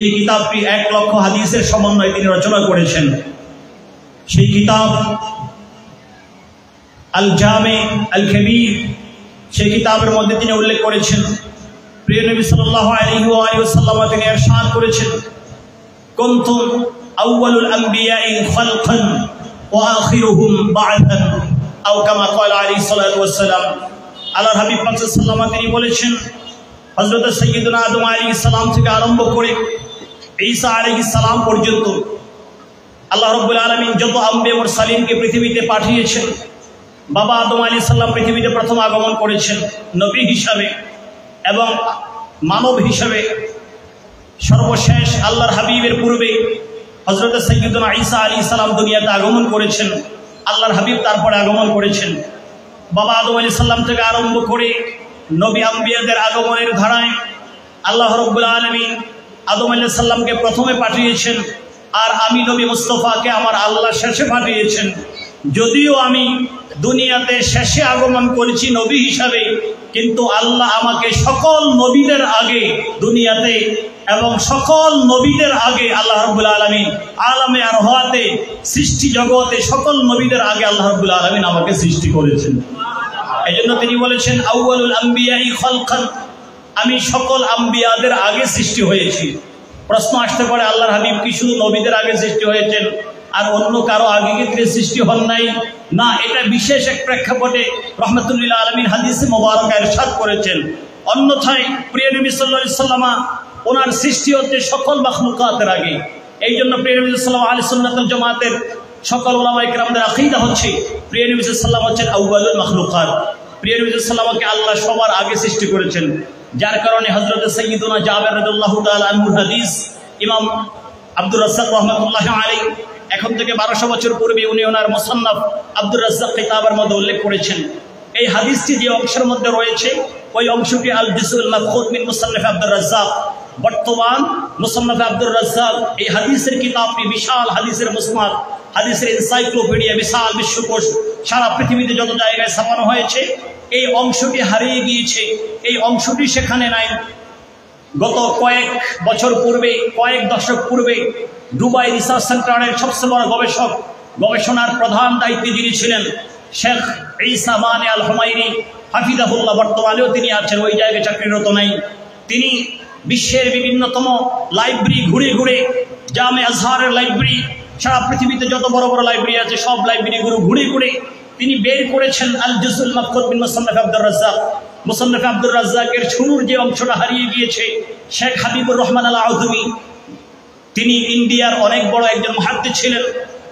এই কিতাবটি 1 লক্ষ হাদিসের সমন্বয়ে তিনি রচনা করেছেন। সেই কিতাব আল জামে আল কবির, সেই কিতাবের মধ্যে তিনি উল্লেখ করেছেন, প্রিয় নবী সাল্লাল্লাহু আলাইহি ওয়া আলিহি ওয়াসাল্লাম তিনি ইরশাদ করেছেন, কুনতুম আউয়ালুল আমবিয়াই খালকান ওয়া আখিরুহুম বা'দান, আও কামা ক্বালা আলাইহিস সালাতু ওয়াস সালাম। আল্লাহর হাবিব পাক সাল্লাল্লাহু আলাইহি ওয়াসাল্লাম তিনি বলেছেন, হযরত সাইয়্যিদুনা আদম আলাইহিস সালাম থেকে আরম্ভ করে ঈসা আলাইহিস সালাম পর্যন্ত আল্লাহ রাব্বুল আলামিন যত আম্বিয়া ও মুরসালিনকে পৃথিবীতে পাঠিয়েছেন, বাবা আদম আলাইহিস সালাম পৃথিবীতে প্রথম আগমন করেছেন নবী হিসাবে, এবং মানব হিসাবে সর্বশেষ আল্লাহর হাবিবের পূর্বে হযরত সাইয়্যিদুনা ঈসা আলাইহিস সালাম দুনিয়াতে আগমন করেছেন। আল্লাহর হাবিব তারপরে আগমন করেছেন। বাবা আদম আলাইহিস সালাম থেকে আরম্ভ করে নবী আম্বিয়াদের আগমনের ধারায় আল্লাহ রাব্বুল আলামিন আদম আলাইহিস সালামকে প্রথমে পাঠিয়েছেন, আর আমি নবী মুস্তাফাকে আমার আল্লাহ শেষে পাঠিয়েছেন। যদিও আমি দুনিয়াতে শেষে আগমন করেছি নবী হিসাবে, কিন্তু আল্লাহ আমাকে সকল নবীদের আগে দুনিয়াতে এবং সকল নবীদের আগে আল্লাহ রাব্বুল আলামিন আলামে আরওয়াতে সৃষ্টি জগতে সকল নবীদের আগে আল্লাহ রাব্বুল আলামিন আমাকে সৃষ্টি করেছেন। এজন্য তিনি বলেছেন, আউয়ালুল আমবিয়াই খালকান, আমি সকল আম্বিয়াদের আগে সৃষ্টি হয়েছি। প্রশ্ন আসতে পারে, আল্লাহর হাবিব কি শুধু নবীদের আগে সৃষ্টি হয়েছেন আর অন্য কারো আগে কি সৃষ্টি হন নাই? না, এটা বিশেষ এক প্রেক্ষাপটে রাহমাতুল লিল আলামিন হাদিসে মোবারকা ইরশাদ করেছেন। অন্যথায় প্রিয় নবী সাল্লাল্লাহু আলাইহি ওয়াসাল্লাম ওনার সৃষ্টি হচ্ছে সকল মাখলুকাতের আগে। এই জন্য প্রিয় নবী সাল্লাল্লাহু আলাইহি ওয়াসাল্লাম আহলে সুন্নাত ওয়াল জামাতের সকল উলামায়ে কেরামদের আকীদা হচ্ছে প্রিয় নবী সাল্লাল্লাহু আলাইহি ওয়াসাল্লাম হচ্ছেন আউয়ালুল মাখলুকাত। প্রিয় নবী সাল্লাল্লাহু আলাইহি ওয়াসাল্লামকে আল্লাহ সবার আগে সৃষ্টি করেছেন, যার কারণে হযরত সাইয়্যিদুনা জাবের রাদিয়াল্লাহু তাআলা আনহুর হাদিস ইমাম আব্দুর রাজ্জাক রাহমাতুল্লাহি আলাইহি এখন থেকে 1200 বছর পূর্বে উনি ওনার মুসান্নাফ আব্দুর রাজ্জাক কিতাবের মধ্যে উল্লেখ করেছেন। এই হাদিসটি যে অংশের মধ্যে রয়েছে ওই অংশটি আল জুজউল মাফখুদ মিন মুসান্নাফ আব্দুর রাজ্জাক। বর্তমান মুসান্নাফ আব্দুর রাজ্জাক এই হাদিসের কিতাবটি বিশাল হাদিসের মুসনাদ, হাদিসের এনসাইক্লোপিডিয়া, বিশাল বিশ্বকোষ, সারা পৃথিবীতে যত জায়গায় ছাপানো হয়েছে এই অংশটি হারিয়ে গিয়েছে। এই অংশটি সেখানে নাই। গত কয়েক বছর পূর্বে, কয়েক দশক পূর্বে দুবাই রিসার্চ সেন্টারের সবচেয়ে বড় গবেষক, গবেষণার প্রধান দায়িত্বে যিনি ছিলেন শেখ ঈসা মানে আল হুমায়রি হাফিজাহুল্লাহ, বর্তমানেও তিনি আছেন, ওই জায়গায় চাকরিরত নাই। তিনি বিশ্বের বিভিন্নতম লাইব্রেরি ঘুরে ঘুরে, জামে আজহারের লাইব্রেরি, সারা পৃথিবীতে যত বড় বড় লাইব্রেরি আছে সব লাইব্রেরিগুলো ঘুরে ঘুরে তিনি বের করেছেন আল জুজউল মাফখুদ মিন মুসান্নাফ আব্দুর রাজ্জাক। মুসান্নাফ আব্দুর রাজ্জাকের শুরুর যে অংশটা হারিয়ে গিয়েছে, শেখ হাবিবুর রহমান আল আউধুমি, তিনি ইন্ডিয়ার অনেক বড় একজন মুহাদ্দিস ছিলেন।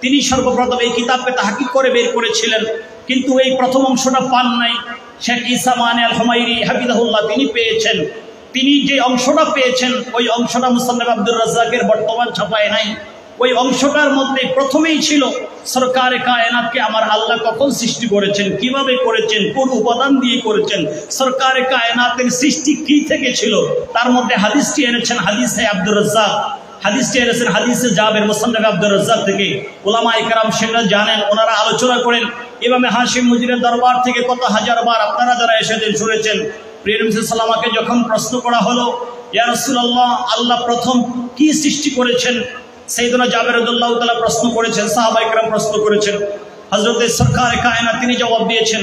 তিনি সর্বপ্রথম এই কিতাবকে তাহকিক করে বের করেছিলেন, কিন্তু এই প্রথম অংশটা পান নাই। শেখ ঈসা মানে আল হুমায়রি হাফিজাহুল্লাহ তিনি পেয়েছেন। তিনি যে অংশটা পেয়েছেন ওই অংশটা মুসান্নাফ আব্দুর রাজ্জাকের বর্তমান ছাপায় নাই। ওই অংশটার মধ্যে প্রথমেই ছিল সরকারে কায়নাতকে আমার আল্লাহ কখন সৃষ্টি করেছেন, কিভাবে করেছেন, কোন উপাদান দিয়ে করেছেন, সরকারে কায়নাতের সৃষ্টি কি থেকে ছিল। তার মধ্যে হাদিসটি এনেছেন হাদিসে আব্দুর রাজ্জাক, হাদিসটি এনেছেন হাদিসে জাবের মুসান্নাফ আব্দুর রাজ্জাক থেকে। উলামায়ে কেরাম সেটা জানেন, ওনারা আলোচনা করেন। ইমামে হাশিম মুজিরের দরবার থেকে কত হাজার বার আপনারা যারা এসেছেন শুনেছেন। প্রিয় নবী সাল্লাল্লাহু আলাইহি ওয়াসাল্লামকে যখন প্রশ্ন করা হলো, ইয়া রাসূলুল্লাহ আল্লাহ প্রথম কি সৃষ্টি করেছেন, সাইয়েদুনা জাবের রাদিয়াল্লাহু তাআলা প্রশ্ন করেছেন, সাহাবায়ে কেরাম প্রশ্ন করেছেন। হযরত সরকারে কায়নাত তিনি জবাব দিয়েছেন,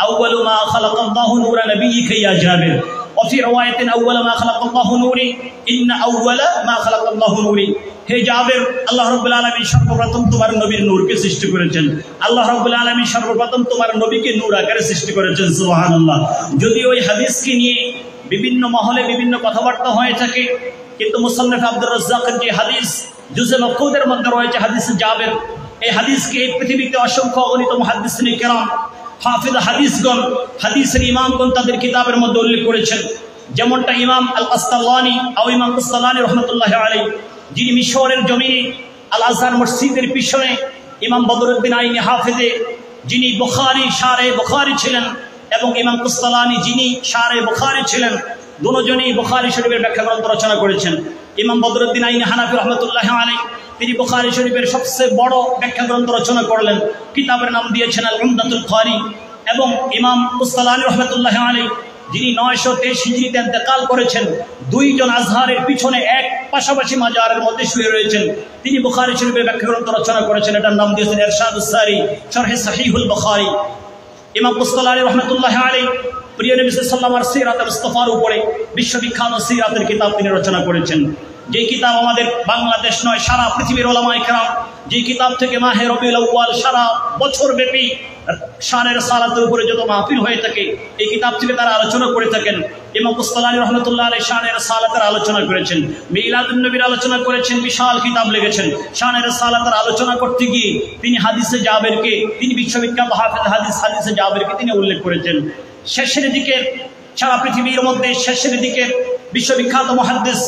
আউয়ালু মা খালাকাল্লাহু নূরা নবিয়্যিকা ইয়া জাবির, ওয়া ফি riwayatin আউয়ালু মা খালাকাল্লাহু নূরি, ইন্না আউয়ালা মা খালাকাল্লাহু নূরি। হে জাবের, আল্লাহ রাব্বুল আলামিন সর্বপ্রথম তোমার নবীর নূরকে সৃষ্টি করেছেন। আল্লাহ রাব্বুল আলামিন সর্বপ্রথম তোমার নবীকে নূর আকারে সৃষ্টি করেছেন। সুবহানাল্লাহ। যদি ওই হাদিসকে নিয়ে বিভিন্ন মহলে বিভিন্ন কথাবার্তা হয়ে থাকে, কিন্তু মুসান্নাফ আব্দুর রাজ্জাকের যে হাদিস জুজে মাফখুদের মধ্যে রয়েছে হাদিসে জাবের, এই হাদিসকে এই পৃথিবীতে অসংখ্য অগণিত মুহাদ্দিসিনে কেরাম, হাফিজ হাদিসগণ, হাদিসের ইমামগণ তাদের কিতাবের মধ্যে উল্লেখ করেছেন। যেমনটা ইমাম আল কাসতালানি ও ইমাম কাসতালানি রহমতুল্লাহি আলাইহি, যিনি মিশরের জমিনে আল আজহার মসজিদের পিছনে ইমাম বদরুদ্দিন আইনি হাফিজে, যিনি বুখারী শারে বুখারী ছিলেন, এবং ইমাম কাসতালানি যিনি শারে বুখারী ছিলেন, দুজনেই বুখারী শরীফের ব্যাখ্যা গ্রন্থ রচনা করেছেন। ইমাম বদরুদ্দিন আইনি হানাফি রহমতুল্লাহি আলাইহি তিনি বুখারী শরীফের সবচেয়ে বড় ব্যাখ্যা গ্রন্থ রচনা করলেন, কিতাবের নাম দিয়েছেন আল উমদাতুল কারি। এবং ইমাম কাসতালানি রহমতুল্লাহি আলাইহি যিনি 923 হিজরিতে ইন্তেকাল করেছেন, দুইজন আজহারের পিছনে এক পাশাপাশি মাজারের মধ্যে শুয়ে রয়েছেন। তিনি বুখারী শরীফের ব্যাখ্যা গ্রন্থ রচনা করেছেন, এটার নাম দিয়েছেন ইরশাদুস সারি শরহে সহিহুল বুখারী। ইমাম বুসতালানি রহমাতুল্লাহি আলাইহি প্রিয় নবী সাল্লাল্লাহু আলাইহি ওয়াসাল্লামের সিরাতুল মুস্তাফার উপরে বিশ্ববিখ্যাত সিরাতের কিতাব তিনি রচনা করেছেন। যে কিতাব আমাদের বাংলাদেশ নয়, সারা পৃথিবীর উলামায়ে কেরাম যে কিতাব থেকে মাহে রবিউল আউয়াল সারা বছর ব্যাপী শানের সালাতের উপরে যত মাহফিল হয়ে থাকে, এই কিতাব থেকে তারা আলোচনা করে থাকেন। ইমাম বুসতালানি রাহমাতুল্লাহ আলাইহি শানের সালাতের আলোচনা করেছেন, মিলাদুন নবীর আলোচনা করেছেন, বিশাল কিতাব লিখেছেন। শানের সালাতের আলোচনা করতে গিয়ে তিনি হাদিসে জাবেরকে, তিনি বিশ্ববিখ্যাত হাফেজ হাদিসে জাবেরকে তিনি উল্লেখ করেছেন। শেষের দিকে সারা পৃথিবীর মধ্যে শেষের দিকে বিশ্ববিখ্যাত মুহাদ্দিস,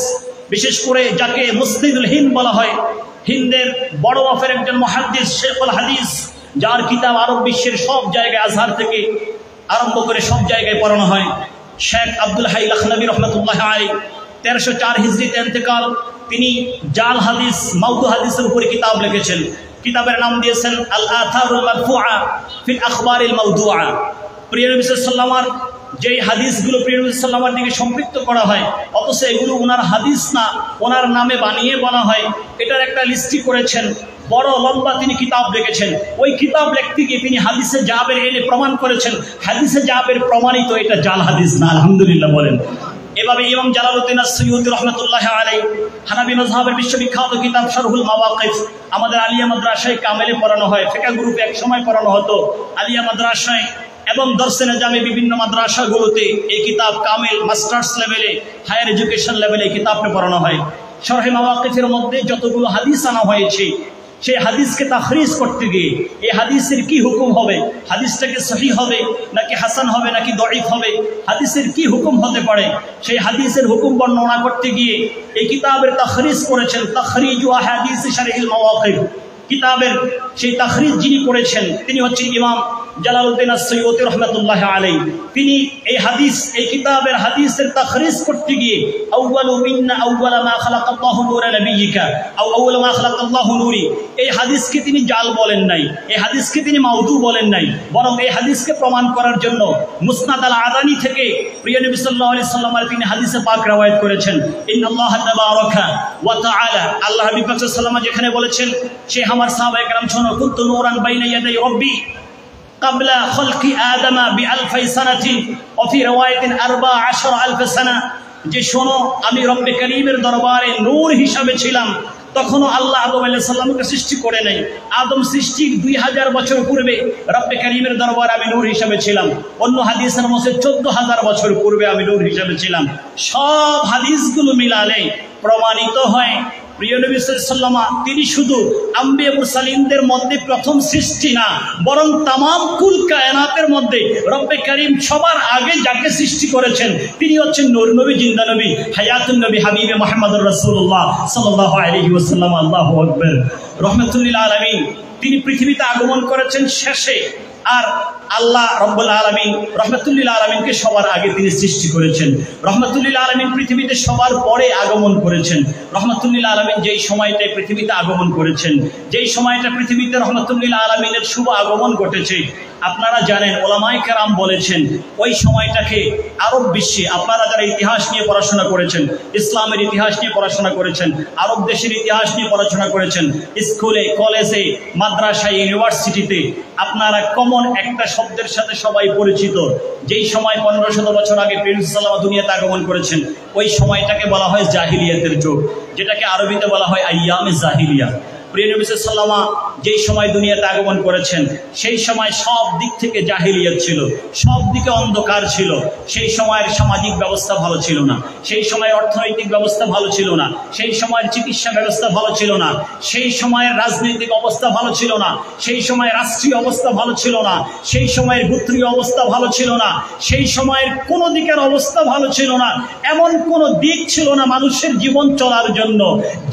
বিশেষ করে যাকে মুসনিদুল হিন্দ বলা হয়, হিন্দের বড় মাপের একজন মুহাদ্দিস শেখুল হাদিস, যার কিতাব আরব বিশ্বের সব জায়গায় আজহার থেকে আরম্ভ করে সব জায়গায় পড়ানো হয়, শেখ আব্দুল হাই লখনবী রহমতুল্লাহ আলাইহি 1304 হিজরিতে ইন্তেকাল। তিনি জাল হাদিস, মাউদু হাদিসের উপরে কিতাব লিখেছেন। কিতাবের নাম দিয়েছেন আল আথারুল মারফুআ ফিল আখবারিল মাউদুআ। প্রিয় নবী সাল্লাল্লাহু আলাইহি ওয়াসাল্লাম যেই হাদিসগুলো প্রিয় নবী সাল্লাল্লাহু আলাইহি ওয়াসাল্লামের দিকে সম্পৃক্ত করা হয়, অথচ এগুলো ওনার হাদিস না, ওনার নামে বানিয়ে বলা হয়, এটার একটা লিস্টি করেছেন। বড় লম্বা তিনি কিতাব লিখেছেন। ওই কিতাব লিখতে গিয়ে তিনি হাদিসে জাবের এনে প্রমাণ করেছেন, হাদিসে জাবের প্রমাণিত এটা জাল হাদিস না। আলহামদুলিল্লাহ বলেন। এভাবে ইমাম জালালউদ্দিন আস-সুয়ুতী রাহমাতুল্লাহি আলাইহি হানাফি মাযহাবের বিশ্ববিখ্যাত কিতাব শরহুল মাওয়াকিফ আমাদের আলিয়া মাদ্রাসায় কামেলে পড়ানো হয়, ফিকহ গ্রুপে এক সময় পড়ানো হতো আলিয়া মাদ্রাসায় এবং দর্সে নিজামে বিভিন্ন মাদ্রাসাগুলোতে এই কিতাব কামেল মাস্টার্স লেভেলে, হায়ার এডুকেশন লেভেলে এই কিতাবটা পড়ানো হয়। শরহে মাওয়াকিফের মধ্যে যতগুলো হাদিস আনা হয়েছে, সেই হাদিসকে তাখরিজ করতে গিয়ে এই হাদিসের কি হুকুম হবে, হাদিসটাকে সহিহ হবে নাকি হাসান হবে নাকি দঈফ হবে, হাদিসের কি হুকুম হতে পারে, সেই হাদিসের হুকুম বর্ণনা করতে গিয়ে এই কিতাবের তাখরিজ করেছেন তাখরিজু আহাদিস শরহিল মাওয়াকিফ। কিতাবের সেই তাখরিজ যিনি করেছেন তিনি হচ্ছেন ইমাম জালালউদ্দিন আস-সুয়ুতী রাহমাতুল্লাহি আলাইহি। তিনি এই হাদিস, এই কিতাবের হাদিসের তাখরিজ করতে গিয়ে আউয়ালু মিন্না আউয়ালা মা খালাকাল্লাহু নূরা নাবিয়িকা আও আউয়ালু মা খালাকাল্লাহু নূরি, এই হাদিসকে তিনি জাল বলেন নাই, এই হাদিসকে তিনি মাউদু বলেন নাই, বরং এই হাদিসকে প্রমাণ করার জন্য মুসনাদ আল আদানি থেকে প্রিয় নবী সাল্লাল্লাহু আলাইহি সাল্লামের তিনি হাদিসে পাক রওয়ায়াত করেছেন। ইন্নাল্লাহা তাবারাকা ওয়া তাআলা, আল্লাহ নবী পাক সাল্লাল্লাহু আলাইহি ওয়াসাল্লাম যেখানে বলেছেন, সে আমার সাহাবায়ে কেরাম শোনো, কুনতু নূরান বাইনা ইয়াদাই রাব্বি قبل خلق آدم ب1000 سنة وفي رواية 14,000 سنة, যে শোনো আমি রব্বে করিমের দরবারে নূর হিসাবে ছিলাম, তখনও আল্লাহ আদম আলাইহিস সালামকে সৃষ্টি করে নাই। আদম সৃষ্টির 2000 বছর পূর্বে রব্বে করিমের দরবারে আমি নূর হিসাবে ছিলাম। অন্য হাদিসের মধ্যে 14,000 বছর পূর্বে আমি নূর হিসাবে ছিলাম। সব হাদিসগুলো মিলালে প্রমাণিত হয় প্রিয় নবী সাল্লাল্লাহু আলাইহি ওয়াসাল্লাম তিনি শুধু আম্বিয়া মুরসালিনদের মধ্যে প্রথম সৃষ্টি না, বরং তামাম কুল কায়নাতের মধ্যে রব্বে করিম সবার আগে যাকে সৃষ্টি করেছেন তিনি হচ্ছেন নূর নবী, জিন্দা নবী, হায়াতুন নবী, হাবিবে মুহাম্মদুর রাসূলুল্লাহ সাল্লাল্লাহু আলাইহি ওয়াসাল্লাম। আল্লাহু আকবার। রাহমাতুল লিল আলামিন তিনি পৃথিবীতে আগমন করেছেন শেষে, আর আল্লাহ রব্বুল আলামিন রাহমাতুল লিল আলামিনকে সবার আগে তিনি সৃষ্টি করেছেন। রাহমাতুল লিল আলামিন পৃথিবীতে সবার পরে আগমন করেছেন। রাহমাতুল লিল আলামিন যেই সময়টায় পৃথিবীতে আগমন করেছেন, যেই সময়টা পৃথিবীতে রাহমাতুল লিল আলামিনের শুভ আগমন ঘটেছে, আপনারা জানেন ওলামায়ে কেরাম বলেছেন ওই সময়টাকে আরব বিশ্বে, আপনারা যারা ইতিহাস নিয়ে পড়াশোনা করেছেন, ইসলামের ইতিহাস নিয়ে পড়াশোনা করেছেন, আরব দেশের ইতিহাস নিয়ে পড়াশোনা করেছেন, স্কুলে, কলেজে, মাদ্রাসায়, ইউনিভার্সিটিতে, আপনারা কমন একটা শব্দের সাথে সবাই পরিচিত। যেই সময় 1500 বছর আগে প্রিন্স সাল্লাল্লাহু দুনিয়াতে আগমন করেছেন, ওই সময়টাকে বলা হয় জাহিলিয়াতের যুগ, যেটাকে আরবিতে বলা হয় আইয়ামে জাহিলিয়া। প্রিয় নবী সাল্লাল্লাহু আলাইহি ওয়াসাল্লাম যেই সময় দুনিয়াতে আগমন করেছেন, সেই সময় সব দিক থেকে জাহিলিয়াত ছিল, সব দিকে অন্ধকার ছিল। সেই সময়ের সামাজিক ব্যবস্থা ভালো ছিল না, সেই সময়ের অর্থনৈতিক ব্যবস্থা ভালো ছিল না, সেই সময়ের চিকিৎসা ব্যবস্থা ভালো ছিল না, সেই সময়ের রাজনৈতিক অবস্থা ভালো ছিল না, সেই সময়ের রাষ্ট্রীয় অবস্থা ভালো ছিল না, সেই সময়ের গোত্রীয় অবস্থা ভালো ছিল না, সেই সময়ের কোনো দিকের অবস্থা ভালো ছিল না। এমন কোনো দিক ছিল না মানুষের জীবন চলার জন্য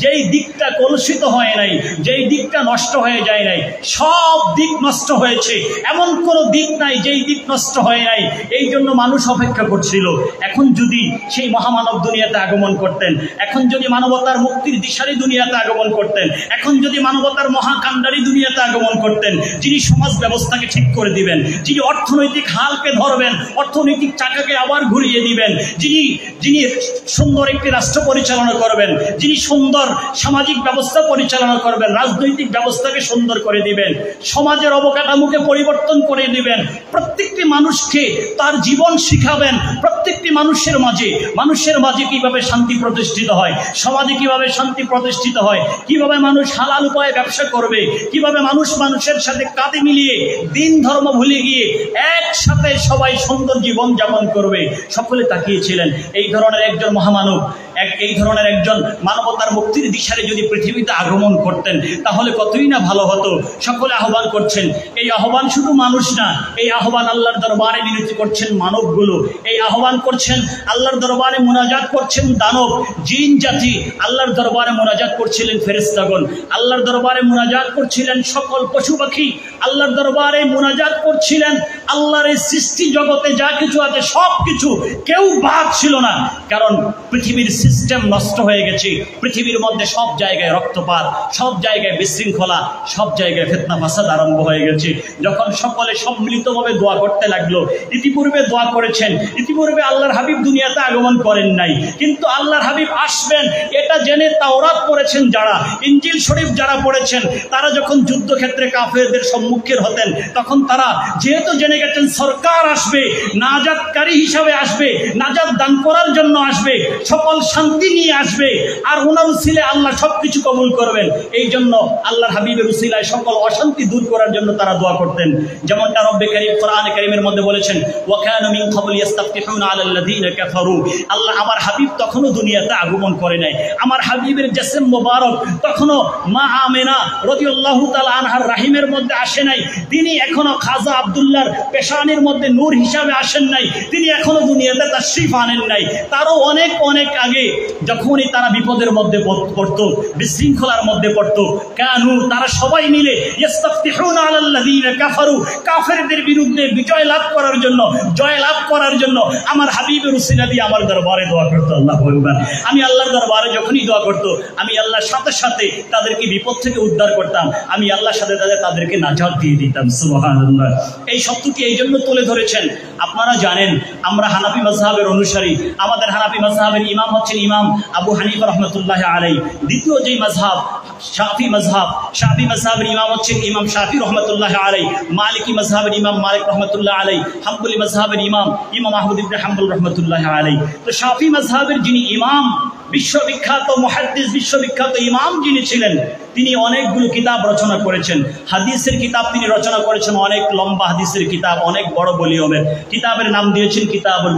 যেই দিকটা কলুষিত হয় নাই, যেই দিকটা নষ্ট হয়ে যায় নাই, সব দিক নষ্ট হয়েছে, এমন কোনো দিক নাই যেই দিক নষ্ট হয় নাই। এই জন্য মানুষ অপেক্ষা করছিল, এখন যদি সেই মহামানব দুনিয়াতে আগমন করতেন, এখন যদি মানবতার মুক্তির দিশারি দুনিয়াতে আগমন করতেন, এখন যদি মানবতার মহাকাণ্ডারি দুনিয়াতে আগমন করতেন, যিনি সমাজ ব্যবস্থাকে ঠিক করে দিবেন, যিনি অর্থনৈতিক হালকে ধরবেন, অর্থনৈতিক চাকাকে আবার ঘুরিয়ে দিবেন, যিনি সুন্দর একটি রাষ্ট্র পরিচালনা করবেন, যিনি সুন্দর সামাজিক ব্যবস্থা পরিচালনা করবেন, রাজনৈতিক ব্যবস্থাকে সুন্দর করে দিবেন, সমাজের অবকাঠামোকে পরিবর্তন করে দিবেন, প্রত্যেকটি মানুষকে তার জীবন শিখাবেন, প্রত্যেকটি মানুষের মাঝে কিভাবে শান্তি প্রতিষ্ঠিত হয়, সমাজে কিভাবে শান্তি প্রতিষ্ঠিত হয়, কিভাবে মানুষ হালাল উপায়ে ব্যবসা করবে, কিভাবে মানুষের সাথে কাঁধে মিলিয়ে দিন ধর্ম ভুলে গিয়ে একসাথে সবাই সুন্দর জীবন যাপন করবে, সকলে তাকিয়েছিলেন। এই ধরনের একজন মহামানব, এই ধরনের একজন মানবতার মুক্তির দিশারে যদি পৃথিবীতে আগমন করতেন তাহলে কতই না ভালো হতো। সকলে আহ্বান করছেন, এই আহ্বান শুধু মানুষ না, এই আহ্বান আল্লাহর দরবারে মিনতি করছেন মানবগুলো, এই আহ্বান করছেন আল্লাহর দরবারে মুনাজাত করছেন দানব জিন জাতি, আল্লাহর দরবারে মুনাজাত করছিলেন ফেরেশতাগণ, আল্লাহর দরবারে মুনাজাত করছিলেন সকল পশু পাখি, আল্লাহর দরবারে মুনাজাত করছিলেন আল্লাহর এই সৃষ্টি জগতে যা কিছু আছে সব কিছু, কেউ বাদ ছিল না। কারণ পৃথিবীর সিস্টেম নষ্ট হয়ে গেছে, পৃথিবীর মধ্যে সব জায়গায় রক্তপাত, সব জায়গায় বিশৃঙ্খলা, সব জায়গায় ফিতনা ফাসাদ আরম্ভ হয়ে গেছে। যখন সকলে সম্মিলিতভাবে দোয়া করতে লাগলো, ইতিপূর্বে দোয়া করেছেন, ইতিপূর্বে আল্লাহর হাবিব দুনিয়াতে আগমন করেন নাই, কিন্তু আল্লাহর হাবিব আসবেন এটা জেনে তাওরাত পড়েছেন যারা, ইনজিল শরীফ যারা পড়েছেন, তারা যখন যুদ্ধক্ষেত্রে কাফেরদের সম্মুখীন হতেন তখন তারা যেহেতু জেনে গেছেন সরকার আসবে, নাজাতকারী হিসাবে আসবে, নাজাত দান করার জন্য আসবে, সকল শান্তি নিয়ে আসবে, আর ওনার উসিলায় আল্লাহ সবকিছু কবুল করবেন, এই জন্য আল্লাহর হাবিবের উসিলায় সকল অশান্তি দূর করার জন্য তারা দোয়া করতেন। যেমনটা রব্বে কারীম কোরআনে কারীমের মধ্যে বলেছেন, ওয়া কানু মিন ক্বাবলি ইস্তাফতিহুনা আলাল্লাযীনা কাফারু, আল্লাহ আমার হাবিব তখনও দুনিয়াতে আগমন করে নাই, আমার হাবিবের জিসম মোবারক তখনও মা আমেনা রাদিয়াল্লাহু তাআলা আনহার রাহিমের মধ্যে আসে নাই, তিনি এখনো খাজা আব্দুল্লাহর পেশানির মধ্যে নূর হিসাবে আসেন নাই, তিনি এখনো দুনিয়াতে তাশরীফ আনেন নাই। তারও অনেক অনেক আগে যখনই তারা বিপদের মধ্যে পড়তো, বিশৃঙ্খলার মধ্যে পড়তো, কানু তারা সবাই মিলে ইস্তাফতিহুনা আলাল্লাযীনা কাফারু, কাফেরদের বিরুদ্ধে বিজয় লাভ করার জন্য, জয় লাভ করার জন্য আমার হাবিবের উসিলা দিয়ে আমার দরবারে দোয়া করতো। আল্লাহু আকবার। আমি আল্লাহর দরবারে যখনই দোয়া করতো, আমি আল্লাহর সাথে সাথে তাদেরকে বিপদ থেকে উদ্ধার করতাম, আমি আল্লাহর সাথে তাদেরকে নাজাত দিয়ে দিতাম। সুবহানাল্লাহ। এই শব্দটি এই জন্য তুলে ধরেছেন, আপনারা জানেন আমরা হানাফি মাযহাবের অনুসারী, আমাদের হানাফি মাযহাবের ইমাম হচ্ছেন ইমাম আবু হানিফা রাহমাতুল্লাহি আলাইহি। দ্বিতীয় যেই মাযহাব শাফি মাযহাব, শাফি মাযহাবের ইমাম হচ্ছেন ইমাম শাফি রাহমাতুল্লাহি আলাইহি। মালিকি মাযহাবের ইমাম মালিক রাহমাতুল্লাহি আলাইহি। হাম্বলি মাযহাবের ইমাম আহমদ ইবনে হাম্বল রাহমাতুল্লাহি আলাইহি। তো শাফি মাযহাবের যিনি ইমাম, বিশ্ববিখ্যাত মুহাদ্দিস, বিশ্ববিখ্যাত ইমাম যিনি ছিলেন, তিনি অনেকগুলো কিতাব রচনা করেছেন, হাদিসের কিতাব তিনি রচনা করেছেন, অনেক লম্বা হাদিসের কিতাব, অনেক বড় ভলিউমের কিতাবের নাম দিয়েছেন কিতাবুল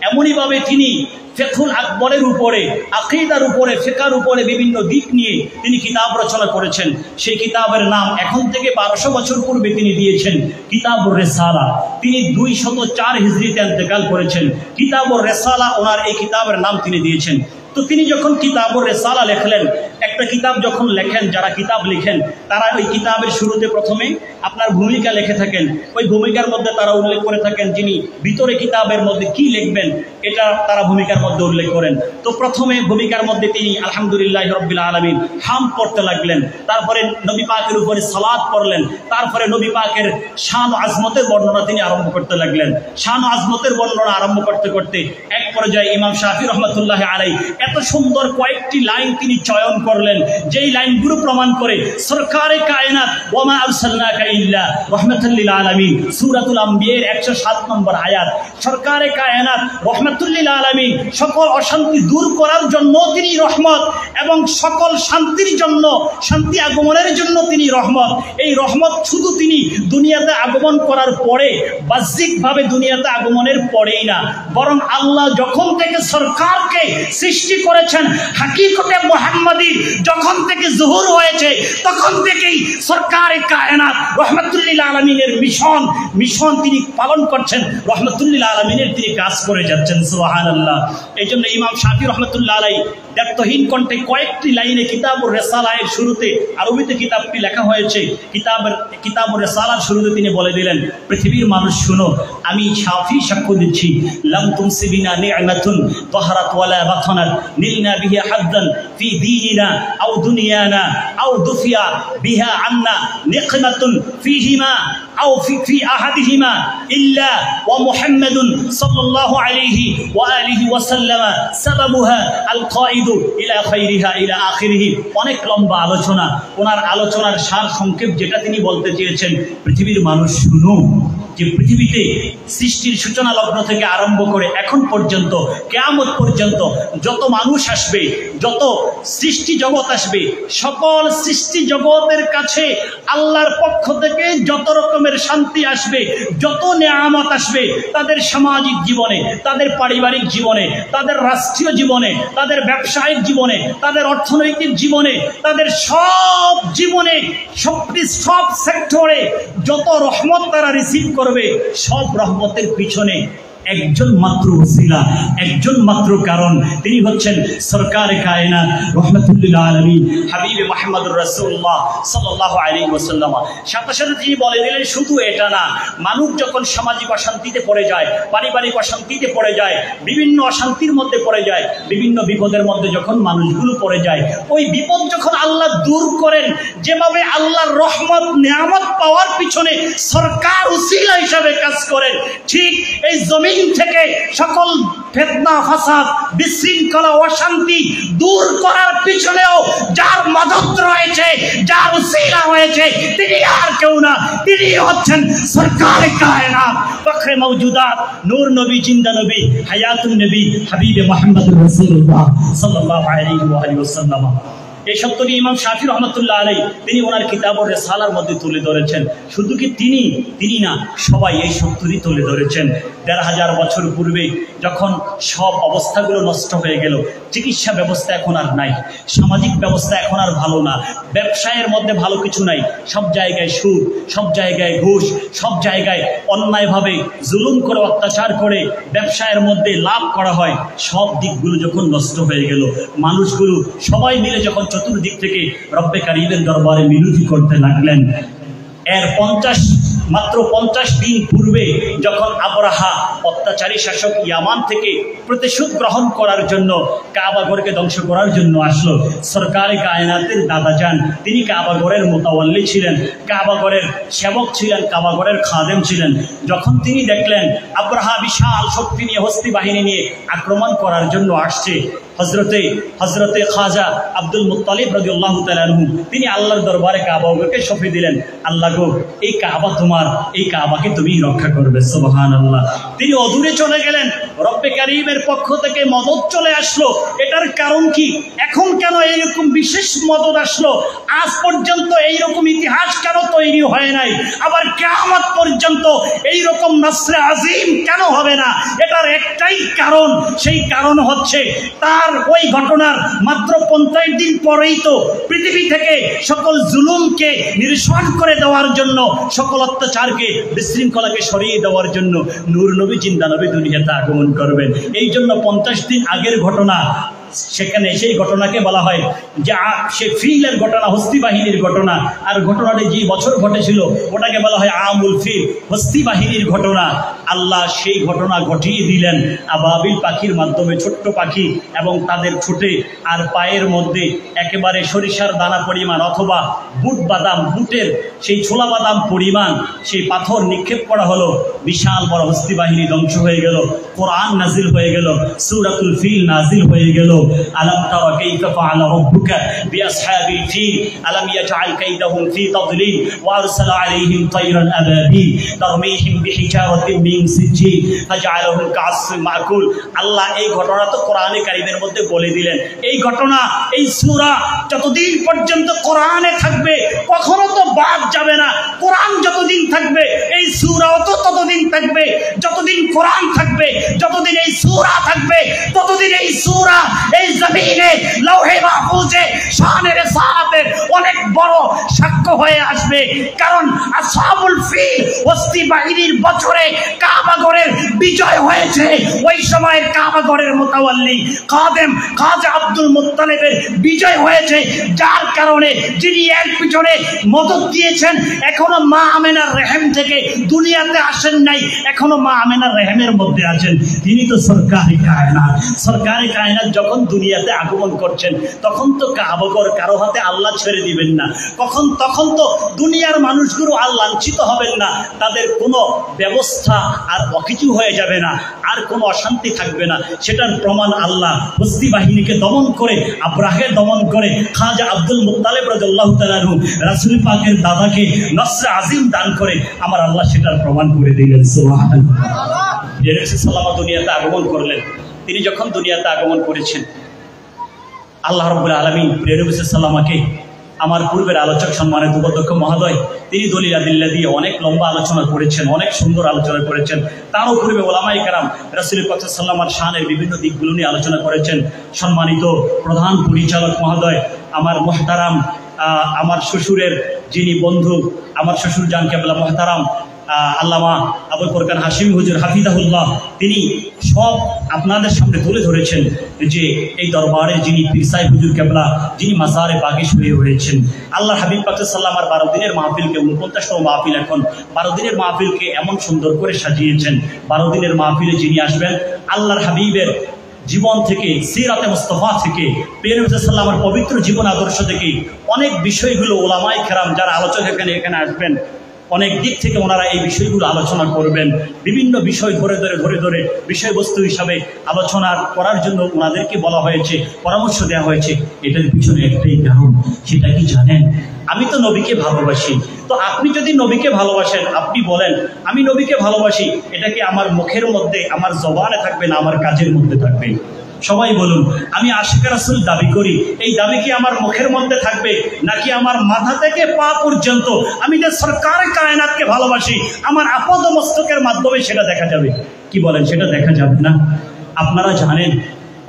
এমনইভাবে তিনি ফিকহুল আকবরের উপরে, আকীদার উপরে, ফিকহের উপরে বিভিন্ন দিক নিয়ে তিনি কিতাব রচনা করেছেন। সেই কিতাবের নাম এখন থেকে 1200 বছর পূর্বে তিনি দিয়েছেন কিতাবুর রিসালা। তিনি 204 হিজরিতে ইন্তেকাল করেছেন। কিতাবুর রিসালা ওনার এই কিতাবের নাম তিনি দিয়েছেন। তো তিনি যখন কিতাবুর রিসালা লেখলেন, একটা কিতাব যখন লেখেন, যারা কিতাব লিখেন তারা ওই কিতাবের শুরুতে প্রথমে আপনার ভূমিকা লিখে থাকেন, ওই ভূমিকার মধ্যে তারা উল্লেখ করে থাকেন যিনি ভিতরে কিতাবের মধ্যে কি লিখবেন এটা তারা ভূমিকার মধ্যে উল্লেখ করেন। তো প্রথমে ভূমিকার মধ্যে তিনি আলহামদুলিল্লাহি রাব্বিল আলামিন হামদ পড়তে লাগলেন, তারপরে নবী পাকের উপরে সালাত পড়লেন, তারপরে নবী পাকের শান ও আজমতের বর্ণনা তিনি আরম্ভ করতে লাগলেন। শান ও আজমতের বর্ণনা আরম্ভ করতে করতে এক পর্যায়ে ইমাম শাফি রাহমাতুল্লাহি আলাইহি এত সুন্দর কয়েকটি লাইন তিনি চয়ন করলেন, যেই লাইনগুলো প্রমাণ করে সরকারে কায়নাত ওয়া মা আরসালনাকা ইল্লা রাহমাতাল লিল আলামিন, সূরাতুল আম্বিয়ার 107 নম্বর আয়াত। সরকারে কায়নাত রাহমাতুল লিল আলামিন, সকল অশান্তি দূর করার জন্য তিনি রহমত, এবং সকল শান্তির জন্য, শান্তি আগমনের জন্য তিনি রহমত। এই রহমত শুধু তিনি দুনিয়াতে আগমন করার পরে, বাহ্যিকভাবে দুনিয়াতে আগমনের পরেই না, বরং আল্লাহ যখন থেকে সরকারকে সৃষ্টি করেছেন, হাকিকতে মুহাম্মাদি যখন থেকে জুহুর হয়েছে তখন থেকেই সরকারে কায়নাত রাহমাতুল লিল আলামিনের মিশন তিনি পালন করছেন, রাহমাতুল লিল আলামিনের তিনি কাজ করে যাচ্ছেন। সুবহানাল্লাহ। এই জন্য ইমাম শাফি রাহমাতুল্লাহ আলাইহি দ্ব্যর্থহীন কণ্ঠে কয়েকটি লাইনে কিতাবুর রিসালার শুরুতে, আরবিতে কিতাবটি লেখা হয়েছে, কিতাবুর রিসালার শুরুতে তিনি বলে দিলেন, পৃথিবীর মানুষ শুনো, আমি শাফি সাক্ষ্য দিচ্ছি, লাম তুমসিবিনা নি'মাতুন তাহরাত ওয়ালা বাতানাত নিলনা বিহা হাদ্দান ফি দীনিনা আও দুনিয়ানা আও দুফিয়া বিহা আন্না নিকমাতুন ফিহিমা আও ফি আহাদিহিমা ইল্লা ওয়া মুহাম্মাদুন সাল্লাল্লাহু আলাইহি ওয়া আলিহি ওয়া সাল্লাম সাবাবুহা আল কাইদু ইলা খাইরিহা ইলা আখিরিহি। অনেক লম্বা আলোচনা, ওনার আলোচনার সার সংক্ষেপ যেটা তিনি বলতে চেয়েছেন, পৃথিবীর মানুষ শুনো, যে পৃথিবীতে সৃষ্টির সূচনা লগ্ন থেকে আরম্ভ করে এখন পর্যন্ত কিয়ামত পর্যন্ত যত মানুষ আসবে, যত সৃষ্টি জগৎ আসবে, সকল সৃষ্টি জগতের কাছে আল্লাহর পক্ষ থেকে যত রকমের শান্তি আসবে, যত নেয়ামত আসবে, তাদের সামাজিক জীবনে, তাদের পারিবারিক জীবনে, তাদের রাষ্ট্রীয় জীবনে, তাদের ব্যবসায়িক জীবনে, তাদের অর্থনৈতিক জীবনে, তাদের সব জীবনে, সব সেক্টরে যত রহমত তারা রিসিভ করবে, সব রহমতের পিছনে একজন মাত্র ওসিলা, একজন মাত্র কারণ, তিনি হচ্ছেন সরকারে কায়নাত রহমাতুল্লিল আলামিন হাবিবে মুহাম্মদুর রাসূলুল্লাহ সাল্লাল্লাহু আলাইহি ওয়াসাল্লাম। সাথে সাথে তিনি বলে দিলেন, শুধু এটা না, মানুষ যখন সামাজিক অশান্তিতে পড়ে যায়, পারিবারিক অশান্তিতে পড়ে যায়, বিভিন্ন অশান্তির মধ্যে পড়ে যায়, বিভিন্ন বিপদের মধ্যে যখন মানুষগুলো পড়ে যায়, ওই বিপদ যখন আল্লাহ দূর করেন, যেভাবে আল্লাহর রহমত নিয়ামত পাওয়ার পিছনে সরকার ওসিলা হিসাবে কাজ করেন, ঠিক এই জমিন থেকে সকল ফিতনা ফাসাদ বিশৃঙ্খলা অশান্তি দূর করার পিছনেও যার মদদ রয়েছে, যার ওসিলা হয়েছে, তিনি আর কেউ না, তিনি হচ্ছেন সরকারে কায়নাত ফখরে মওজুদাত নূর নবী, জিন্দা নবী, হায়াতুন নবী, হাবিবে মুহাম্মদুর রাসূলুল্লাহ সাল্লাল্লাহু আলাইহি ওয়াসাল্লাম। এই সত্যটি ইমাম শাফি রহমতুল্লাহ আলাইহি তিনি ওনার কিতাবুর রিসালার মধ্যে তুলে ধরেছেন। শুধু কি তিনি না, সবাই এই সত্যটি তুলে ধরেছেন। ১৫০০ বছর পূর্বে যখন সব অবস্থাগুলো নষ্ট হয়ে গেল, চিকিৎসা ব্যবস্থা এখন আর নাই, সামাজিক ব্যবস্থা এখন আর ভালো না, ব্যবসায়ের মধ্যে ভালো কিছু নাই, সব জায়গায় সুদ, সব জায়গায় ঘুষ, সব জায়গায় অন্যায়ভাবে জুলুম করে অত্যাচার করে ব্যবসায়ের মধ্যে লাভ করা হয়, সব দিকগুলো যখন নষ্ট হয়ে গেল, মানুষগুলো সবাই মিলে যখন চতুর্দিক থেকে রব্বে কারীমের দরবারে মিনতি করতে লাগলেন, এর মাত্র 50 দিন পূর্বে যখন আবরাহা অত্যাচারী শাসক ইয়ামান থেকে প্রতিশোধ গ্রহণ করার জন্য কাবাঘরকে ধ্বংস করার জন্য আসলো, সরকারে কায়নাতের দাদাজান তিনি কাবাঘরের মোতাওয়াল্লি ছিলেন, কাবাঘরের সেবক ছিলেন, কাবাঘরের খাদেম ছিলেন। যখন তিনি দেখলেন আবরাহা বিশাল শক্তি নিয়ে, হস্তি বাহিনী নিয়ে আক্রমণ করার জন্য আসছে, হজরতে খাজা আব্দুল মুত্তালিব রাদিয়াল্লাহু তাআলা আনহু তিনি আল্লাহর দরবারে কাবাকে সঁপে দিলেন, আল্লাহ গো, এই কাবা তোমার, এই কাবাকে তুমি রক্ষা করবে, সুবহানাল্লাহ। তিনি অদূরে চলে গেলেন, রব্বে কারীমের পক্ষ থেকে মদদ চলে আসলো। এটার কারণ কি? এখন কেন এইরকম বিশেষ মদদ আসলো? আজ পর্যন্ত এইরকম ইতিহাস কেন তৈরি হয় নাই? আবার কিয়ামত পর্যন্ত এইরকম নসরে আজিম কেন হবে না? এটার একটাই কারণ, সেই কারণ হচ্ছে তার ওই ঘটনার মাত্র 50 দিন পরেই তো পৃথিবী থেকে সকল জুলুমকে নিরসন করে দেওয়ার জন্য, সকল অত্যাচারকে বিশৃঙ্খলাকে সরিয়ে দেওয়ার জন্য নূর নবী, জিন্দা নবী দুনিয়াতে আগমন করবেন। এই জন্য 50 দিন আগের ঘটনা, সেখানে সেই ঘটনাকে বলা হয় যে সে ফিলের ঘটনা, হস্তি বাহিনীর ঘটনা। আর ঘটনাটি যে বছর ঘটেছিল ওটাকে বলা হয় আমুল ফিল, হস্তি বাহিনীর ঘটনা। আল্লাহ সেই ঘটনা ঘটিয়ে দিলেন আবাবিল পাখির মাধ্যমে। ছোট্ট পাখি এবং তাদের ঠোঁটে আর পায়ের মধ্যে একেবারে সরিষার দানা পরিমাণ অথবা বুটের সেই ছোলা বাদাম পরিমাণ সেই পাথর নিক্ষেপ করা হলো, বিশাল বড় হস্তি বাহিনী ধ্বংস হয়ে গেল, কোরআন নাজিল হয়ে গেল, সূরাতুল ফিল নাজিল হয়ে গেল। আলাম তারা কাইফা ফাআলা রাব্বুকা বিআসহাবিল ফিল আলাম ইয়াজআল কাইদাহুম ফি তাদলিল ওয়া আরসালা আলাইহিম তায়রান আবাবিল তারমিহিম বিহিজারাতিন মিন সিজিল ফাজআলাহুম কাআসফিন মাকুল। আল্লাহ এই ঘটনা তো কোরআনে কারীমের মধ্যে বলে দিলেন। এই ঘটনা, এই সূরা যতদিন পর্যন্ত কোরআনে থাকবে কখনো তো বাদ যাবে না। কোরআন যতদিন থাকবে এই সূরাও তো ততদিন থাকবে। যতদিন কোরআন থাকবে, যতদিন এই সূরা থাকবে, ততদিন এই সূরা এই জমিনে লৌহে মাহফুজে শানে রিসালাতের অনেক বড় সাক্ষ্য পার্থক্য হয়ে আসবে। কারণ আসহাবুল ফিল হস্তি বাহিনীর বছরে কাবাগরের বিজয় হয়েছে। ওই সময়ের কাবাগরের মুতাওয়াল্লি খাদেম খাজা আব্দুল মুত্তালিবের বিজয় হয়েছে, যার কারণে যিনি এর পিছনে মদত দিয়েছেন এখনো মা আমেনার রেহেম থেকে দুনিয়াতে আসেন নাই, এখনো মা আমেনার রেহেমের মধ্যে আছেন। তিনি তো সরকারি কায়নাত। সরকারি কায়নাত যখন দুনিয়াতে আগমন করছেন তখন তো কাবাগর কারো হাতে আল্লাহ ছেড়ে দিবেন না। তখন তো দুনিয়ার মানুষগুলো আর লাঞ্ছিত হবেন না, তাদের কোনো ব্যবস্থা আর অকিছু হয়ে যাবে না, আর কোনো অশান্তি থাকবে না। সেটার প্রমাণ আল্লাহ হস্তি বাহিনীকে দমন করে, আব্রাহে দমন করে, খাজা আব্দুল মুত্তালিব রাদিয়াল্লাহু তাআলা আনহু রাসূল পাকের দাদাকে নসর আজিম দান করে আমার আল্লাহ সেটার প্রমাণ করে দিলেন। সুবহানাল্লাহ। রাসূলুল্লাহ দুনিয়াতে আগমন করলেন। তিনি যখন দুনিয়াতে আগমন করেছেন, আল্লাহ রাব্বুল আলামিন নবী সাল্লাল্লাহু আমার পূর্বের আলোচক সম্মানিত উপাধ্যক্ষ মহোদয় তিনি দলিল আদিল্লা দিয়ে অনেক লম্বা আলোচনা করেছেন, অনেক সুন্দর আলোচনা করেছেন। তারও পূর্বে ওলামায়ে কেরাম রাসূল পাক সাল্লাল্লাহু আলাইহি ওয়াসাল্লামের শানের বিভিন্ন দিকগুলো নিয়ে আলোচনা করেছেন। সম্মানিত প্রধান পরিচালক মহোদয়, আমার মুহতারাম, আমার শ্বশুরের যিনি বন্ধু, আমার শ্বশুর জান কেবলা মুহতারাম আল্লামা আবুল ফরকান হাশিমি হুজুর হাফিজাহুল্লাহ, তিনি সব আপনাদের সামনে তুলে ধরেছেন যে এই দরবারের যিনি পীর সাহেব হুজুর কেবলা, যিনি মাজারে বাগেশ হয়ে হয়েছেন। আল্লাহ হাবিব পাক সাল্লাল্লাহু আলাইহি ওয়াসাল্লাম 12 দিনের মাহফিলকে 49তম মাহফিল, এখন 12 দিনের মাহফিলকে এমন সুন্দর করে সাজিয়েছেন। 12 দিনের মাহফিলে যিনি আসবেন আল্লাহর হাবিবের জীবন থেকে, সিরাতে মুস্তাফা থেকে, প্রিয় নবী সাল্লাল্লাহু আলাইহি ওয়াসাল্লামের পবিত্র জীবন আদর্শ থেকে অনেক বিষয়গুলো ওলামায়ে কেরাম যারা আলোচক এখানে আসবেন অনেক দিক থেকে ওনারা এই বিষয়গুলো আলোচনা করবেন। বিভিন্ন বিষয় ধরে ধরে বিষয়বস্তু হিসাবে আলোচনা করার জন্য ওনাদেরকে বলা হয়েছে, পরামর্শ দেওয়া হয়েছে। এটার পিছনে একটাই কারণ, সেটা কি জানেন? আমি তো নবীকে ভালোবাসি। তো আপনি যদি নবীকে ভালোবাসেন, আপনি বলেন আমি নবীকে ভালোবাসি, এটা কি আমার মুখের মধ্যে, আমার জবানে থাকবে না আমার কাজের মধ্যে থাকবে? সবাই বলুন, আমি আশিক রাসূল দাবি করি, এই দাবি কি আমার মুখের মধ্যে থাকবে নাকি আমার মাথা থেকে পা পর্যন্ত আমি যে সরকারের কায়নাতকে ভালোবাসি আমার আপাদ মস্তকের মাধ্যমে সেটা দেখা যাবে? কি বলেন, সেটা দেখা যাবে না? আপনারা জানেন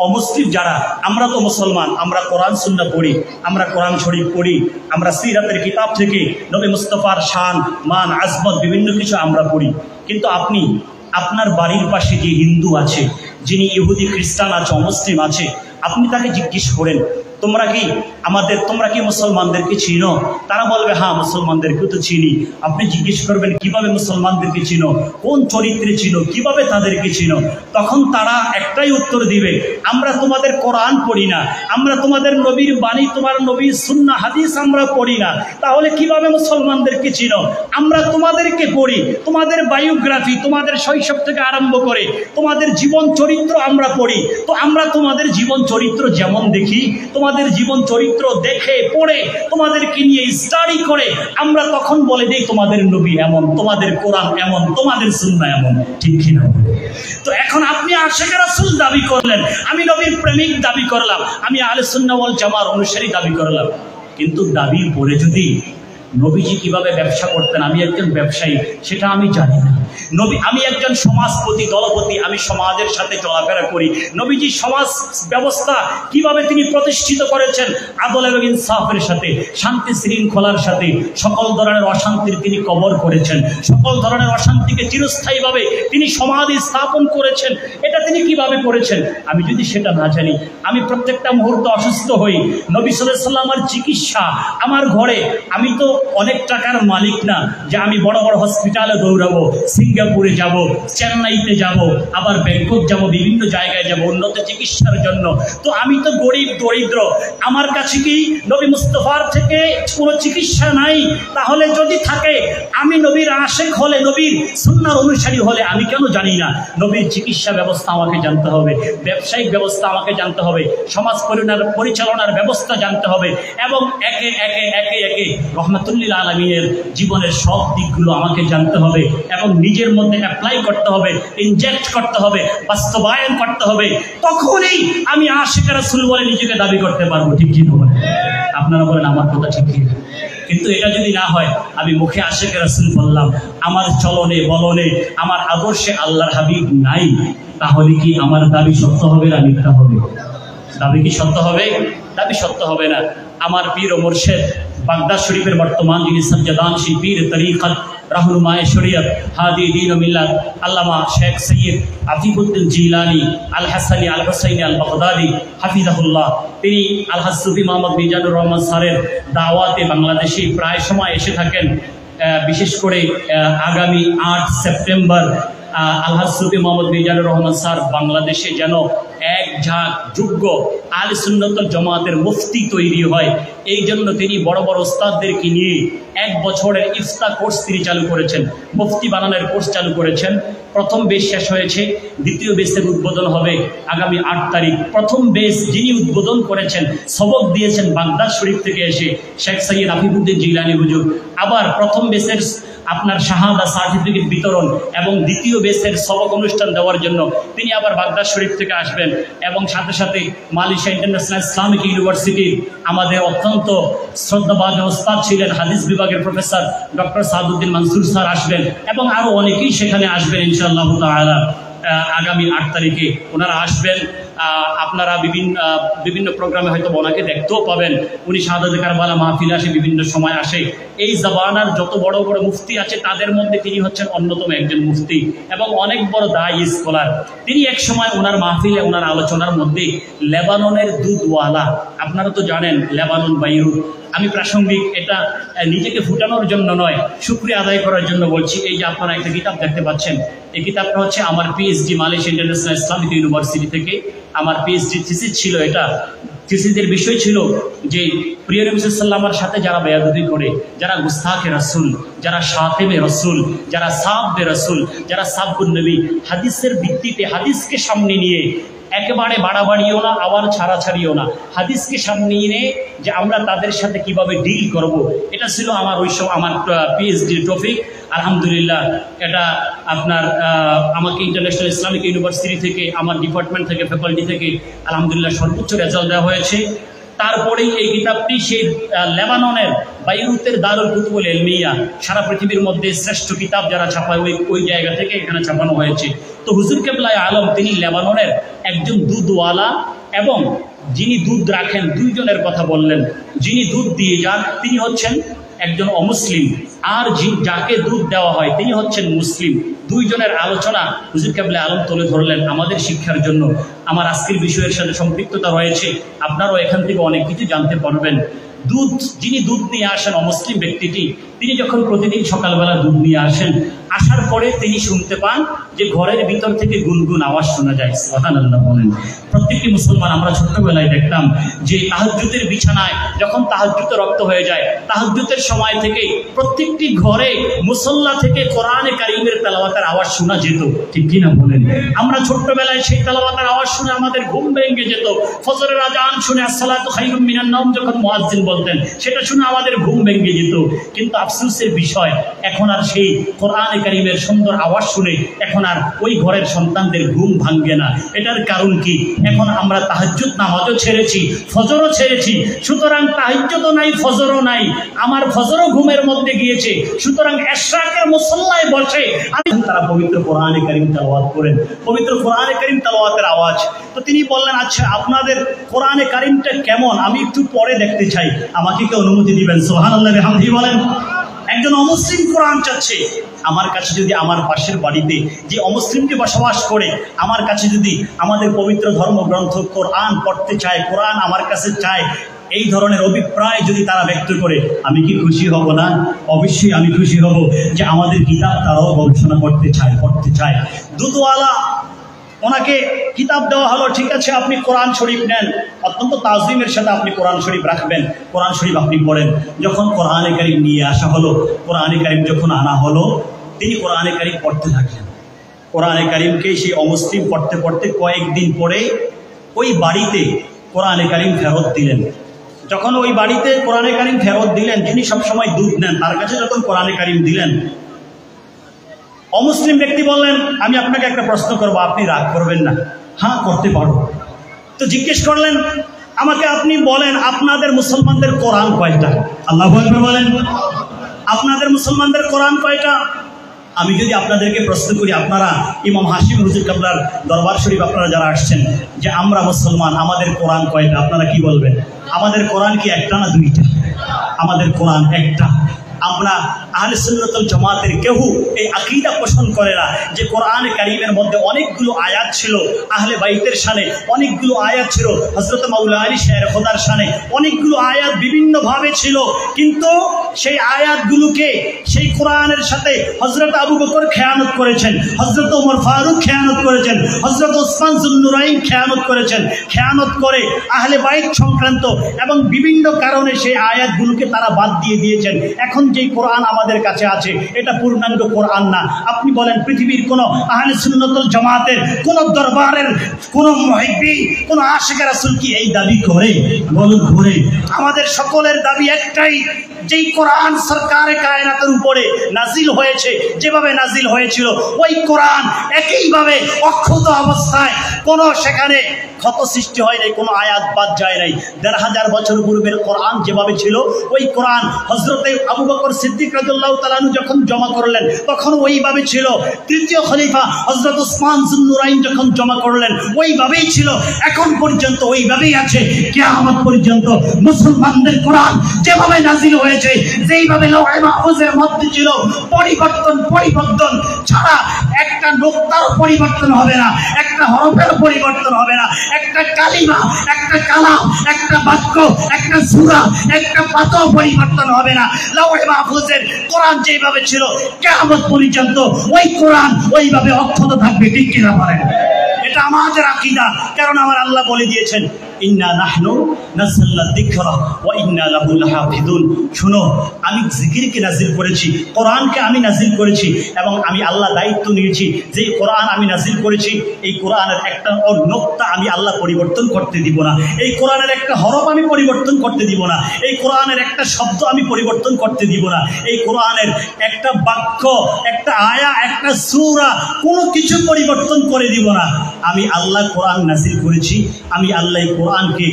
অমুসলিম যারা, আমরা তো মুসলমান, আমরা কোরআন সুন্নাহ পড়ি, আমরা কোরআন শরীফ পড়ি, আমরা সিরাতের কিতাব থেকে নবী মুস্তাফার শান মান আজমত বিভিন্ন কিছু আমরা পড়ি। কিন্তু আপনি আপনার বাড়ির পাশে যে হিন্দু আছে, যিনি ইহুদি খ্রিস্টান আছে, অমুসলিম আছে, আপনি তাকে জিজ্ঞেস করেন তোমরা কি মুসলমানদেরকে চিনো? তারা বলবে হ্যাঁ মুসলমানদেরকেও তো চিনি। আপনি জিজ্ঞেস করবেন কিভাবে মুসলমানদেরকে চিনো, কোন চরিত্রে চিনো, কিভাবে তাদেরকে চিনো? তখন তারা একটাই উত্তর দিবে, আমরা তোমাদের কোরআন পড়ি না, আমরা তোমাদের নবীর বাণী, তোমার নবীর সুন্নাহ হাদিস আমরা পড়ি না, তাহলে কিভাবে মুসলমানদেরকে চিনো? আমরা তোমাদেরকে পড়ি, তোমাদের বায়োগ্রাফি, তোমাদের শৈশব থেকে আরম্ভ করে তোমাদের জীবন চরিত্র আমরা পড়ি। তো আমরা তোমাদের জীবন চরিত্র যেমন দেখি, তোমাদের জীবন চরিত্র দেখে পড়ে তোমাদেরকে নিয়ে স্টাডি করে আমরা তখন বলে দেই তোমাদের নবী এমন, তোমাদের কোরআন এমন, তোমাদের সুন্নাহ এমন। ঠিক কিনা? তো এখন আপনি আশিক রাসূল দাবি করলেন, আমি নবীর প্রেমিক দাবি করলাম, আমি আহলে সুন্নাহ ওয়াল জামার অনুসারী দাবি করলাম, কিন্তু দাবির পরে যদি নবীজি কিভাবে ব্যবসা করতেন, আমি একজন ব্যবসায়ী, সেটা আমি জানি না। আমি একজন সমাজপতি, দলপতি, আমি সমাজের সাথে চলাফেরা করি। নবীজি সমাজ ব্যবস্থা কিভাবে তিনি প্রতিষ্ঠিত করেছেন, আদল এবং ইনসাফের সাথে, শান্তি শৃঙ্খলার সাথে, সকল ধরনের অশান্তির তিনি কবর করেছেন, সকল ধরনের অশান্তিকে চিরস্থায়ীভাবে তিনি সমাধি স্থাপন করেছেন। এটা তিনি কিভাবে করেছেন আমি যদি সেটা না জানি, আমি প্রত্যেকটা মুহূর্তে অসুস্থ হই, নবী সাল্লাল্লাহু আলাইহি ওয়াসাল্লামের চিকিৎসা আমার ঘরে, আমি তো অনেক টাকার মালিক না যে আমি বড় বড় হসপিটালে দৌড়াবো, সিঙ্গাপুরে যাব, চেন্নাইতে যাব, আবার ব্যাংকক যাব, বিভিন্ন জায়গায় যাব উন্নত চিকিৎসার জন্য। তো আমি তো গরিব দরিদ্র, আমার কাছে কি নবী মুস্তাফার থেকে কোনো চিকিৎসা নাই? তাহলে যদি থাকে, আমি নবীর আশিক হলে, নবীর সুন্নাহর অনুসারী হলে আমি কেন জানি না? নবীর চিকিৎসা ব্যবস্থা আমাকে জানতে হবে, ব্যবসায়িক ব্যবস্থা আমাকে জানতে হবে, সমাজ পরিচালনার ব্যবস্থা জানতে হবে, এবং একে একে একে একে রহমাতুল্লিল আলামিনের জীবনের সব দিকগুলো আমাকে জানতে হবে এবং নিজের মধ্যে অ্যাপ্লাই করতে হবে, ইনজেক্ট করতে হবে, বাস্তবায়ন করতে হবে। তখনই আমি আশিক রাসূল বলে নিজেকে দাবি করতে পারবো। ঠিক কি বলেন? আপনারা বলেন আমার কথা ঠিক কি? কিন্তু এটা যদি না হয়, আমি মুখে আশিক রাসূল বললাম, আমার চলনে বলনে আমার আদর্শে আল্লাহর হাবিব নাই, তাহলে কি আমার দাবি সত্য হবে না মিথ্যা হবে? দাবি কি সত্য হবে? দাবি সত্য হবে না। আমার পীর ও মুর্শিদ বাগদাদ শরীফের বর্তমান যিনি সজ্জাদানশীল পীর তরিকত রাহনুমায়ে শরীয়ত হাদি দ্বীন ও মিল্লাত আল্লামা শেখ সৈয়দ আফিফুদ্দিন জিলানী আল হাসানী আল হুসাইনী আল বাগদাদি হাফিজাহুল্লাহ, তিনি আলহাজ সুফি মোহাম্মদ মিজানুর রহমান স্যারের দাওয়াতে বাংলাদেশে প্রায় সময় এসে থাকেন। বিশেষ করে আগামী 8 সেপ্টেম্বর আলহাজ সুফি মোহাম্মদ মিজানুর রহমান স্যার বাংলাদেশে যেন এক ঝাঁক যোগ্য আহলে সুন্নাত ওয়াল জামাতের মুফতি তৈরি হয়, এই জন্য তিনি বড় বড় ওস্তাদদেরকে নিয়ে 1 বছরের ইফতা কোর্স তিনি চালু করেছেন, মুফতি বানানোর কোর্স চালু করেছেন। প্রথম বেচ শেষ হয়েছে, দ্বিতীয় বেচের উদ্বোধন হবে আগামী 8 তারিখ। প্রথম বেচ যিনি উদ্বোধন করেছেন, সবক দিয়েছেন বাগদাদ শরীফ থেকে এসে শেখ সৈয়দ আফিফুদ্দিন জিলানী হুজুর। আবার প্রথম বেচের আপনার শাহাদা সার্টিফিকেট বিতরণ এবং দ্বিতীয় বেচের সবক অনুষ্ঠান দেওয়ার জন্য তিনি আবার বাগদাদ শরীফ থেকে আসবেন। এবং সাথে সাথে মালয়েশিয়া ইন্টারন্যাশনাল ইসলামিক ইউনিভার্সিটির আমাদের অত্যন্ত শ্রদ্ধাভাজন ওস্তাদ ছিলেন হাদিস বিভাগের professor doctor Saaduddin Mansur sir আসবেন এবং আরও অনেকেই সেখানে আসবেন ইনশাআল্লাহ তাআলা। আগামী 8 তারিখে ওনারা আসবেন। আপনারা বিভিন্ন প্রোগ্রামে হয়তো ওনাকে দেখতেও পাবেন। উনি শাহাদাতে কারবালা মাহফিলে আসে, বিভিন্ন সময় আসে। এই জামানার যত বড় বড় মুফতি আছে তাদের মধ্যে তিনি হচ্ছেন অন্যতম একজন মুফতি এবং অনেক বড় দায়ী স্কলার। তিনি এক সময় ওনার মাহফিলে ওনার আলোচনার মধ্যে লেবাননের দুধওয়ালা, আপনারা তো জানেন লেবানন বাইরুত, আমি প্রাসঙ্গিক এটা নিজেকে ফুটানোর জন্য নয়, শুকরিয়া আদায় করার জন্য বলছি। এই যে আপনারা একটা কিতাব দেখতে পাচ্ছেন, এই কিতাবটা হচ্ছে আমার PhD Malaysia international Islamic university থেকে আমার পিএইচডি থিসিস ছিল। এটা থিসিসের বিষয় ছিল যে প্রিয় নবী সাল্লাল্লাহু আলাইহি সাথে যারা বেয়াদবি করে, যারা গুস্তাখে রাসূল, যারা শাতিমে রাসূল, যারা সাব্বে রাসূল, যারা সাব্বুন নবী, হাদিসের ভিত্তিতে হাদিসকে সামনে নিয়ে একেবারে বাড়াবাড়িও না, আবার ছাড়াছাড়িও না, হাদিসকে সামনে নিয়ে যে আমরা তাদের সাথে কিভাবে ডিল করব, এটা ছিল আমার আমার পিএইচডি টপিক। আলহামদুলিল্লাহ এটা আপনার আমাকে ইন্টারন্যাশনাল ইসলামিক ইউনিভার্সিটি থেকে, আমার ডিপার্টমেন্ট থেকে, ফ্যাকাল্টি থেকে আলহামদুলিল্লাহ সর্বোচ্চ রেজাল্ট দেওয়া হয়েছে। তারপরেই এই কিতাবটি সেই লেবাননের বাইরুতের দারুল কুতুবুল ইলমিয়া, সারা পৃথিবীর মধ্যে শ্রেষ্ঠ কিতাব যারা ছাপায় ওই জায়গা থেকে এখানে ছাপানো হয়েছে। তো হুজুর কেবলায়ে আলম তিনি লেবাননের একজন দুধওয়ালা এবং যিনি দুধ রাখেন, দুইজনের কথা বললেন। যিনি দুধ দিয়ে যান তিনি হচ্ছেন একজন অমুসলিম, আর যাকে দুধ দেওয়া হয় তিনি হচ্ছেন মুসলিম। দুইজনের আলোচনা হুজুর কেবলায়ে আলম তুলে ধরলেন আমাদের শিক্ষার জন্য। আমার আজকের বিষয়ের সাথে সম্পৃক্ততা রয়েছে, আপনারাও এখান থেকে অনেক কিছু জানতে পারবেন। যিনি দুধ নিয়ে আসেন, অমুসলিম ব্যক্তিটি, তিনি যখন প্রতিদিন সকালবেলা দুধ নিয়ে আসেন, আসার পরে তিনি শুনতে পান যে ঘরের ভিতর থেকে গুনগুন আওয়াজ শোনা যায়। সুবহানাল্লাহ বলেন। প্রত্যেকটি মুসলমান আমরা ছোট্টবেলায় দেখতাম যে তাহাজ্জুদের বিছানায় যখন তাহাজ্জুদে রক্ত হয়ে যায়, তাহাজ্জুদের সময় থেকে প্রত্যেকটি ঘরে মুসল্লা থেকে কোরআনে কারীমের তেলাওয়াতের আওয়াজ শোনা যেত, ঠিক কিনা বলেন? আমরা ছোট্টবেলায় সেই তেলাওয়াতের আওয়াজ শুনে আমাদের ঘুম ভেঙে যেত। ফজরের আযান শুনে আসসালাতু খায়রুম মিনান নাওম যখন মুয়াজ্জিন বলতেন, সেটা শুনে আমাদের ঘুম ভেঙে যেত। কিন্তু আফসোসের বিষয়, এখন আর সেই কোরআনে কারীমের সুন্দর আওয়াজ শুনে এখন আর ওই ঘরের সন্তানদের ঘুম ভাঙে না। এটার কারণ কি? এখন আমরা তাহাজ্জুদ নামাজও ছেড়েছি, ফজরও ছেড়েছি। সুতরাং তাহাজ্জুদও নাই, ফজরও নাই, আমার ফজরও ঘুমের মধ্যে গিয়েছে। সুতরাং ইশরাকের মুসল্লায় বসে তারা পবিত্র কোরআনে কারীম তেলাওয়াত করেন, পবিত্র কোরআনে কারীম তেলাওয়াতের আওয়াজ। তো তিনি বললেন, আচ্ছা আপনাদের কোরআনে কারীমটা কেমন, আমি একটু পরে দেখতে চাই, আমাকে কি অনুমতি দিবেন? সুবহানাল্লাহ বিহামদিহি বলেন। একজন অমুসলিম কোরআন চাচ্ছে। আমার কাছে যদি আমার পাশের বাড়িতে যে অমুসলিমকে বসবাস করে আমার কাছে যদি আমাদের পবিত্র ধর্মগ্রন্থ কোরআন পড়তে চায়, কোরআন আমার কাছে চায়, এই ধরনের অভিপ্রায় যদি তারা ব্যক্ত করে, আমি কি খুশি হব না? অবশ্যই আমি খুশি হব যে আমাদের কিতাব তারাও গবেষণা করতে চায়। দুধওয়ালা, ওনাকে কিতাব দেওয়া হলো, ঠিক আছে আপনি কোরআন শরীফ নেন, অত্যন্ত তাজিমের সাথে আপনি কোরআন শরীফ রাখবেন, কোরআন শরীফ আপনি পড়েন। যখন কোরআনে কারীম নিয়ে আসা হলো, কোরআনে কারীম যখন আনা হলো, তিনি কোরআনে কারীম পড়তে থাকলেন। কোরআনে কারীমকে সেই অমুসলিম পড়তে পড়তে কয়েকদিন পরে ওই বাড়িতে কোরআনে কারীম ফেরত দিলেন। যখন ওই বাড়িতে কোরআনে কারীম ফেরত দিলেন, যিনি সবসময় দুধ নেন, তার কাছে যখন কোরআনে কারীম দিলেন, অমুসলিম ব্যক্তি বললেন, আমি আপনাকে একটা প্রশ্ন করবো, আপনি রাগ করবেন না? হ্যাঁ, করতে পারো। তো জিজ্ঞেস করলেন, আমাকে আপনি বলেন আপনাদের মুসলমানদের কোরআন কয়টা? আল্লাহু আকবার বলেন। আপনাদের মুসলমানদের কোরআন কয়টা? আমি যদি আপনাদেরকে প্রশ্ন করি, আপনারা ইমাম হাশিম হুজুর কাবলার দরবার শরীফ আপনারা যারা আসছেন, যে আমরা মুসলমান, আমাদের কোরআন কয়টা? আপনারা কি বলবেন? আমাদের কোরআন কি একটা না দুইটা? আমাদের কোরআন একটা। আমরা আহলে সুন্নাত ওয়াল জামাতের কেউ এই আকীদা পোষণ করে না যে কোরআনে কারীমের মধ্যে অনেকগুলো আয়াত ছিল আহলে বাইতের শানে, অনেকগুলো আয়াত ছিল হযরত মাওলা আলী শাহের খোদার শানে, অনেকগুলো আয়াত বিভিন্নভাবে ছিল, কিন্তু সেই আয়াতগুলোকে সেই কোরআনের সাথে হযরত আবু বকর খেয়ানত করেছেন, হযরত ওমর ফারুক খেয়ানত করেছেন, হযরত ওসমান যুন্নুরাইন খেয়ানত করেছেন। খেয়ানত করে আহলে বাইত সংক্রান্ত এবং বিভিন্ন কারণে সেই আয়াতগুলোকে তারা বাদ দিয়ে দিয়েছেন। এখন যেই কোরআন আমাদের কাছে আছে এটা পূর্ণাঙ্গ কোরআন না। আপনি বলেন পৃথিবীর কোন আহলে সুন্নাত ওয়াল জামাতের কোন দরবারের কোন মুহিব্বি কোন আশিক রাসূল কি এই দাবি করে? বলুন করে। আমাদের সকলের দাবি একটাই, যেই কোরআন সরকারে কায়নাতের উপরে নাজিল হয়েছে, যেভাবে নাজিল হয়েছিল ওই কোরআন একইভাবে অক্ষত অবস্থায়, কোনো সেখানে ক্ষত সৃষ্টি হয় নাই, কোনো আয়াত বাদ যায় নাই। ১৫০০ বছর পূর্বের কোরআন যেভাবে ছিল ওই কোরআন হযরতে আবু বকর সিদ্দিক রাদিয়াল্লাহু তাআলা আনহু যখন জমা করলেন তখন ওইভাবে ছিল। তৃতীয় খলিফা হযরত ওসমান যুন্নুরাইন যখন জমা করলেন ওইভাবেই ছিল, এখন পর্যন্ত ওইভাবেই আছে। কিয়ামত পর্যন্ত মুসলমানদের কোরআন যেভাবে নাজিল হয়েছে, যেইভাবে লৌহে মাহফুজের মধ্যে ছিল, পরিবর্তন ছাড়া একটা নোক্তার পরিবর্তন হবে না, একটা হরফের পরিবর্তন হবে না, একটা কালিমা, একটা কালাম, একটা বাক্য, একটা সূরা, একটা পাতাও পরিবর্তন হবে না। লৌহে মাহফুজের কোরআন যেভাবে ছিল কিয়ামত পর্যন্ত ওই কোরআন ওইভাবে অক্ষত থাকবে। ঠিক কিনা বলেন? এটা আমাদের আকীদা। কারণ আমার আল্লাহ বলে দিয়েছেন, ইন্না নাহনু নাযালনা যিকরা ওয়া ইন্না লাহু লাহাফিজুন। শুনো, আমি জিকিরকে নাজিল করেছি, কোরআনকে আমি নাজিল করেছি, এবং আমি আল্লাহ দায়িত্ব নিয়েছি যে কোরআন আমি নাজিল করেছি এই কোরআনের একটা নোক্তা আমি আল্লাহ পরিবর্তন করতে দিব না, এই কোরআনের একটা হরফ আমি পরিবর্তন করতে দিব না, এই কোরআনের একটা শব্দ আমি পরিবর্তন করতে দিব না, এই কোরআনের একটা বাক্য, একটা আয়া, একটা সূরা কোনো কিছু পরিবর্তন করে দিব না। আমি আল্লাহ কোরআন নাজিল করেছি, আমি আল্লাহ কোরআনকে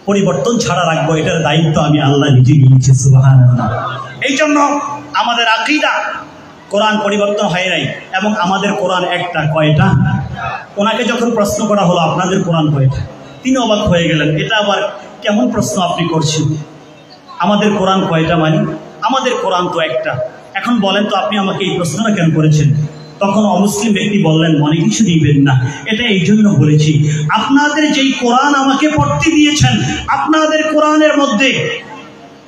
পরিবর্তন ছাড়া রাখবো, এটার দায়িত্ব আমি আল্লাহ নিজে নিয়েছি। সুবহানাল্লাহ। এই জন্য আমাদের আকীদা কোরআন পরিবর্তন হয় নাই, এবং আমাদের কোরআন একটা। কয়টা? ওনাকে যখন প্রশ্ন করা হলো আপনাদের কোরআন কয়টা, তিনি অবাক হয়ে গেলেন। এটা আবার কেমন প্রশ্ন আপনি করছেন? আমাদের কোরআন কয়টা? মানে আমাদের কোরআন তো একটা। এখন বলেন তো আপনি আমাকে এই প্রশ্নটা কেন করেছেন? তখন অমুসলিম ব্যক্তি বললেন, মনে কিছু দিবেন না, এটা এই জন্য বলেছি, আপনাদের যেই কোরআন আমাকে পড়তে দিয়েছেন, আপনাদের কোরআনের মধ্যে,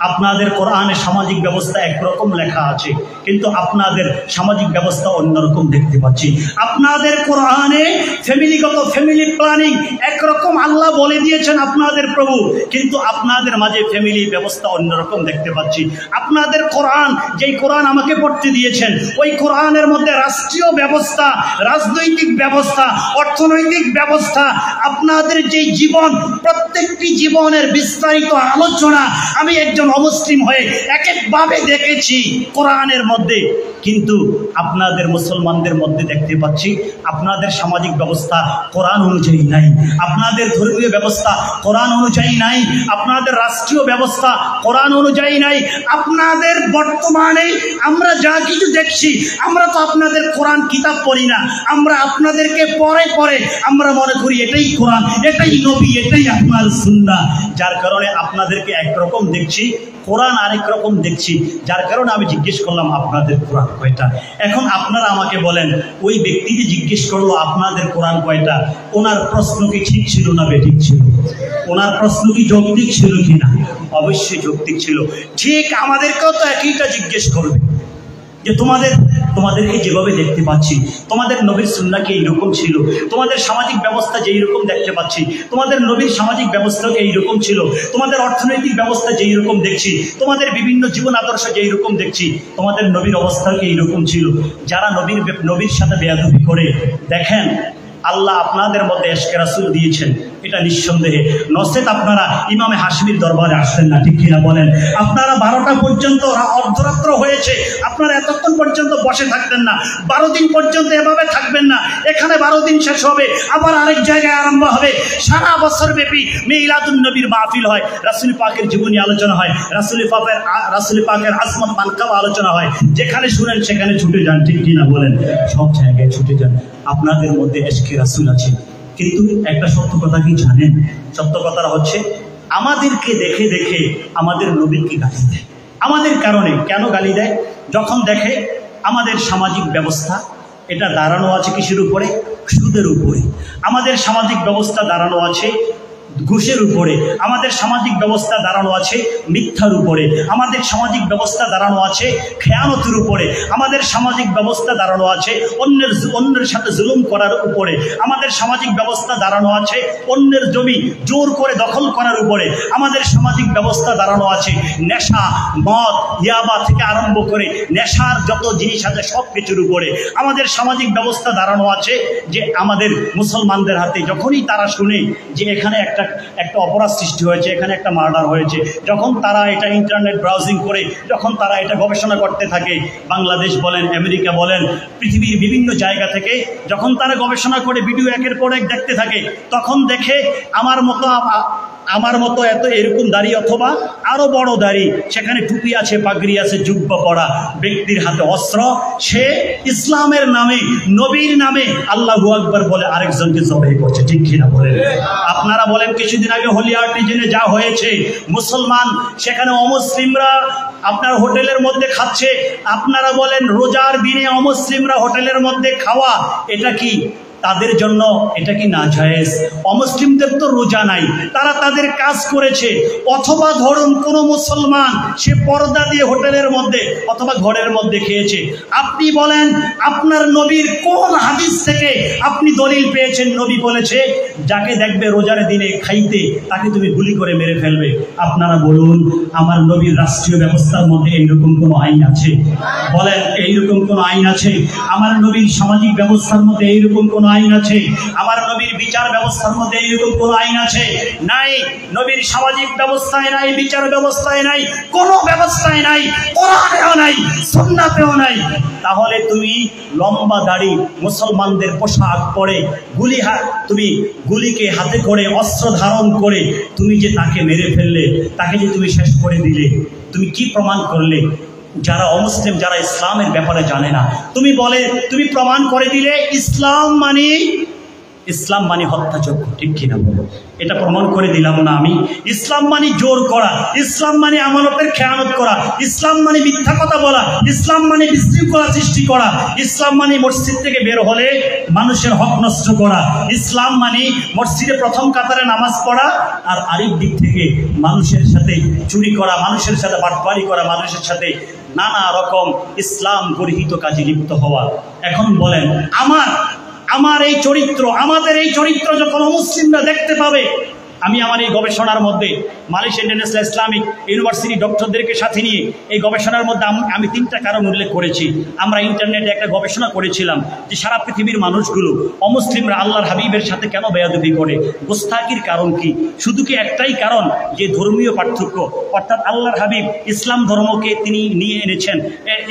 আপনাদের কোরআনে সামাজিক ব্যবস্থা একরকম লেখা আছে, কিন্তু আপনাদের সামাজিক ব্যবস্থা অন্যরকম দেখতে পাচ্ছি। আপনাদের কোরআনে ফ্যামিলি প্ল্যানিং একরকম আল্লাহ বলে দিয়েছেন আপনাদের প্রভু, কিন্তু আপনাদের মাঝে ফ্যামিলি ব্যবস্থা অন্যরকম দেখতে পাচ্ছি। আপনাদের কোরআন, যেই কোরআন আমাকে পড়তে দিয়েছেন, ওই কোরআনের মধ্যে রাষ্ট্রীয় ব্যবস্থা, রাজনৈতিক ব্যবস্থা, অর্থনৈতিক ব্যবস্থা, আপনাদের যেই জীবন, প্রত্যেকটি জীবনের বিস্তারিত আলোচনা আমি একজন অমুসলিম হয়ে এক একভাবে দেখেছি কোরআনের মধ্যে। কিন্তু আপনাদের মুসলমানদের মধ্যে দেখতে পাচ্ছি আপনাদের সামাজিক ব্যবস্থা কোরআন অনুযায়ী নাই, আপনাদের ধর্মীয় ব্যবস্থা কোরআন অনুযায়ী নাই, আপনাদের রাষ্ট্রীয় ব্যবস্থা কোরআন অনুযায়ী নাই। আপনাদের বর্তমানে আমরা যা কিছু দেখছি, আমরা তো আপনাদের কোরআন কিতাব পড়ি না, আমরা আপনাদেরকে পরে আমরা মনে করি এটাই কোরআন, এটাই নবী, এটাই আপনার সুন্নাহ। যার কারণে আপনাদেরকে একরকম দেখছি, কোরআন আরেক রকম দেখছি। যার কারণে আমি জিজ্ঞেস করলাম আপনাদের কোরআন কয়টা। এখন আপনারা আমাকে বলেন, ওই ব্যক্তি যে জিজ্ঞেস করলো আপনাদের কোরআন কয়টা, ওনার প্রশ্ন কি ঠিক ছিল না বেঠিক ছিল? ওনার প্রশ্ন কি যৌক্তিক ছিল কি না? অবশ্যই যৌক্তিক ছিল। ঠিক আমাদেরকেও তো একইটা জিজ্ঞেস করবে যে তোমাদেরকে যেভাবে দেখতে পাচ্ছি, তোমাদের নবীর সুন্নাহ কি এইরকম ছিল, তোমাদের সামাজিক ব্যবস্থা যেই রকম দেখতে পাচ্ছি, তোমাদের নবীর সামাজিক ব্যবস্থাও এইরকম ছিল, তোমাদের অর্থনৈতিক ব্যবস্থা যেই রকম দেখছি, তোমাদের বিভিন্ন জীবন আদর্শ যেই রকম দেখছি, তোমাদের নবীর অবস্থাও কি এইরকম ছিল। যারা নবীর সাথে বেয়াদবি করে, দেখেন আল্লাহ আপনাদের মধ্যে ইশকে রাসূল দিয়েছেন, এটা নিঃসন্দেহে। নচেত আপনারা ইমামে হাশমির দরবারে আসতেন না, ঠিক কিনা বলেন? আপনারা 12টা পর্যন্ত, অর্ধরাত্র হয়েছে, আপনারা এতক্ষণ পর্যন্ত বসে থাকতেন না। 12 দিন পর্যন্ত এভাবে থাকবেন না। এখানে 12 দিন শেষ হবে, আবার আরেক জায়গায় আরম্ভ হবে। সারা বছর ব্যাপী মিলাদুন নবীর মাহফিল হয়, রাসূল পাকের জীবনী আলোচনা হয়, রাসূল পাকের আজমত মানকাবা আলোচনা হয়। যেখানে শুনেন সেখানে ছুটে যান, ঠিক কিনা বলেন? সব জায়গায় ছুটে যান। আপনাদের মধ্যে ইশকে রাসূল আছে, কিন্তু একটা সত্য কথা কি জানেন? সত্য কথাটা হচ্ছে আমাদেরকে দেখে দেখে আমাদের নবীকে গালি দেয়। আমাদের কারণে কেন গালি দেয়? যখন দেখে আমাদের সামাজিক ব্যবস্থা এটা দাঁড়ানো আছে কিসের উপরে? সুদের উপরে। আমাদের সামাজিক ব্যবস্থা দাঁড়ানো আছে ঘুষের উপরে। আমাদের সামাজিক ব্যবস্থা দাঁড়ানো আছে মিথ্যার উপরে। আমাদের সামাজিক ব্যবস্থা দাঁড়ানো আছে খেয়ানতের উপরে। আমাদের সামাজিক ব্যবস্থা দাঁড়ানো আছে অন্যের সাথে জুলুম করার উপরে। আমাদের সামাজিক ব্যবস্থা দাঁড়ানো আছে অন্যের জমি জোর করে দখল করার উপরে। আমাদের সামাজিক ব্যবস্থা দাঁড়ানো আছে নেশা, মদ, ইয়াবা থেকে আরম্ভ করে নেশার যত জিনিস আছে সব কিছুর উপরে। আমাদের সামাজিক ব্যবস্থা দাঁড়ানো আছে যে আমাদের মুসলমানদের হাতে যখনই তারা শুনে যে এখানে একটা অপরাধ সৃষ্টি হয়েছে, এখানে একটা মার্ডার হয়েছে, যখন তারা এটা ইন্টারনেট ব্রাউজিং করে, যখন তারা এটা গবেষণা করতে থাকে, বাংলাদেশ বলেন, আমেরিকা বলেন, পৃথিবীর বিভিন্ন জায়গা থেকে যখন তারা গবেষণা করে ভিডিও একের পর এক দেখতে থাকে, তখন দেখে আমার মতো এরকম দাড়ি অথবা আরো বড় দাড়ি, সেখানে টুপি আছে, পাগড়ি আছে, জুব্বা পরা ব্যক্তির হাতে অস্ত্র, সে ইসলামের নামে, নবীর নামে আল্লাহু আকবার বলে আরেকজনকে জবাই করছে, ঠিক কিনা বলেন? আপনারা বলেন কিছুদিন আগে হলিয়ার্টিজেনে যা হয়েছে, মুসলমান সেখানে অমুসলিমরা আপনার হোটেলের মধ্যে খাচ্ছে। আপনারা বলেন রোজার দিনে অমুসলিমরা হোটেলের মধ্যে খাওয়া এটা কি তাদের জন্য এটা কি নাজায়েজ? অমুসলিমদের তো রোজা নাই, তারা তাদের কাজ করেছে। অথবা ধরুন কোনো মুসলমান সে পর্দা দিয়ে হোটেলের মধ্যে অথবা ঘরের মধ্যে খেয়েছে। আপনি বলেন আপনার নবীর কোন হাদিস থেকে আপনি দলিল পেয়েছেন নবী বলেছে যাকে দেখবে রোজার দিনে খাইতে তাকে তুমি গুলি করে মেরে ফেলবে? আপনারা বলুন আমার নবীর রাষ্ট্রীয় ব্যবস্থার মধ্যে এইরকম কোনো আইন আছে? বলেন এইরকম কোনো আইন আছে? আমার নবীর সামাজিক ব্যবস্থার মধ্যে এইরকম কোনো আইন আছে? আমার নবীর বিচার ব্যবস্থার মধ্যে এইরকম কোন আইন আছে? নাই। নবীর সামাজিক ব্যবস্থায় নাই, বিচার ব্যবস্থায় নাই, কোনো ব্যবস্থায় নাই, কোরআনেও নাই, সুন্নাতেও নাই। তাহলে তুমি লম্বা দাড়ি মুসলমানদের পোশাক পরে তুমি গুলিকে হাতে করে অস্ত্র ধারণ করে তুমি যে তাকে মেরে ফেললে, তাকে যে তুমি শেষ করে দিলে, তুমি কি প্রমাণ করলে? যারা অমুসলিম, যারা ইসলামের ব্যাপারে জানে না, তুমি প্রমাণ করে দিলে ইসলাম মানে হত্যাযোগ্য, ঠিক কিনা বলো? এটা প্রমাণ করে দিলাম না আমি? ইসলাম মানে জোর করা, ইসলাম মানে আমানতের খেয়ানত করা, ইসলাম মানে মিথ্যা কথা বলা, ইসলাম মানে বিশৃঙ্খলা সৃষ্টি করা, ইসলাম মানে মসজিদ থেকে বের হলে মানুষের হক নষ্ট করা, ইসলাম মানে মসজিদে প্রথম কাতারে নামাজ পড়া আর আরেক দিক থেকে মানুষের সাথে চুরি করা, মানুষের সাথে বাটপারি করা, মানুষের সাথে নানা রকম ইসলাম গর্হিত কাজে লিপ্ত হওয়া। এখন বলেন আমার এই চরিত্র, আমাদের এই চরিত্র যখন মুসলিমরা দেখতে পাবে, আমি আমার এই গবেষণার মধ্যে মালয়েশিয়া ইন্টারন্যাশনাল ইসলামিক ইউনিভার্সিটি ডক্টরদেরকে সাথে নিয়ে এই গবেষণার মধ্যে আমি 3টা কারণ উল্লেখ করেছি। আমরা ইন্টারনেটে একটা গবেষণা করেছিলাম যে সারা পৃথিবীর মানুষগুলো অমুসলিমরা আল্লাহর হাবিবের সাথে কেন বেয়াদবি করে, গোস্তাকির কারণ কি? শুধু কি একটাই কারণ যে ধর্মীয় পার্থক্য, অর্থাৎ আল্লাহর হাবিব ইসলাম ধর্মকে তিনি নিয়ে এনেছেন,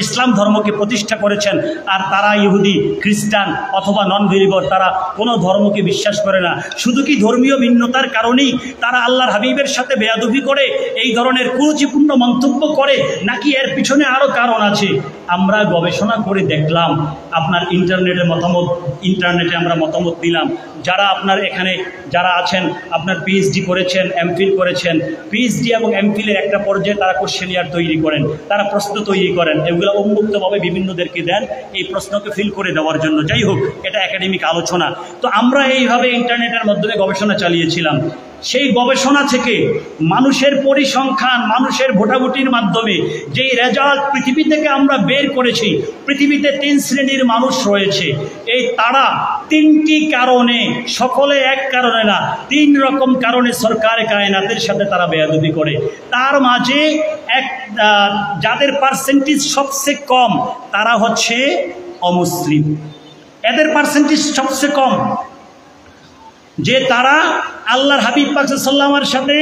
ইসলাম ধর্মকে প্রতিষ্ঠা করেছেন, আর তারা ইহুদি, খ্রিস্টান অথবা নন বিলিভার, তারা কোনো ধর্মকে বিশ্বাস করে না। শুধু কি ধর্মীয় ভিন্নতার কারণেই তারা আল্লাহর হাবিবের সাথে বেয়াদবি করে, এই ধরনের কুরুচিপূর্ণ মন্তব্য করে, নাকি এর পিছনে আরো কারণ আছে? আমরা গবেষণা করে দেখলাম, আপনার ইন্টারনেটে আমরা মতামত দিলাম। যারা আপনার এখানে যারা আছেন, আপনার পিএইচডি করেছেন, এমফিল করেছেন, পিএইচডি এবং এমফিলের একটা পর্যায়ে তারা কোশ্চেনিয়ার তৈরি করেন, তারা প্রশ্ন তৈরি করেন, এগুলো উন্মুক্তভাবে বিভিন্নদেরকে দেন এই প্রশ্নকে ফিল করে দেওয়ার জন্য। যাই হোক, এটা একাডেমিক আলোচনা। তো আমরা এইভাবে ইন্টারনেটের মাধ্যমে গবেষণা চালিয়েছিলাম। সেই গবেষণা থেকে মানুষের পরিসংখ্যান, মানুষের ভোটাভুটির মাধ্যমে যেই রেজাল্ট পৃথিবী থেকে আমরা বের করেছি, পৃথিবীতে 3 শ্রেণীর মানুষ রয়েছে। এই তারা 3টি কারণে, সকলে এক কারণে না, 3 রকম কারণে সরকারে কায়নাতের সাথে তারা বেয়াদবি করে। তার মাঝে যাদের পার্সেন্টেজ সবচেয়ে কম তারা হচ্ছে অমুসলিম। এদের পার্সেন্টেজ সবচেয়ে কম। যে তারা আল্লাহর হাবিব পাক সাল্লাল্লাহু আলাইহি ওয়াসাল্লামের সাথে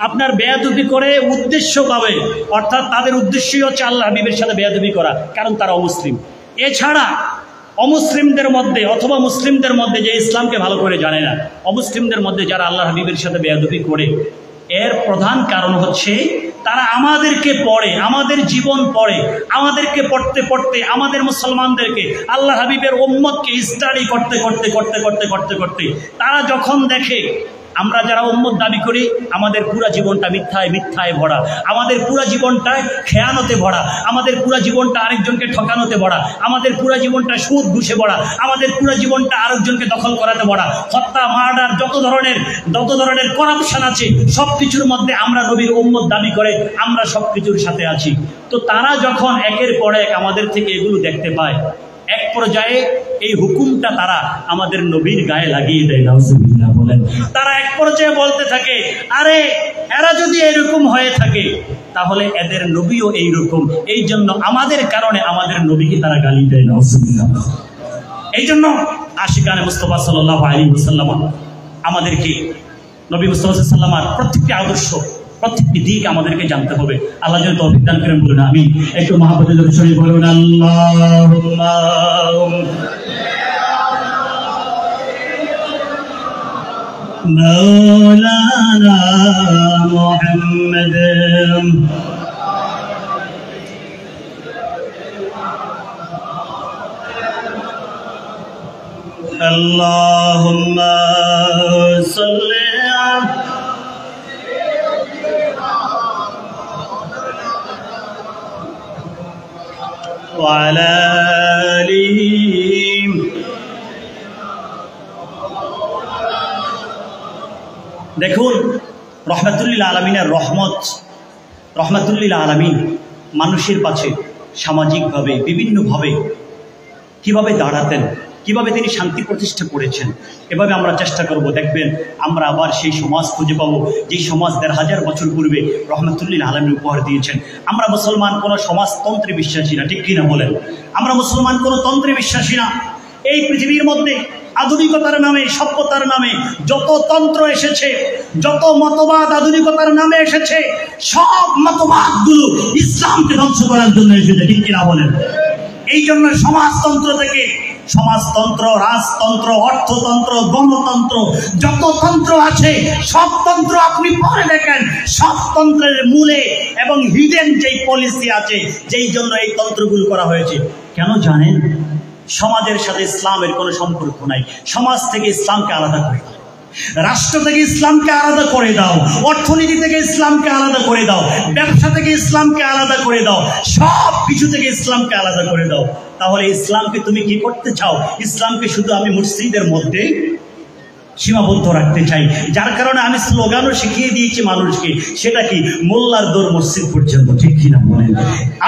আপনার বেয়াদবি করে উদ্দেশ্য পাবে, অর্থাৎ তাদের উদ্দেশ্যই হচ্ছে আল্লাহ হাবিবের সাথে বেয়াদবি করা, কারণ তারা অমুসলিম। এছাড়া অমুসলিমদের মধ্যে অথবা মুসলিমদের মধ্যে যে ইসলামকে ভালো করে জানে না, অমুসলিমদের মধ্যে যারা আল্লাহ হাবিবের সাথে বেয়াদবি করে, এর প্রধান কারণ হচ্ছে তারা আমাদেরকে পড়ে, আমাদের জীবন পড়ে, আমাদেরকে পড়তে পড়তে আমাদের মুসলমানদেরকে আল্লাহ হাবিবের উম্মতকে স্টাডি করতে করতে করতে করতে করতে করতে তারা যখন দেখে আমরা যারা উম্মত দাবি করি আমাদের পুরা জীবনটা মিথ্যায় মিথ্যায় ভরা, আমাদের পুরা জীবনটায় খেয়ানতে ভরা, আমাদের পুরা জীবনটা আরেকজনকে ঠকানোতে ভরা, আমাদের পুরা জীবনটা সুদ ঘুষে ভরা, আমাদের পুরা জীবনটা আরেকজনকে দখল করাতে ভরা, হত্যা মার্ডার যত ধরনের করাপশন আছে সব কিছুর মধ্যে আমরা নবীর উম্মত দাবি করে আমরা সব কিছুর সাথে আছি। তো তারা যখন একের পর এক আমাদের থেকে এগুলো দেখতে পায়, এক পর্যায়ে এই হুকুমটা তারা আমাদের নবীর গায়ে লাগিয়ে দেয়। নাউজুবিল্লাহ বলেন। তারা এক পর্যায়ে বলতে থাকে, আরে এরা যদি এরকম হয়ে থাকে তাহলে এদের নবীও এইরকম, এই জন্য আমাদের কারণে আমাদের নবীকে তারা গালি দেয়। নাউজুবিল্লাহ। এই জন্য আশিকানে মুস্তাফা সাল্লাল্লাহু আলাইহি ওয়াসাল্লাম আমাদেরকে নবী মুস্তাফা সাল্লাল্লাহু আলাইহি ওয়াসাল্লামের প্রত্যেকটি আদর্শ, প্রত্যেকটি দিক আমাদেরকে জানতে হবে। আল্লাহ যেন তৌফিক দান করেন। বলুন আমি একটু মহাব্বতের সঙ্গে বলুন আল্লাহুম্মা মাওলানা মুহাম্মদ আল্লাহুম্মা সাল্লি وعلى آله। দেখুন রহমাতুল্লিল আলামিনের রহমাতুল্লিল আলামিন মানুষের পাশে সামাজিকভাবে বিভিন্নভাবে কিভাবে দাঁড়াতেন, কিভাবে তিনি শান্তি প্রতিষ্ঠা করেছেন, এভাবে আমরা চেষ্টা করব। দেখবেন আমরা আবার সেই সমাজ খুঁজে পাবো যেই সমাজ ১৫০০ বছর পূর্বে রহমাতুল্লিল আলামিন উপহার দিয়েছেন। আমরা মুসলমান কোনো সমাজতন্ত্রে বিশ্বাসী না, ঠিক কিনা বলেন? আমরা মুসলমান কোনো তন্ত্রে বিশ্বাসী না। এই পৃথিবীর মধ্যে আধুনিকতার নামে, সভ্যতার নামে যত তন্ত্র এসেছে, যত মতবাদ আধুনিকতার নামে এসেছে, সব মতবাদগুলো ইসলামকে ধ্বংস করার জন্য এসেছে, ঠিক কিনা বলেন? এই জন্য সমাজতন্ত্র থেকে সমাজতন্ত্র, রাজতন্ত্র, অর্থতন্ত্র, গণতন্ত্র, যত তন্ত্র আছে সব তন্ত্র আপনি পড়ে দেখেন, সব তন্ত্রের মূলে এবং হিডেন যেই পলিসি আছে, যেই জন্য এই তন্ত্রগুলো করা হয়েছে। কেন জানেন? সমাজের সাথে ইসলামের কোনো সম্পর্ক নাই। সমাজ থেকে ইসলামকে আলাদা করে দাও, রাষ্ট্র থেকে ইসলামকে আলাদা করে দাও, অর্থনীতি থেকে ইসলামকে আলাদা করে দাও, ব্যবসা থেকে ইসলামকে আলাদা করে দাও, সব কিছু থেকে ইসলামকে আলাদা করে দাও। তাহলে ইসলামকে তুমি কি করতে চাও? ইসলামকে শুধু আমি মসজিদের মধ্যে সীমাবদ্ধ রাখতে চাই, যার কারণে আমি স্লোগানও শিখিয়ে দিয়েছি মানুষকে, সেটা কি? মোল্লার দৌড় মসজিদ পর্যন্ত, ঠিক কিনা বলেন?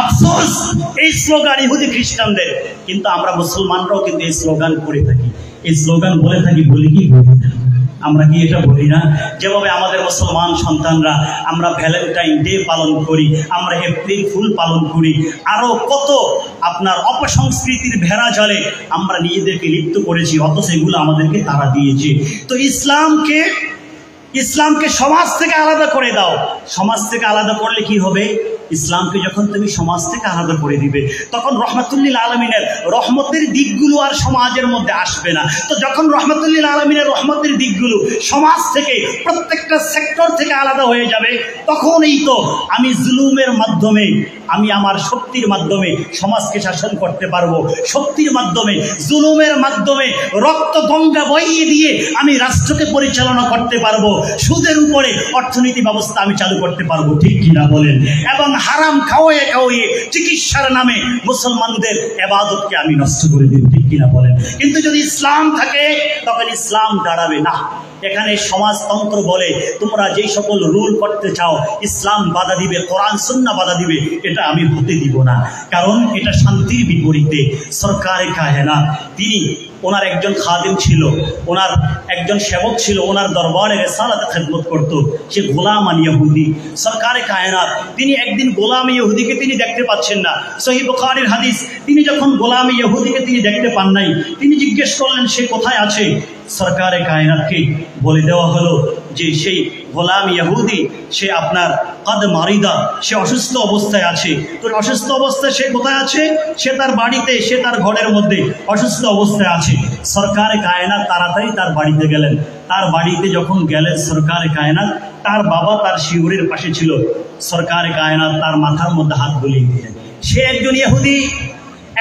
আফসোস এই স্লোগান ইহুদি খ্রিস্টানদের, কিন্তু আমরা মুসলমানরাও কিন্তু এই স্লোগান করে থাকি, এই স্লোগান বলে থাকি। বলি কি বলি না? আমরা কি এটা বলি না? যেভাবে আমাদের মুসলমান সন্তানরা আমরা ভ্যালেন্টাইন ডে পালন করি, আমরা এপ্রিল ফুল পালন করি, আরো কত আপনার অপসংস্কৃতির ভেড়া জালে আমরা নিজেদেরকে লিপ্ত করেছি, অথচ এগুলো আমাদেরকে তারা দিয়েছে। তো ইসলামকে সমাজ থেকে আলাদা করে দাও। সমাজ থেকে আলাদা করলে কি হবে? ইসলামকে যখন তুমি সমাজ থেকে আলাদা করে দিবে, তখন রহমাতুল্লিল আলামিনের রহমতের দিকগুলো আর সমাজের মধ্যে আসবে না। তো যখন রহমাতুল্লিল আলামিনের রহমতের দিকগুলো সমাজ থেকে, প্রত্যেকটা সেক্টর থেকে আলাদা হয়ে যাবে, তখনই তো আমি জুলুমের মাধ্যমে, আমি আমার শক্তির মাধ্যমে সমাজকে শাসন করতে পারবো, শক্তির মাধ্যমে, জুলুমের মাধ্যমে রক্ত গঙ্গা বইয়ে দিয়ে আমি রাষ্ট্রকে পরিচালনা করতে পারবো, সুদের উপরে অর্থনীতি ব্যবস্থা আমি চালু করতে পারবো, ঠিক কিনা বলেন? এবং হারাম খাওয়াইয়ে খাওয়াইয়ে চিকিৎসার নামে মুসলমানদের ইবাদতকে আমি নষ্ট করে দেব, ঠিক কিনা বলেন? কিন্তু যদি ইসলাম থাকে তখন ইসলাম দাঁড়াবে না। এখানে সমাজতন্ত্র বলে তোমরা যেই সকল রুল করতে চাও ইসলাম বাধা দিবে, কোরআন সুন্নাহ বাধা দিবে, এটা আমি হতে দিব না। কারণ এটা শান্তির বিপরীতে। সরকারে কায়নাত, তিনি, ওনার একজন খাদিম ছিল, ওনার একজন সেবক ছিল, ওনার দরবারে রিসালাতে খেদমত করত, সে গোলাম ইহুদি। সরকারে কায়নাত, তিনি একদিন গোলাম ইহুদিকে তিনি দেখতে পাচ্ছেন না। সহিহ বুখারীর হাদিস, তিনি যখন গোলাম ইহুদিকে তিনি দেখতে পান নাই, তিনি জিজ্ঞেস করলেন সে কোথায় আছে। সরকারে কায়নাতকে বলে দেওয়া হলো যে সেই গোলাম ইহুদি সে আপনার কদ মারিদা, সে অসুস্থ অবস্থায় আছে। তো অসুস্থ অবস্থায় সে কোথায় আছে? সে তার বাড়িতে, সে তার ঘরের মধ্যে অসুস্থ অবস্থায় আছে। সরকারে কায়নাত তাড়াতাড়ি তার বাড়িতে গেলেন। তার বাড়িতে যখন গেলেন সরকারে কায়নাত, তার বাবা তার শিউরের পাশে ছিল। সরকারে কায়নাত তার মাথার মধ্যে হাত বুলিয়ে দিলেন। সে একজন ইহুদি।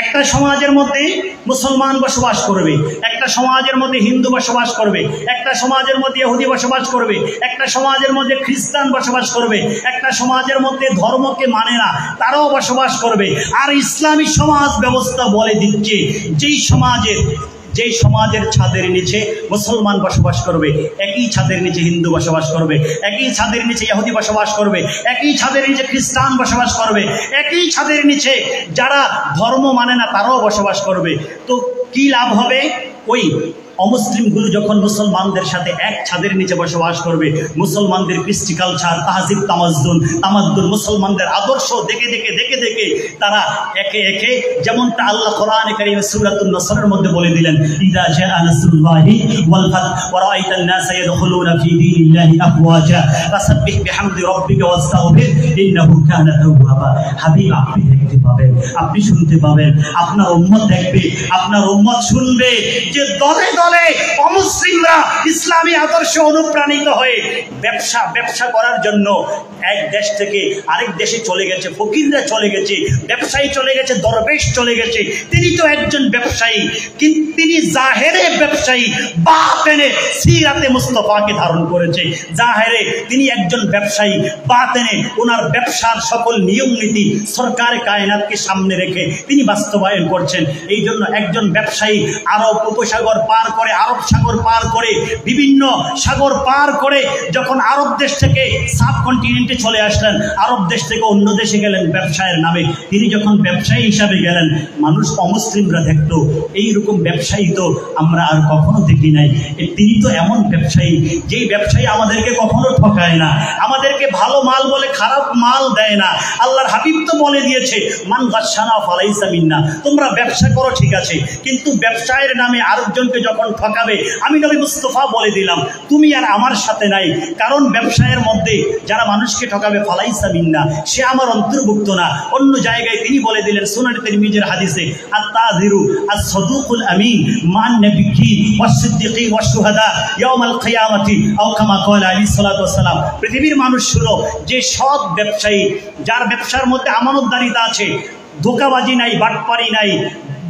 একটা সমাজের মধ্যে মুসলমান বসবাস করবে, একটা সমাজের মধ্যে হিন্দু বসবাস করবে, একটা সমাজের মধ্যে ইহুদি বসবাস করবে, একটা সমাজের মধ্যে খ্রিস্টান বসবাস করবে, একটা সমাজের মধ্যে ধর্মকে মানে না তারাও বসবাস করবে। আর ইসলামী সমাজ ব্যবস্থা বলে দিচ্ছে যেই সমাজের ছাদের নিচে মুসলমান বসবাস করবে, একই ছাদের নিচে হিন্দু বসবাস করবে, একই ছাদের নিচে ইহুদি বসবাস করবে, একই ছাদের নিচে খ্রিস্টান বসবাস করবে, একই ছাদের নিচে যারা ধর্ম মানে না তারাও বসবাস করবে। তো কি লাভ হবে? ওই অমুসলিমগুলো যখন মুসলমানদের সাথে এক ছাদের নিচে বসবাস করবে, মুসলমানদের কৃষ্টি কালচার, তাহজিব, তামাদ্দুন, মুসলমানদের আদর্শ দেখে তারা একে একে, যেমনটা আল্লাহ কোরআনে কারীমে সূরাতুন নসরের মধ্যে বলে দিলেন, ইযা জাআ নাসরুল্লাহি ওয়াল ফাতহ ওয়া রাআইতান নাসা ইয়াদখুলুনা ফি দীনিল্লাহি আফওয়াজা ফাসাব্বিহ বিহামদি রাব্বিকা ওয়াস্তাগফির ইন্নাহু কানা তাওয়াবা। হাবিব, আপনি দেখতে পাবেন, আপনি শুনতে পাবেন, আপনার উম্মত দেখবে, আপনার উম্মত শুনবে যে দলে দলে অমুসলিমরা ইসলামী আদর্শে অনুপ্রাণিত হয়ে ব্যবসা করার জন্য এক দেশ থেকে আরেক দেশে চলে গেছে, ফকিররা চলে গেছে, ব্যবসায়ী চলে গেছে, দরবেশ চলে গেছে। তিনি তো একজন ব্যবসায়ী, কিন্তু তিনি জাহেরে ব্যবসায়ী, বাতেনে সিরাতে মুস্তাফাকে ধারণ করেছে। জাহেরে তিনি একজন ব্যবসায়ী, বাতেনে ওনার ব্যবসার সকল নিয়ম নীতি সরকারে কায়নাতকে সামনে রেখে তিনি বাস্তবায়ন করছেন। এই জন্য একজন ব্যবসায়ী আরব উপসাগর পার করে, আরব সাগর পার করে, বিভিন্ন সাগর পার করে যখন আরব দেশ থেকে সাবকন্টিনেন্টে চলে আসলেন, আরব দেশ থেকে অন্য দেশে গেলেন ব্যবসায়ের নামে। তিনি যখন ব্যবসায়ী হিসাবে গেলেন, মানুষ অমুসলিমরা দেখতো এইরকম ব্যবসায়ী তো আমরা আর কখনো দেখি নাই। তিনি তো এমন ব্যবসায়ী, যেই ব্যবসায়ী আমাদেরকে কখনো ঠকায় না, আমাদেরকে ভালো মাল বলে খারাপ মাল দেয় না। আল্লাহর হাবিব তো বলে দিয়েছে, মান গাশশানা ফালাইসা মিন্না। তোমরা ব্যবসা করো ঠিক আছে, কিন্তু ব্যবসায়ের নামে আরেকজনকে যখন ঠকাবে, আমি নবী মুস্তাফা বলে দিলাম তুমি আর আমার সাথে নাই। কারণ ব্যবসায়ের মধ্যে যারা মানুষকে ঠকাবে ফালাইসা মিন্না, সে আমার অন্তর্ভুক্ত না। অন্য জায়গায় তিনি বলে দিলেন সুনান তিরমিজির হাদিসে, আত-তাযিরু আস-সাদুকুল আমিন মান নাবিয়্যিন ওয়াস-সিদ্দিকিন ওয়াশ-শুহাদা ইয়াউমাল কিয়ামাতি আও কামা ক্বালা আলাইহিস সালাতু ওয়াস সালাম। পৃথিবীর মানুষ শুনো, যে সৎ ব্যবসায়ী, যার ব্যবসার মধ্যে আমানতদারিতা আছে, ধোঁকাবাজি নাই, বাটপারি নাই,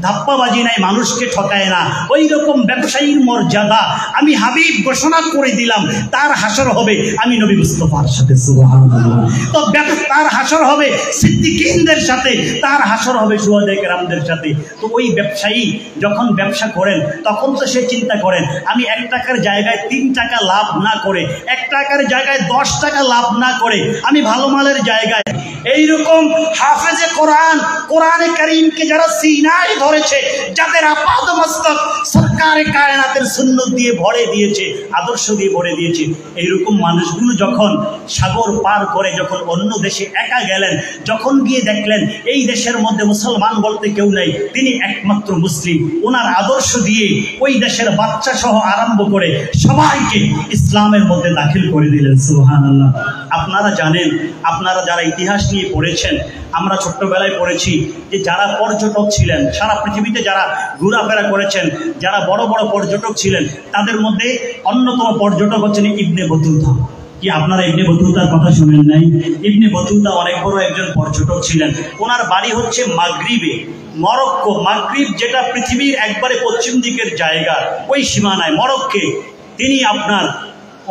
ধাপ্পাবাজি নাই, মানুষকে ঠকায় না, ওই রকম ব্যবসায়ীর মর্যাদা আমি হাবিব ঘোষণা করে দিলাম, তার হাসর হবে আমি নবী মুস্তাফার সাথে। সুবহানাল্লাহ। তো তার হাসর হবে সিদ্দিকিনদের সাথে, তার হাসর হবে শুহাদায়ে কেরামদের সাথে। তো ওই ব্যবসায়ী যখন ব্যবসা করেন, তখন তো সে চিন্তা করেন আমি 1 টাকার জায়গায় 3 টাকা লাভ না করে, 1 টাকার জায়গায় 10 টাকা লাভ না করে, আমি ভালো মালের জায়গায় এইরকম হাফেজে কোরআন, কোরআনে কারীমকে যারা সিনায় ধরেছে, যাদের আপাদমস্তক সরকারে কায়নাতের সুন্নত দিয়ে ভরে দিয়েছে, আদর্শ দিয়ে ভরে দিয়েছে, এইরকম মানুষগুলো যখন সাগর পার করে যখন অন্য দেশে একা গেলেন, যখন গিয়ে দেখলেন এই দেশের মধ্যে মুসলমান বলতে কেউ নাই, তিনি একমাত্র মুসলিম, ওনার আদর্শ দিয়ে ওই দেশের বাচ্চা সহ আরম্ভ করে সবাইকে ইসলামের মধ্যে দাখিল করে দিলেন। সুবহানাল্লাহ। আপনারা জানেন, আপনারা যারা ইতিহাস নিয়ে পড়েছেন, আমরা ছোট্টবেলায় পড়েছি যে যারা পর্যটক ছিলেন, সারা পৃথিবীতে যারা ঘোরাফেরা করেছেন, যারা বড় বড় পর্যটক ছিলেন, তাদের মধ্যে অন্যতম পর্যটক হচ্ছেন ইবনে বতুতা। কি আপনারা ইবনে বতুতার কথা শুনেন নাই? ইবনে বতুতা অনেক বড় একজন পর্যটক ছিলেন। ওনার বাড়ি হচ্ছে মাগরিবে, মরক্কো। মাগরিব যেটা পৃথিবীর একবারে পশ্চিম দিকের জায়গা, ওই সীমানায় মরক্কে তিনি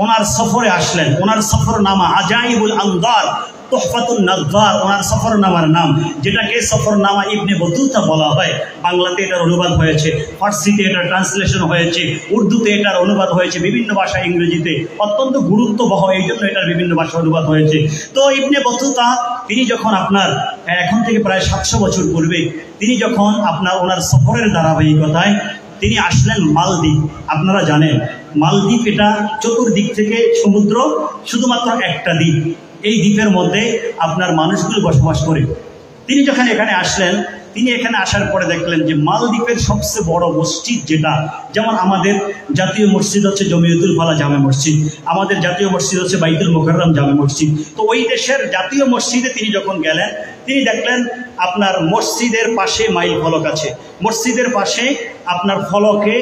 ওনার সফরে আসলেন। ওনার সফরনামা আজাইবুল আনদার, তোহফাতুন নাজ্জার ওনার সফরনামার নাম, যেটাকে সফরনামা ইবনে বতুতা বলা হয়। বাংলাতে এটার অনুবাদ হয়েছে, ফার্সিতে এটার ট্রান্সলেশন হয়েছে, উর্দুতে এটার অনুবাদ হয়েছে, বিভিন্ন ভাষা, ইংরেজিতে অত্যন্ত গুরুত্ববহ, এই জন্য এটার বিভিন্ন ভাষা অনুবাদ হয়েছে। তো ইবনে বতুতা তিনি যখন এখন থেকে প্রায় 700 বছর পূর্বে তিনি যখন ওনার সফরের ধারাবাহিকতায় তিনি আসলেন মালদ্বীপ। আপনারা জানেন মালদ্বীপ এটা চতুর্দিক থেকে সমুদ্র, শুধুমাত্র একটা দ্বীপ। এই দ্বীপের মধ্যে মানুষগুলো বসবাস করে। তিনি যখন এখানে আসলেন, তিনি এখানে আসার পরে দেখলেন যে মালদ্বীপের সবচেয়ে বড় মসজিদ যেটা, যেমন আমাদের জাতীয় মসজিদ হচ্ছে জমিয়তুল ফালাহ জামে মসজিদ, আমাদের জাতীয় মসজিদ হচ্ছে বাইতুল মুকাররম জামে মসজিদ। তো ওই দেশের জাতীয় মসজিদে তিনি যখন গেলেন, তিনি দেখলেন আপনার মসজিদের পাশে মাইল ফলক আছে, মসজিদের পাশে আপনার ফলকে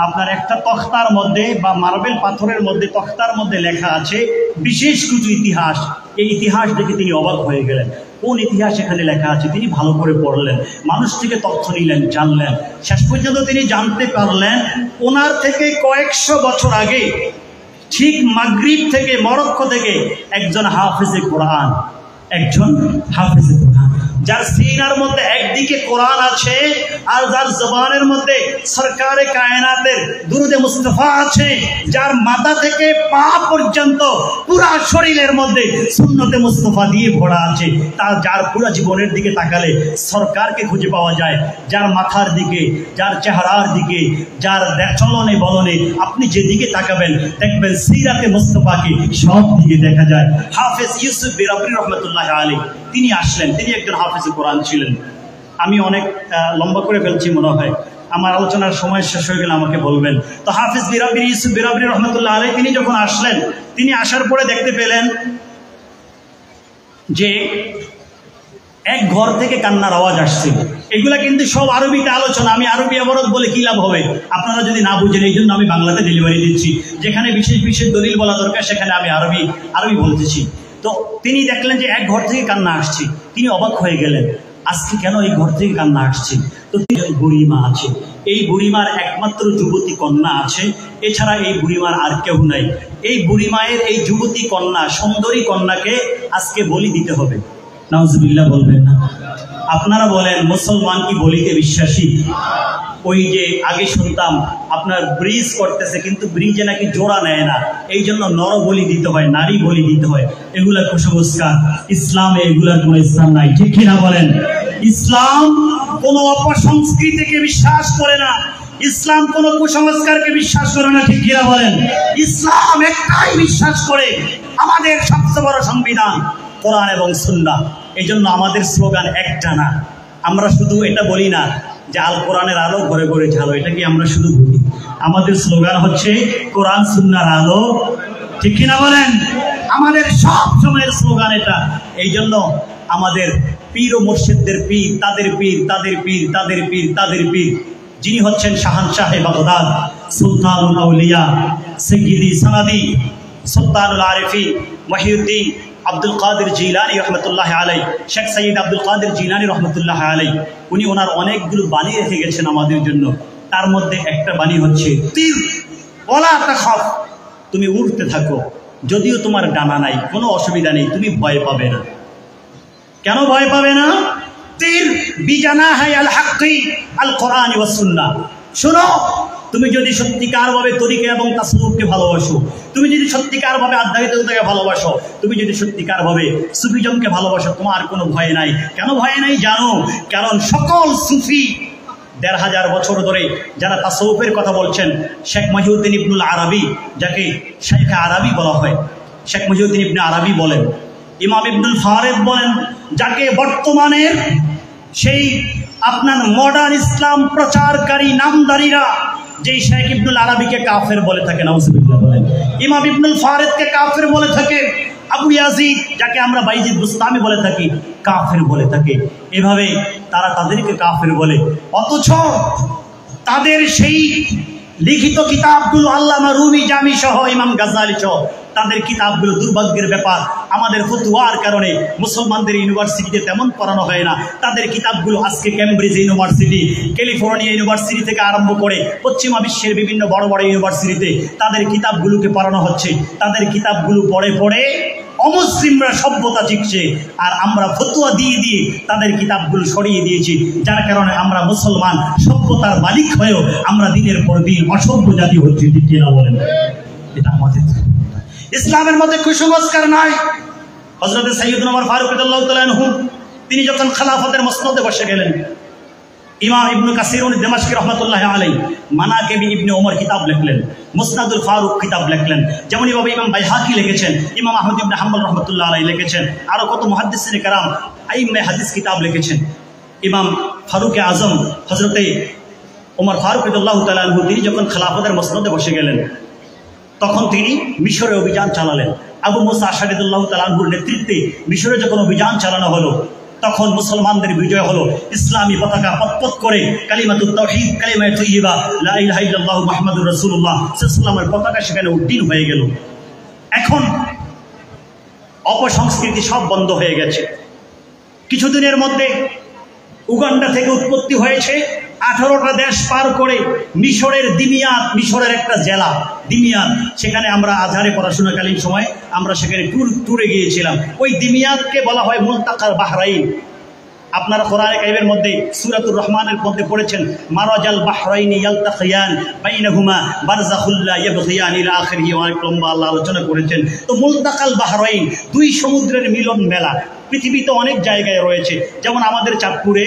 আপনার একটা তখতার মধ্যে বা মার্বেল পাথরের মধ্যে তখতার মধ্যে লেখা আছে বিশেষ কিছু ইতিহাস। এই ইতিহাস দেখে তিনি অবাক হয়ে গেলেন, কোন ইতিহাস এখানে লেখা আছে। তিনি ভালো করে পড়লেন, মানুষ থেকে তথ্য নিলেন, জানলেন, শেষ পর্যন্ত তিনি জানতে পারলেন ওনার থেকে কয়েকশো বছর আগে ঠিক মাগরিব থেকে, মরক্কো থেকে একজন হাফেজে কোরআন, একজন হাফেজে কোরআন, যার সিনার মধ্যে একদিকে কোরআন আছে আর যার জবানের মধ্যে সরকারে কায়নাতের দুরুদে মুস্তাফা আছে, যার মাথা থেকে পা পর্যন্ত পুরা শরীরের মধ্যে সুন্নতে মুস্তাফা দিয়ে ভরা আছে, তার যার পুরো জীবনের দিকে তাকালে সরকারকে খুঁজে পাওয়া যায়, যার মাথার দিকে, যার চেহারার দিকে, যার চলনে বলনে আপনি যেদিকে তাকাবেন দেখবেন সিরাতে মুস্তাফাকে সব দিকে দেখা যায়। হাফেজ ইউসুফ বিরাবরি রহমতুল্লাহ আলী তিনি আসলেন, তিনি একজন হাফেজ কোরআন ছিলেন। আমি অনেক লম্বা করে ফেলছি মনে হয়, আমার আলোচনার সময় শেষ হয়ে গেলে আমাকে বলবেন। তো হাফেজ বিরাবরি ইউসুফ বিরাবরি রহমতুল্লাহ আলী তিনি যখন আসলেন, তিনি আসার পরে দেখতে পেলেন যে এক ঘর থেকে কান্নার আওয়াজ আসছে। এগুলা কিন্তু সব আরবিতে আলোচনা, আমি আরবি আবরত বলে কি লাভ হবে আপনারা যদি না বুঝেন, এই জন্য আমি বাংলাতে ডেলিভারি দিচ্ছি। যেখানে বিশেষ বিশেষ দলিল বলা দরকার সেখানে আমি আরবি বলতেছি। তো তিনি দেখলেন যে এক ঘর থেকে কান্না আসছে, তিনি অবাক হয়ে গেলেন, আজকে কেন এই ঘর থেকে কান্না আসছে। তো বুড়িমা আছে, এই বুড়িমার একমাত্র যুবতী কন্যা আছে, এছাড়া এই বুড়িমার আর কেউ নাই। এই বুড়িমায়ের এই যুবতী কন্যা, সুন্দরী কন্যাকে আজকে বলি দিতে হবে। নাউজুবিল্লাহ বলবেন না? আপনারা বলেন মুসলমান কি বলিতে বিশ্বাসী? ওই যে আগে শুনতাম আপনার ব্রিজ করতেছে, কিন্তু ব্রিজে নাকি জোড়া নেয় না, এই জন্য নর বলি দিতে হয়, নারী বলি দিতে হয়। এগুলা কুসংস্কার, ইসলামে এগুলার কোনো স্থান নাই, ঠিক কিনা বলেন? ইসলাম কোন অপসংস্কৃতিকে বিশ্বাস করে না, ইসলাম কোন কুসংস্কারকে বিশ্বাস করে না, ঠিক কিনা বলেন? ইসলাম একটাই বিশ্বাস করে, আমাদের সবচেয়ে বড় সংবিধান কোরআন এবং সুন্নাহ। এই জন্য আমাদের স্লোগান একটা না, আমরা শুধু এটা বলি না যে আল কোরআনের আলো ঘরে ঘরে ঝালো, এটা কি আমরা শুধু বলি? আমাদের স্লোগান হচ্ছে কোরআন সুন্নাহর আলো, ঠিক কিনা বলেন? আমাদের সব সময়ের স্লোগান এটা। এই জন্য আমাদের পীর ও মুর্শিদদের পীর, তাদের পীর, তাদের পীর, তাদের পীর, তাদের পীর, যিনি হচ্ছেন শাহানশাহে বাগদাদ, সুলতানুল আউলিয়া, সাইয়্যিদি সানাদি, সুলতানুল আরিফিন, মহিউদ্দিন আব্দুল কাদের জিলানী রহমতুল্লাহ আলাই, শেখ সৈয়দ আব্দুল কাদের জিলানী রহমতুল্লাহ আলাই, উনি ওনার অনেকগুলো বাণী রেখে গেছেন আমাদের জন্য। তার মধ্যে একটা বাণী হচ্ছে তীর ওয়ালা তাখাফ, তুমি উড়তে থাকো, যদিও তোমার ডানা নাই, কোনো অসুবিধা নেই, তুমি ভয় পাবে না। কেন ভয় পাবে না? তীর বিজানাহি আল হাক্কি আল কোরআন ওয়াস সুন্নাহ। শোনো, তুমি যদি সত্যিকারভাবে তরিকা এবং তাসাউফকে ভালোবাসো, তুমি যদি সত্যিকারভাবে আধ্যাত্মিকতাকে ভালোবাসো, তুমি যদি সত্যিকারভাবে সুফিজমকে ভালোবাসো, তোমার কোনো ভয় নাই। কেন ভয় নাই জানো? কারণ সকল সুফি ১৫০০ বছর ধরে যারা তাসাউফের কথা বলছেন, শেখ মহিউদ্দিন ইবনুল আরবি, যাকে শেখ আরবি বলা হয়, শেখ মহিউদ্দিন ইবনে আরবি বলেন, ইমাম ইবনুল ফারিদ বলেন, যাকে বর্তমানের সেই আপনার মডার্ন ইসলাম প্রচারকারী নামদারিরা যেই শেখ ইবনুল আরবিকে কাফের বলে থাকে, নাউজুবিল্লাহ বলেন, ইমাম ইবনুল ফারিদকে কাফের বলে থাকে, আবু ইয়াজিদ যাকে আমরা বাইজিদ বুস্তামি বলে থাকি কাফের বলে থাকে। এভাবে তারা তাদেরকে কাফের বলে, অথচ তাদের সেই লিখিত কিতাবগুলো আল্লামা রুমি জামি সহ ইমাম গাজ্জালি সহ তাদের কিতাবগুলো, দুর্ভাগ্যের ব্যাপার, আমাদের ফতোয়ার কারণে মুসলমানদের ইউনিভার্সিটিতে তেমন পড়ানো হয় না। তাদের কিতাবগুলো আজকে ক্যামব্রিজ ইউনিভার্সিটি, ক্যালিফোর্নিয়া ইউনিভার্সিটি থেকে আরম্ভ করে পশ্চিমা বিশ্বের বিভিন্ন বড় বড় ইউনিভার্সিটিতে তাদের কিতাবগুলোকে পড়ানো হচ্ছে। তাদের কিতাবগুলো পড়ে পড়ে অমুসলিমরা সভ্যতা শিখছে, আর আমরা ফতোয়া দিয়ে দিয়ে তাদের কিতাবগুলো সরিয়ে দিয়েছি, যার কারণে আমরা মুসলমান সভ্যতার মালিক হয়েও আমরা দিনের পর দিন অসভ্য জাতি হচ্ছে, ঠিক কিনা বলেন? এটা আমাদের ইসলামের মধ্যে কুসংস্কার নাই। হযরত সাইয়্যিদুনা ওমর ফারুক রাদিয়াল্লাহু তাআলা আনহু তিনি যখন খেলাফতের মসনদে বসে গেলেন, ইমাম ইবনে কাসির দিমাশকি রাহমাতুল্লাহি আলাইহি মানাকিব ইবনে ওমর কিতাব লিখলেন, মুসনাদুল ফারুক কিতাব লিখলেন, যেমনইভাবে ইমাম বাইহাকি লিখেছেন, ইমাম আহমদ ইবনে হাম্বল রাহমাতুল্লাহি আলাইহি লিখেছেন, আরো কত মুহাদ্দিসিনে কেরাম আইম্মে হাদিস কিতাব লিখেছেন। ইমাম ফারুক আজম হজরতে ওমর ফারুক রাদিয়াল্লাহু তাআলা আনহু তিনি যখন খেলাফতের মসনদে বসে গেলেন তখন তিনি মিশরে অভিযান চালালেন। আবু মুসা আশআরী রাদিয়াল্লাহু তাআলা আনহুর নেতৃত্বে মিশরে যখন অভিযান চালানো হলো তখন মুসলমানদের বিজয় হলো। ইসলামী পতাকা পতপত করে কালিমাতুত তাওহীদ কালিমায়ে তাইয়্যিবা লা ইলাহা ইল্লাল্লাহু মুহাম্মাদুর রাসূলুল্লাহ সাল্লাল্লাহু আলাইহি ওয়াসাল্লামের পতাকা সেখানে উড্ডীন হয়ে গেল। এখন অপসংস্কৃতি সব বন্ধ হয়ে গেছে। কিছুদিনের মধ্যে উগান্ডা থেকে উৎপত্তি হয়েছে 18টা দেশ পার করে মিশরের দিমিয়াত, মিশরের একটা জেলা দিমিয়াত, সেখানে আমরা আজহারে পড়াশোনাকালীন সময় আমরা সেখানে ট্যুরে গিয়েছিলাম। ওই দিমিয়াতকে বলা হয় মুলতাকাল বাহরাইন। আপনারা কোরআনে কারীমের মধ্যে সূরাতুর রহমানের মধ্যে পড়েছেন মারাজাল বাহরাইনি ইয়ালতাকিয়ান বাইনাহুমা বারযাখুল লা ইয়াবগিয়ান ইলা আখিরিহি, অনেক লম্বা আল্লাহ আলোচনা করেছেন। তো মুলতাকাল বাহরাইন দুই সমুদ্রের মিলন মেলা পৃথিবীতে অনেক জায়গায় রয়েছে। যেমন আমাদের চাঁদপুরে,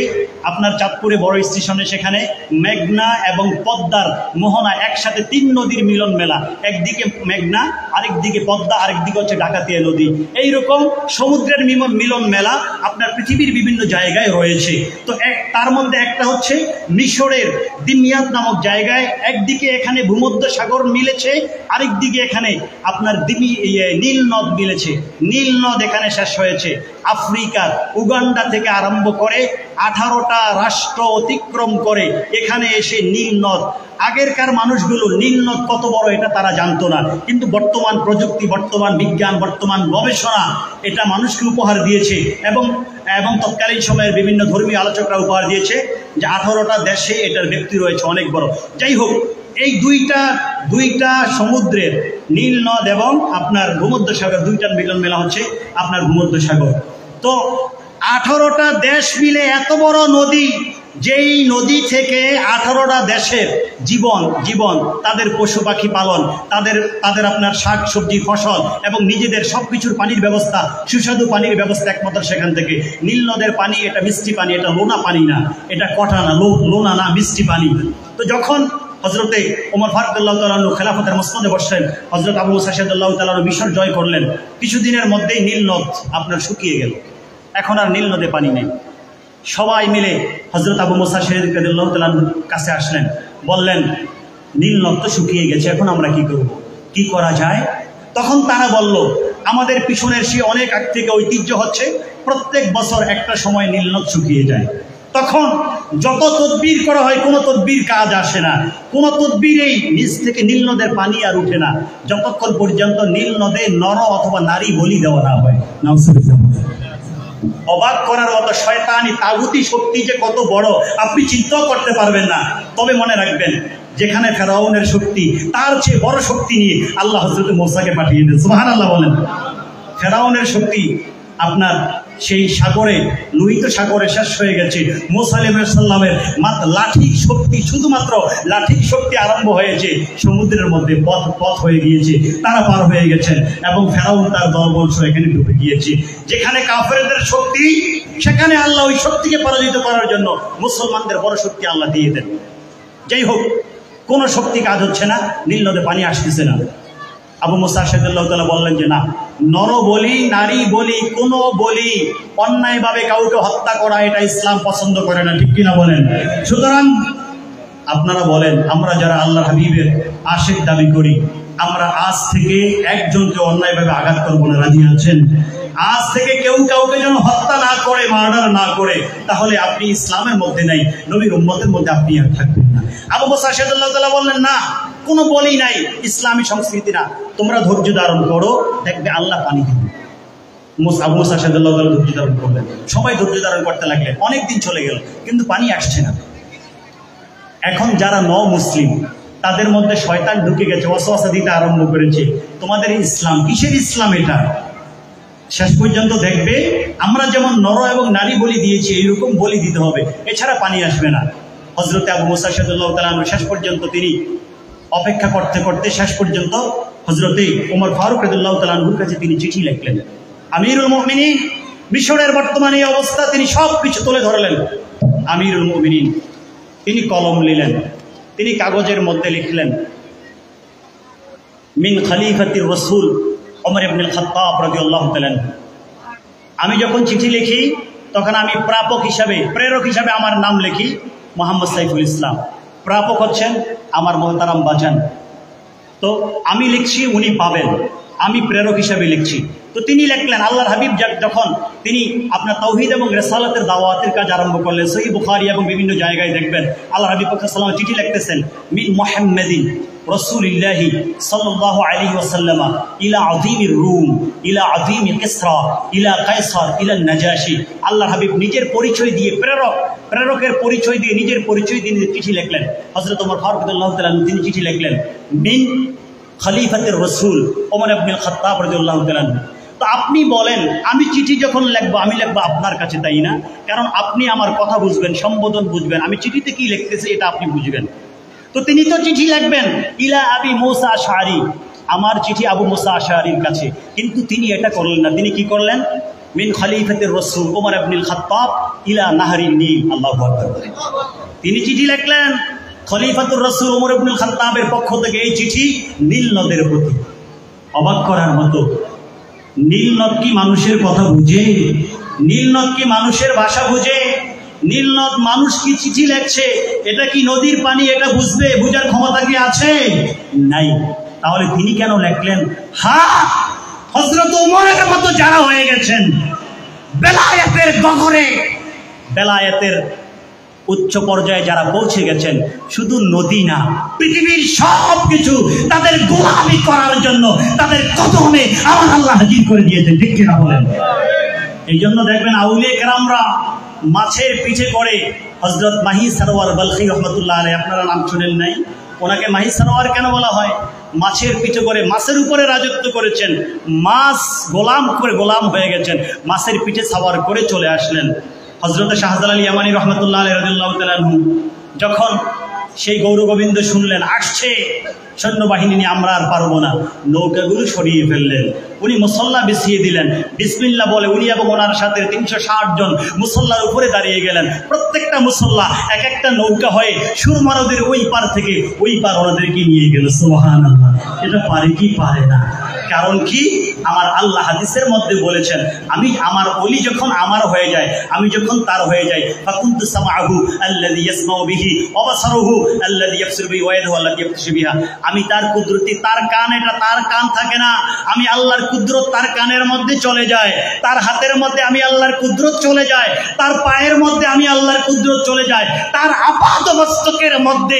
আপনার চাঁদপুরে বড় স্টেশনে সেখানে মেঘনা এবং পদ্মার মোহনা একসাথে 3 নদীর মিলন মেলা, একদিকে মেঘনা আরেকদিকে পদ্মা আরেকদিকে হচ্ছে ডাকাতিয়া নদী। এইরকম সমুদ্রের মিলন মেলা আপনার পৃথিবীর বিভিন্ন জায়গায় রয়েছে। তো তার মধ্যে একটা হচ্ছে মিশরের দিমিয়াত নামক জায়গায়, একদিকে এখানে ভূমধ্য সাগর মিলেছে, আরেকদিকে এখানে আপনার নীল নদ মিলেছে। নীল নদ এখানে শেষ হয়েছে। আফ্রিকার উগান্ডা থেকে আরম্ভ করে 18টা রাষ্ট্র অতিক্রম করে এখানে এসে নীল নদ, আগেরকার মানুষগুলো নীল নদ কত বড় এটা তারা জানতো না, কিন্তু বর্তমান প্রযুক্তি, বর্তমান বিজ্ঞান, বর্তমান গবেষণা এটা মানুষকে উপহার দিয়েছে। এবং তৎকালীন সময়ের বিভিন্ন ধর্মীয় আলোচকরা উপহার দিয়েছে যে 18টা দেশে এটার ব্যক্তি রয়েছে অনেক বড়। যাই হোক, এই দুইটা সমুদ্রের নীল নদ এবং আপনার ভূমধ্য সাগর, দুইটার মিলন মেলা হচ্ছে আপনার ভূমধ্য সাগর। তো 18টা দেশ মিলে এত বড় নদী, যেই নদী থেকে 18টা দেশের জীবন তাদের পশু পাখি পালন, তাদের আপনার শাক সবজি ফসল এবং নিজেদের সবকিছুর পানির ব্যবস্থা, সুস্বাদু পানির ব্যবস্থা একমাত্র সেখান থেকে। নীল নদের পানি এটা মিষ্টি পানি, এটা লোনা পানি না, এটা কঠা না, লোনা না, মিষ্টি পানি। তো যখন হজরতে ওমর ফারুক রাদিয়াল্লাহু তাআলা আনহু খেলাফতের মসনদে বসলেন, হজরত আবু মুসা রাদিয়াল্লাহু তাআলা আনহু মিশর জয় করলেন, কিছুদিনের মধ্যেই নীল নদ আপনার শুকিয়ে গেল। এখন আর নীল নদে পানি নেই। সবাই মিলে হজরত আবু মুসা রাদিয়াল্লাহু তাআলা আনহুর কাছে আসলেন, বললেন নীল নদ তো শুকিয়ে গেছে, এখন আমরা কি করব, কি করা যায়? তখন তারা বলল, আমাদের পিছনের সে অনেক আগ থেকে ঐতিহ্য হচ্ছে প্রত্যেক বছর একটা সময় নীল নদ শুকিয়ে যায়। তখন যত তদবির করা হয় কোনো তদবির কাজ আসে না, কোনো তদবিরেই নিচ থেকে নীল নদের পানি আর উঠে না, যতক্ষণ পর্যন্ত নীল নদে নর অথবা নারী বলি দেওয়া না হয়। অবাক করার মতো শয়তানি তাগুতি শক্তি যে কত বড় আপনি চিন্তাও করতে পারবেন না। তবে মনে রাখবেন, যেখানে ফেরাউনের শক্তি, তার চেয়ে বড় শক্তি নিয়ে আল্লাহ হযরত মুসাকে পাঠিয়ে দেন। সুবহানাল্লাহ বলেন। ফেরাউনের শক্তি আপনার সেই সাগরে, লোহিত সাগরে শেষ হয়ে গেছে। মুসা আলাইহিস সালামের মাত্র লাঠির শক্তি, শুধুমাত্র লাঠির শক্তি আরম্ভ হয়েছে, সমুদ্রের মধ্যে পথ হয়ে গিয়েছে, তারা পার হয়ে গেছেন এবং ফেরাউন তার দলবংশ এখানে ডুবে গিয়েছে। যেখানে কাফেরদের শক্তি, সেখানে আল্লাহ ওই শক্তিকে পরাজিত করার জন্য মুসলমানদের বড় শক্তি আল্লাহ দিয়ে দেন। যাই হোক, কোন শক্তি কাজ হচ্ছে না, নীল নদে পানি আসতেছে না। আবু মুসা রাদিয়াল্লাহু তাআলা বললেন যে না, নর বলি, নারী বলি, কোনো বলি, অন্যায়ভাবে কাউকে হত্যা করা এটা ইসলাম পছন্দ করে না, ঠিক কিনা বলেন? সুতরাং আপনারা বলেন, আমরা যারা আল্লাহর হাবিবের আশিক দাবি করি, আমরা আজ থেকে একজনকে অন্যায়ভাবে আঘাত করবো না, রাজি আছেন? আজ থেকে কেউ কাউকে যেন হত্যা না করে, মার্ডার না করে, তাহলে আপনি ইসলামের মধ্যে নাই, নবীর উম্মতের মধ্যে আপনি আর থাকবেন না। আবু মুসা রাদিয়াল্লাহু তাআলা বললেন না, কোনো বলি নাই, ইসলামী সংস্কৃতি না, তোমরা ধৈর্য ধারণ করো, দেখবে আল্লাহ পানি দিবে। আবু মুসা রাদিয়াল্লাহু তাআলা ধৈর্য ধারণ করলেন, সবাই ধৈর্য ধারণ করতে লাগলেন। অনেক দিন চলে গেল, কিন্তু পানি আসছে না। এখন যারা মুসলিম, তাদের মধ্যে শয়তান ঢুকে গেছে, ওয়াসওয়াসা দিতে আরম্ভ করেছে, তোমাদের ইসলাম কিসের ইসলাম এটা? শেষ পর্যন্ত দেখবে আমরা যেমন নর এবং নারী বলি দিয়েছি, এইরকম বলি দিতে হবে, এছাড়া পানি আসবে না। হযরত আবু মুসা রাদিয়াল্লাহু তাআলা শেষ পর্যন্ত তিনি অপেক্ষা করতে করতে শেষ পর্যন্ত হযরতে ওমর ফারুক রাদিয়াল্লাহু তাআলা আনহুর কাছে তিনি চিঠি লিখলেন। আমিরুল মুমিনিন, মিশরের বর্তমানে এই অবস্থা, তিনি সব কিছু তুলে ধরলেন। আমিরুল মুমিনিন তিনি কলম নিলেন, তিনি কাগজের মধ্যে লিখলেন, মিন খলিফাতির রাসূল ওমর ইবনে আল খাত্তাব রাদিয়াল্লাহু তাআলা। আমি যখন চিঠি লিখি তখন আমি প্রাপক হিসাবে, প্রেরক হিসাবে আমার নাম লিখি মোহাম্মদ সাইফুল ইসলাম, প্রাপক হচ্ছেন আমার মোহতারাম বাজান। তো আমি লিখছি, উনি পাবেন, আমি প্রেরক হিসাবে লিখছি। তো তিনি লিখলেন, আল্লাহর হাবিব যখন তিনি আপনার তাওহীদ এবং রিসালাতের দাওয়াতের কাজ আরম্ভ করলেন, সহিহ বুখারী এবং বিভিন্ন জায়গায় দেখবেন আল্লাহর হাবিব সাল্লাল্লাহু আলাইহি চিঠি লিখতেছেন, মিন মুহাম্মাদিন রাসূলিল্লাহি সাল্লাল্লাহু আলাইহি ওয়াসাল্লাম ইলা আযীমির রুম ইলা আযীমি কিসরা ইলা কায়সার ইলা নাজাশি। আল্লাহর হাবিব নিজের পরিচয় দিয়ে, প্রেরকের পরিচয় দিয়ে, নিজের পরিচয় দিয়ে চিঠি লিখলেন। হযরত ওমর ফারুক রাদিয়াল্লাহু তাআলা তিনি চিঠি লিখলেন, মিন খলিফাতুর রাসূল ওমর ইবনুল খাত্তাব রাদিয়াল্লাহু তাআলা। তো আপনি বলেন, আমি চিঠি যখন লিখবো আমি লিখবো আপনার কাছে, তাই না? কারণ আপনি আমার কথা বুঝবেন, সম্বোধন বুঝবেন, আমি চিঠিতে কি লিখতেছি এটা আপনি বুঝবেন। তো তিনি তো চিঠি লিখবেন ইলা আবি মুসা আশআরী, আমার চিঠি আবু মুসা আশআরীর কাছে। কিন্তু তিনি এটা করলেন না, তিনি কি করলেন, মিন খলিফাতির রাসূল ওমর ইবনুল খাত্তাব ইলা নাহরিন নীল। আল্লাহু আকবার। তিনি চিঠি লিখলেন খলিফাতুর রাসূল ওমর ইবনুল খাত্তাবের পক্ষ থেকে এই চিঠি নীল নদের প্রতি। অবাক করার মতো, নীল নদ কি মানুষের কথা বুঝে? নীল নদ কি মানুষের ভাষা বুঝে? নীল নদ মানুষ কি চিঠি লেখছে, এটা কি নদীর পানি, এটা বুঝবে, বুঝার ক্ষমতা কি আছে? নাই। তাহলে তিনি কেন লেখলেন? হযরত ওমরের মতো যারা হয়ে গেছেন বেলায়েতের গগরে, বেলায়েতের উচ্চ পর্যায়ে যারা পৌঁছে গেছেন, শুধু নদী না, পৃথিবীর সব কিছু তাদের গোলামি করার জন্য তাদের কদমে আমার আল্লাহ হাজির করে দিয়েছেন, ঠিক কিনা বলেন? এই জন্য দেখবেন আউলিয়া কেরামরা মাছের পিঠে করে, হযরত মাহি সারওয়ার বালখি রহমতুল্লাহ আলাইহি, আপনারা নাম শুনেন নাই? ওনাকে মাহি সারওয়ার কেন বলা হয়? মাছের পিঠে করে, মাছের উপরে রাজত্ব করেছেন, মাছ গোলাম হয়ে গেছেন, মাছের পিঠে সাওয়ার করে চলে আসলেন। হযরত শাহজালাল ইয়ামানী রহমতুল্লাহ আলাইহি রাদিয়াল্লাহু তাআলা যখন সেই গৌরগোবিন্দ শুনলেন আসছে সৈন্যবাহিনী নিয়ে, আমরা আর পারবো না, নৌকাগুলো সরিয়ে ফেললেন। উনি মুসল্লা বিছিয়ে দিলেন, বিসমিল্লাহ বলে উনি এবং ওনার সাথে 360 জন মুসল্লার উপরে দাঁড়িয়ে গেলেন। প্রত্যেকটা মুসল্লা এক একটা নৌকা হয়ে সুরমা নদীর ওই পার থেকে ওই পার ওনাদেরকে নিয়ে গেল। সুবহানাল্লাহ। এটা পারে কি পারে না? কারণ কি? আমার আল্লাহ হাদিসের মধ্যে বলেছেন, আমি আমার ওলি যখন আমার হয়ে যায়, আমি যখন তার হয়ে যাই, ফাকুনতু সামাহু আল্লাযী ইয়াসমাউ বিহি ওয়া বাসারুহু আল্লাযী ইয়াবসিরু বিহি ওয়া ইয়াদুহু আল্লাতী ইয়াবতিশু বিহা। আমি তার কুদরতি, তার কান, এটা তার কান থাকে না, আমি আল্লাহর কুদরত তার কানের মধ্যে চলে যায়, তার হাতের মধ্যে আমি আল্লাহর কুদরত চলে যায়, তার পায়ের মধ্যে আমি আল্লাহর কুদরত চলে যায়, তার আপাত মস্তকের মধ্যে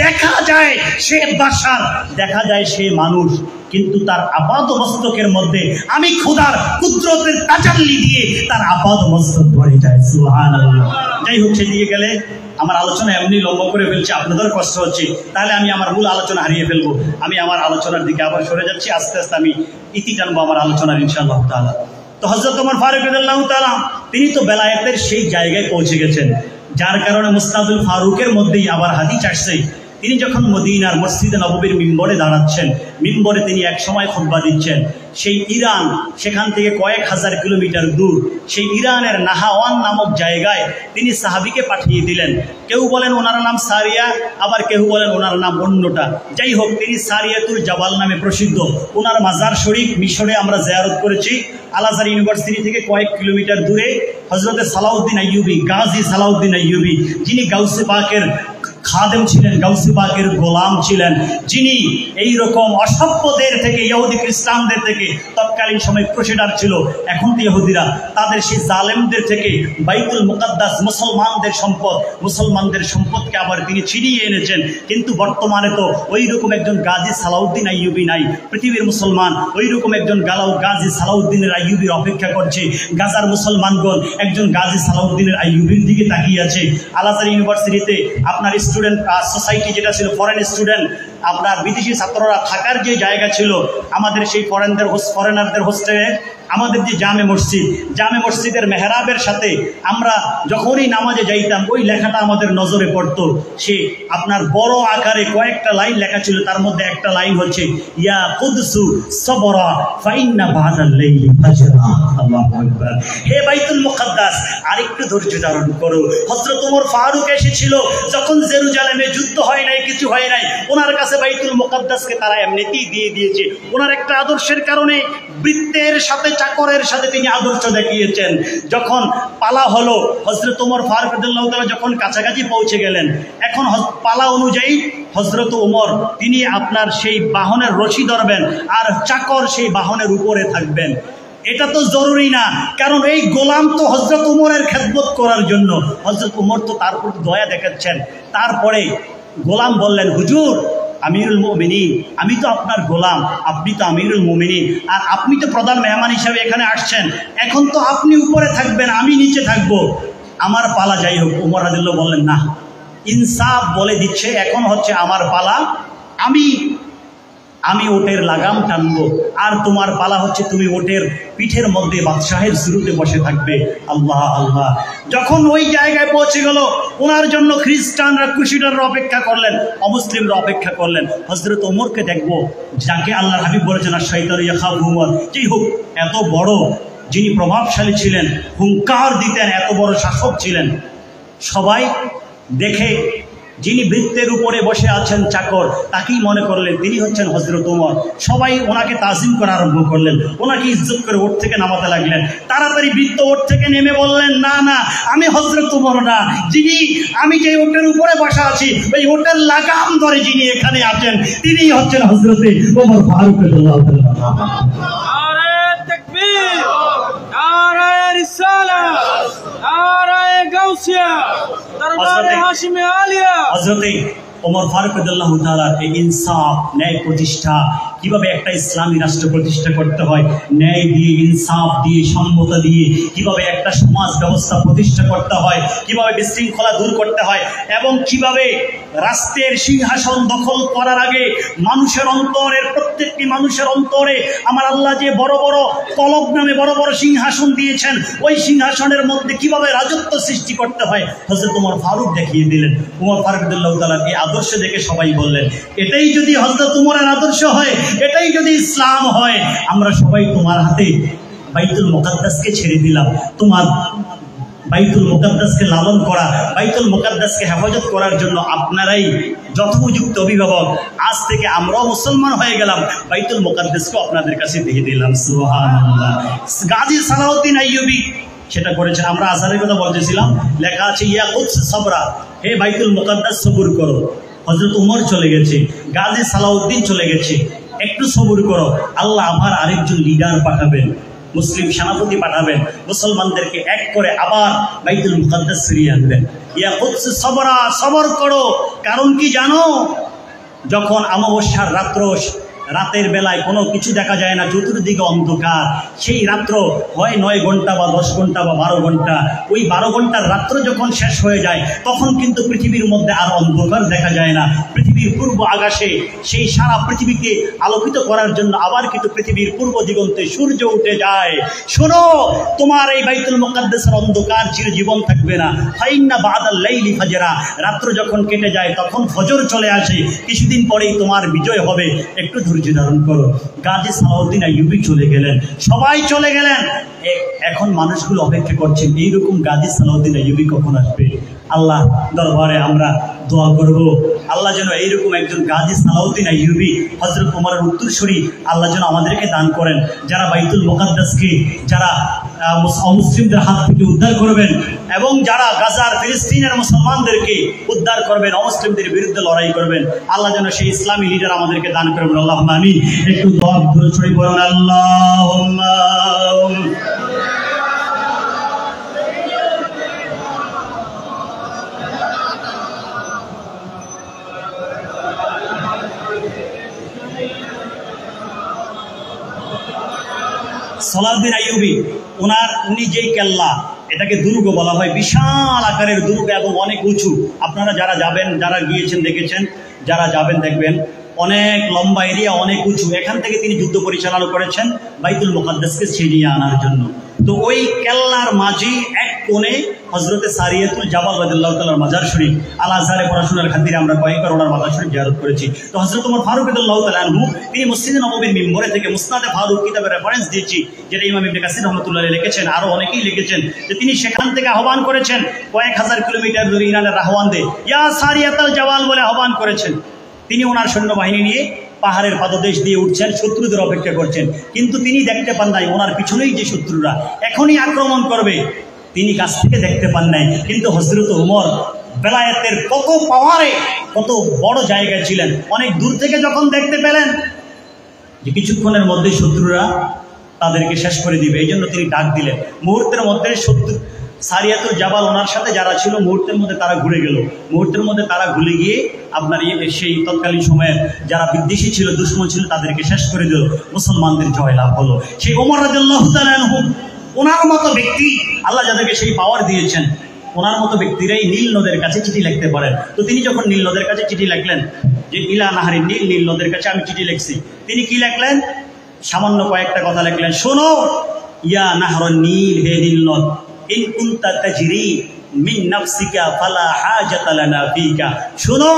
দেখা যায় সে বাশার, দেখা যায় সে মানুষ, কিন্তু তার আপাত মস্তকের মধ্যে আমি খোদার কুদরতের তাজাল্লি দিয়ে তার আপাত মস্তক ভরে যায়। সুবহানাল্লাহ। যাই হোক, সেদিকে গেলে আমার আলোচনা এমনি লম্বা করে ফেলছি, আপনাদের কষ্ট হচ্ছে, তাহলে আমি আমার মূল আলোচনা হারিয়ে ফেলবো। আমি আমার আলোচনার দিকে আবার সরে যাচ্ছি, আস্তে আস্তে আমি ইতি টানবো আমার আলোচনার ইনশাআল্লাহ তাআলা। তো হযরত ওমর ফারুক রাদিয়াল্লাহু তাআলা তিনি তো বেলায়েতের সেই জায়গায় পৌঁছে গেছেন, যার কারণে মুস্তাদুল ফারুকের মধ্যেই আবার হাদিস আসছে। তিনি যখন মদিনার মসজিদে নববীর মিম্বরে দাঁড়াচ্ছেন, মিম্বরে তিনি এক সময় খুতবা দিচ্ছেন, সেই ইরান, সেখান থেকে কয়েক হাজার কিলোমিটার দূর, সেই ইরানের নাহাওয়ান নামক জায়গায় তিনি সাহাবীকে পাঠিয়ে দিলেন। কেউ বলেন ওনার নাম সারিয়া, আবার কেউ বলেন ওনার নাম অন্যটা। যাই হোক, তিনি সারিয়াতুল জাবাল নামে প্রসিদ্ধ। ওনার মাজার শরীফ মিশরে আমরা জিয়ারত করেছি, আল আজহার ইউনিভার্সিটি থেকে কয়েক কিলোমিটার দূরে। হযরত সালাউদ্দিন আইয়ুবী, গাজী সালাউদ্দিন আইয়ুবী, যিনি গাউসে পাকের খাদেম ছিলেন, গাউসে পাকের গোলাম ছিলেন, যিনি এই রকম অসভ্যদের থেকে, ইহুদি খ্রিস্টানদের থেকে তৎকালীন সময় ক্রুসেডার ছিল, এখন তো ইহুদিরা, তাদের সেই জালেমদের থেকে বাইতুল মুকাদ্দাস, মুসলমানদের সম্পদকে আবার তিনি ছিনিয়ে এনেছেন। কিন্তু বর্তমানে তো ওই রকম একজন গাজী সালাউদ্দিন আইয়ুবী নাই। পৃথিবীর মুসলমান ওই রকম একজন গাজী সালাউদ্দিনের আইয়ুবীর অপেক্ষা করছে। গাজার মুসলমানগণ একজন গাজী সালাউদ্দিনের আইয়ুবীর দিকে তাকিয়ে আছে। আল আজহার ইউনিভার্সিটিতে আপনার স্টুডেন্ট সোসাইটি যেটা ছিল, ফরেন স্টুডেন্ট, আপনার বিদেশি ছাত্ররা থাকার যে জায়গা ছিল, আমাদের সেই ফরেনারদের হোস্টেলে আমাদের যে জামে মসজিদের মেহরাবের সাথে আমরা যখনই নামাজে যাইতাম, ওই লেখাটা আমাদের নজরে পড়তো। সে আপনার বড় আকারে কয়েকটা লাইন লেখা ছিল, তার মধ্যে একটা লাইন হচ্ছে ইয়া কুদসু সবরা ফাইন্না বাদাল লাইলি ফাজরা। আল্লাহু আকবার। হে বাইতুল মুকাদ্দাস, আরেকটু ধৈর্য ধারণ করো। হযরত ওমর ফারুক এসেছিল যখন জেরুজালেমে যুদ্ধ হয় নাই, কিছু হয় নাই, ওনার কাছে বাইতুল মুকাদ্দাসকে তারা এমনিতেই দিয়ে দিয়েছে। ওনার একটা আদর্শের কারণে বৃত্তের সাথে চাকরের সাথে তিনি আদর্শ দেখিয়েছেন। যখন পালা হলো, হযরত ওমর ফারুক রাদিয়াল্লাহু তাআলা যখন কাছাকাছি পৌঁছে গেলেন, এখন পালা অনুযায়ী হযরত ওমর তিনি আপনার সেই বাহনের রশি ধরবেন আর চাকর সেই বাহনের উপরে থাকবেন। এটা তো জরুরি না, কারণ এই গোলাম তো হযরত ওমরের খেদমত করার জন্য। হযরত ওমর তো তার প্রতি দয়া দেখাচ্ছেন। তারপরে গোলাম বললেন, হুজুর আমিরুল মুমিনিন, আমি তো আপনার গোলাম, আপনি তো আমিরুল মুমিনিন, আর আপনি তো প্রধান মেহমান হিসাবে এখানে আসছেন, এখন তো আপনি উপরে থাকবেন, আমি নিচে থাকবো, আমার পালা যাই হোক। ওমর রাদিয়াল্লাহু বললেন, না, ইনসাফ বলে দিচ্ছে এখন হচ্ছে আমার পালা, আমি ওটের লাগাম টানবো, আর তোমার পালা হচ্ছে তুমি ওটের পিঠের মধ্যে বাদশাহের শুরুতে বসে থাকবে। আল্লাহ আল্লাহ। যখন ওই জায়গায় পৌঁছে গেল, ওনার জন্য খ্রিস্টানরা ক্রুসেডাররা অপেক্ষা করলেন, অমুসলিমরা অপেক্ষা করলেন। হযরত ওমরকে দেখবো, যাকে আল্লাহর হাবিব বলেছেন আর শয়তান ইয়াখাফু ওমর, যেই হোক এত বড়, যিনি প্রভাবশালী ছিলেন, হুঙ্কার দিতেন, এত বড় শাসক ছিলেন। সবাই দেখে যিনি বৃত্তের উপরে বসে আছেন চাকর, তাকেই মনে করলেন তিনি হচ্ছেন হযরত ওমর। সবাই ওনাকে তাজিম করা আরম্ভ করলেন, ওনাকে ইজ্জত করে ওট থেকে নামাতে লাগলেন। তাড়াতাড়ি বৃত্ত ওট থেকে নেমে বললেন, না না, আমি হযরত ওমর না, আমি যে ওটের উপরে বসা আছি, ওই ওটের লাগাম ধরে যিনি এখানে আছেন, তিনিই হচ্ছেন হযরতে ওমর ফারুক রাদিয়াল্লাহু তাআলা। নারে তাকবীর, নারে রিসালাত, নারে গাউসিয়া, দরবারে হাশিমে আলিয়া। হযরতে ওমর ফারুক রাদিয়াল্লাহু তাআলার এই ইনসাফ, ন্যায় প্রতিষ্ঠা, কিভাবে একটা ইসলামী রাষ্ট্র প্রতিষ্ঠা করতে হয়, ন্যায় দিয়ে, ইনসাফ দিয়ে, সম্মতা দিয়ে কিভাবে একটা সমাজ ব্যবস্থা প্রতিষ্ঠা করতে হয়, কিভাবে বিশৃঙ্খলা দূর করতে হয়, এবং কিভাবে রাষ্ট্রের সিংহাসন দখল করার আগে মানুষের অন্তরের, প্রত্যেকটি মানুষের অন্তরে আমার আল্লাহ যে বড় বড় কলব নামে বড় বড় সিংহাসন দিয়েছেন, ওই সিংহাসনের মধ্যে কিভাবে রাজত্ব সৃষ্টি করতে হয় হযরত ওমর ফারুক দেখিয়ে দিলেন। ওমর ফারুক রাদিয়াল্লাহু তাআলার এই আদর্শ দেখে সবাই বললেন, এটাই যদি হযরত ওমরের আদর্শ হয়, এটাই যদি ইসলাম হয়, আমরা সবাই তোমার হাতে বাইতুল মুকাদ্দাসকে ছেড়ে দিলাম। তোমার বাইতুল মুকাদ্দাসকে লালন করা, বাইতুল মুকাদ্দাসকে হেফাজত করার জন্য আপনারাই যথোপযুক্ত অভিভাবক। আজ থেকে আমরাও মুসলমান হয়ে গেলাম, বাইতুল মুকাদ্দাসকে আপনাদের কাছে দিয়ে দিলাম। সুবহানাল্লাহ। গাজী সালাউদ্দিন আইয়ুবী সেটা করেছেন। আমরা আজহারের কথা বলতেছিলাম, লেখা আছে ইয়া কুদস সাবরা, হে বাইতুল মুকাদ্দাস সবুর করো। হযরত ওমর চলে গেছে, গাজী সালাউদ্দিন চলে গেছে, একটু সবুর করো, আল্লাহ আবার আরেকজন লিডার পাঠাবেন, মুসলিম সেনাপতি পাঠাবেন, মুসলমানদেরকে এক করে আবার বাইতুল মুকাদ্দাস ফিরিয়ে আনবেন। ইয়া কুদস সাবরা, সবর করো। কারণ কি জানো, যখন অমাবস্যার রাতের বেলায় কোনো কিছু দেখা যায় না, চতুর্দিকে অন্ধকার, সেই রাত্র হয় 9 ঘন্টা বা 10 ঘন্টা বা 12 ঘন্টা, ওই 12 ঘন্টার রাত্র যখন শেষ হয়ে যায়, তখন কিন্তু পৃথিবীর মধ্যে আর অন্ধকার দেখা যায় না। পৃথিবীর পূর্ব আকাশে সেই সারা পৃথিবীকে আলোকিত করার জন্য আবার কিন্তু পৃথিবীর পূর্ব দিগন্তে সূর্য উঠে যায়। শোনো, তোমার এই বাইতুল মুকাদ্দাসের অন্ধকার চিরজীবন থাকবে না। ফাইন্না বাদাল লাইলি ফাজরা, রাত্র যখন কেটে যায় তখন ফজর চলে আসে, কিছুদিন পরেই তোমার বিজয় হবে, একটু ধৈর্য ধারণ করো। গাজী সালাউদ্দিন আইয়ুবী চলে গেলেন, সবাই চলে গেলেন। এখন মানুষগুলো অপেক্ষা করছেন এইরকম গাজী সালাউদ্দিন আইয়ুবী কখন আসবে। আল্লাহ দরবারে আমরা দোয়া করব, আল্লাহ যেন এইরকম একজন গাজী সালাউদ্দিন আইয়ুবী হযরত ওমরের উত্তরসূরি আল্লাহ যেন আমাদেরকে দান করেন, যারা বাইতুল মুকাদ্দাসকে, যারা অমুসলিমদের হাত থেকে উদ্ধার করবেন, এবং যারা গাজার ফিলিস্তিনের মুসলমানদেরকে উদ্ধার করবেন, অমুসলিমদের বিরুদ্ধে লড়াই করবেন। আল্লাহ যেন সেই ইসলামী লিডার আমাদেরকে দান করবেন। আল্লাহুম্মা আমিন। একটু দোয়া করে বলুন, আল্লাহুম্মা। সালাউদ্দিন আইয়ুবী, উনি যেই কেল্লা, এটাকে দুর্গ বলা হয়, বিশাল আকারের দুর্গ এবং অনেক উঁচু। আপনারা যারা যাবেন, যারা গিয়েছেন দেখেছেন, যারা যাবেন দেখবেন অনেক লম্বা এরিয়া, অনেক উঁচু। এখান থেকে তিনি যুদ্ধ পরিচালনা করেছেন বাইতুল মুকাদ্দাসকে ছিনিয়ে আনার জন্য। তো ওই কেল্লার মাঝি এক কোণে হযরতে সারিয়াতুল জাবাল রাদিয়াল্লাহু তাআলার মাজার শরীফ। আল আজহারে পড়াশোনার খাতিরে আমরা কয়েকবার ওনার মাজার শরীফ জিয়ারত করেছি। তো হযরত ওমর ফারুক রাদিয়াল্লাহু তাআলা আনহু তিনি মসজিদে নববীর মিম্বরে থেকে মুসনাদে ফারুক কিতাবের রেফারেন্স দিয়েছি, যেটা ইমাম ইবনে কাসির রাহমাতুল্লাহ আলাইহি লিখেছেন, আরো অনেকেই লিখেছেন, যে তিনি সেখান থেকে আহ্বান করেছেন, কয়েক হাজার কিলোমিটার দূরে ইরানের রাহওয়ান্দে ইয়া সারিয়াতুল জাবাল বলে আহ্বান করেছেন। তিনি ওনার সৈন্যবাহিনী নিয়ে পাহাড়ের পাদদেশ দিয়ে উঠছেন, শত্রুদের অপেক্ষা করছেন, কিন্তু তিনি দেখতে পান নাই ওনার পিছনেই যে শত্রুরা এখনই আক্রমণ করবে, তিনি কাছ থেকে দেখতে পান নাই। কিন্তু হযরত ওমর বেলায়েতের কত পাওয়ারে, কত বড় জায়গায় ছিলেন, অনেক দূর থেকে যখন দেখতে পেলেন যে কিছুক্ষণের মধ্যে শত্রুরা তাদেরকে শেষ করে দিবে, এই জন্য তিনি ডাক দিলেন। মুহূর্তের মধ্যে শত্রু সারিয়াতুল জাবাল ওনার সাথে যারা ছিল মুহূর্তের মধ্যে তারা ঘুরে গেল। মুহূর্তের মধ্যে তারা ঘুরে গিয়ে আপনার সেই তৎকালীন সময়ের যারা বিদ্বেষী ছিল, দুশ্মন ছিল, তাদেরকে শেষ করে দিল, মুসলমানদের জয়লাভ হলো। সেই ওমর রাদিয়াল্লাহু তাআলা আনহু, ওনার মতো ব্যক্তি আল্লাহ যাদেরকে সেই পাওয়ার দিয়েছেন, ওনার মতো ব্যক্তিরাই নীল নদের কাছে চিঠি লিখতে পারেন। তো তিনি যখন নীল নদের কাছে চিঠি লিখলেন যে ইলা নাহারি নীল, নীল নদের কাছে আমি চিঠি লিখছি, তিনি কি লিখলেন? সামান্য কয়েকটা কথা লিখলেন। শোনো, ইয়া নাহরুন নীল, হে নীল নদ, ইন কুনতা তাজরি মিন নাফসিকা ফালা হাজাতা লানা ফিকা। শোনো,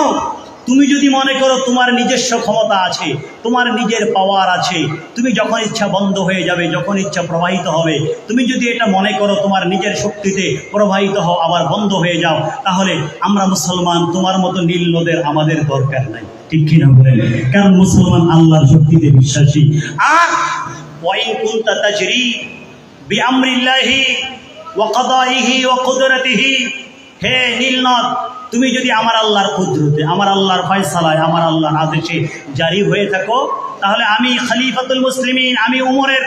তুমি যদি মনে করো তোমার নিজস্ব ক্ষমতা আছে, তোমার নিজের পাওয়ার আছে, তুমি যখন ইচ্ছা বন্ধ হয়ে যাবে, যখন ইচ্ছা প্রবাহিত হবে, তুমি যদি এটা মনে করো তোমার নিজের শক্তিতে প্রবাহিত হও আবার বন্ধ হয়ে যাও, তাহলে আমরা মুসলমান তোমার মতো নীল নদের আমাদের দরকার নাই। ঠিক কিনা বলেন? কারণ মুসলমান আল্লাহর শক্তিতে বিশ্বাসী। আর ওয়াইন কুনতা তাজরি বিআমরিল্লাহি ওয়া কাদাইহি ওয়া কুদরাতিহি, হে নীল নদ, তুমি যদি আমার আল্লাহর কুদরতে, আমার আল্লাহর ফয়সালায়, আমার আল্লাহর আদেশে জারি হয়ে থাকো, তাহলে আমি খলিফাতুল মুসলিমিন, আমি উমরের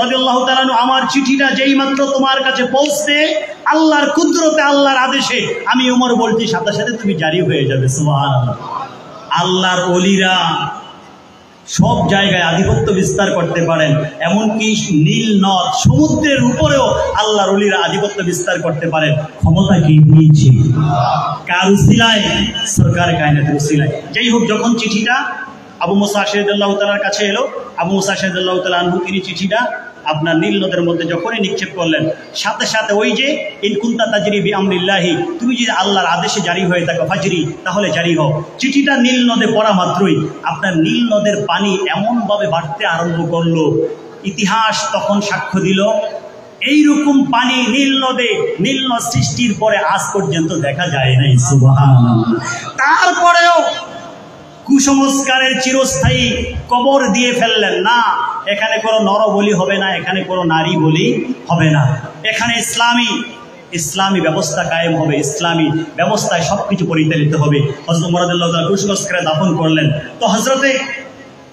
রাদিয়াল্লাহু তাআলা আনহু, আমার চিঠিটা যেই মাত্র তোমার কাছে পৌঁছবে, আল্লাহর কুদরতে, আল্লাহর আদেশে আমি উমর বলছি, সাথে সাথে তুমি জারি হয়ে যাবে। সুবহানাল্লাহ। আল্লাহর ওলিরা সব জায়গায় আধিপত্য বিস্তার করতে পারেন, এমনকি নীল নদ সমুদ্রের উপরেও আল্লাহর ওলিরা আধিপত্য বিস্তার করতে পারেন। ক্ষমতা কি দিয়েছে? কার উসিলায়? সরকার কায়নাতের উসিলায়। যাই হোক, যখন চিঠিটা আবু মুসা রাদিয়াল্লাহু তাআলার কাছে এলো, আবু মুসা রাদিয়াল্লাহু তাআলা আনহু তিনি চিঠিটা আপনার নীল নদের মধ্যে যখনই নিক্ষেপ করলেন, সাথে সাথে ওই যে ইন কুনতা তাজরি বিআমরিল্লাহি, তুমি যদি আল্লাহর আদেশে জারি হয়ে থাকো, ফাজরি, তাহলে জারি হও। চিঠিটা নীল নদে পড়া মাত্রই আপনার নীল নদের পানি এমনভাবে বাড়তে আরম্ভ করলো, ইতিহাস তখন সাক্ষ্য দিল এইরকম পানি নীল নদে, নীল নদ সৃষ্টির পরে আজ পর্যন্ত দেখা যায় নাই। সুবহানাল্লাহ। তারপরেও কুসংস্কারের চিরস্থায়ী কবর দিয়ে ফেললেন না। এখানে কোনো নর বলি হবে না, এখানে কোনো নারী বলি হবে না, এখানে ইসলামী ব্যবস্থা কায়েম হবে, ইসলামী ব্যবস্থায় সবকিছু পরিচালিত হবে। হযরত ওমর রাদিয়াল্লাহু তাআলা কুসংস্কারে দাফন করলেন। তো হযরতে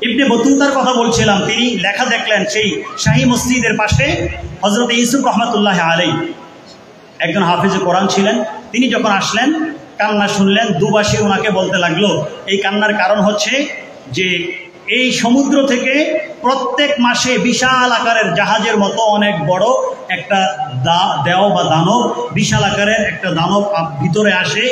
ইবনে বতুতার কথা বলছিলাম, তিনি লেখা দেখলেন সেই শাহী মসজিদের পাশে হযরত ইউসুফ রাহমাতুল্লাহ আলাইহি, একজন হাফেজে কোরআন ছিলেন, তিনি যখন আসলেন কান্না শুনলেন, দুবাসী ওনাকে বলতে লাগলো। এই কান্নার কারণ হচ্ছে যে এই সমুদ্র থেকে প্রত্যেক মাসে বিশাল আকারের জাহাজের মতো অনেক বড় একটা দেও বা দানব, বিশাল আকারের একটা দানব ভিতরে আসে।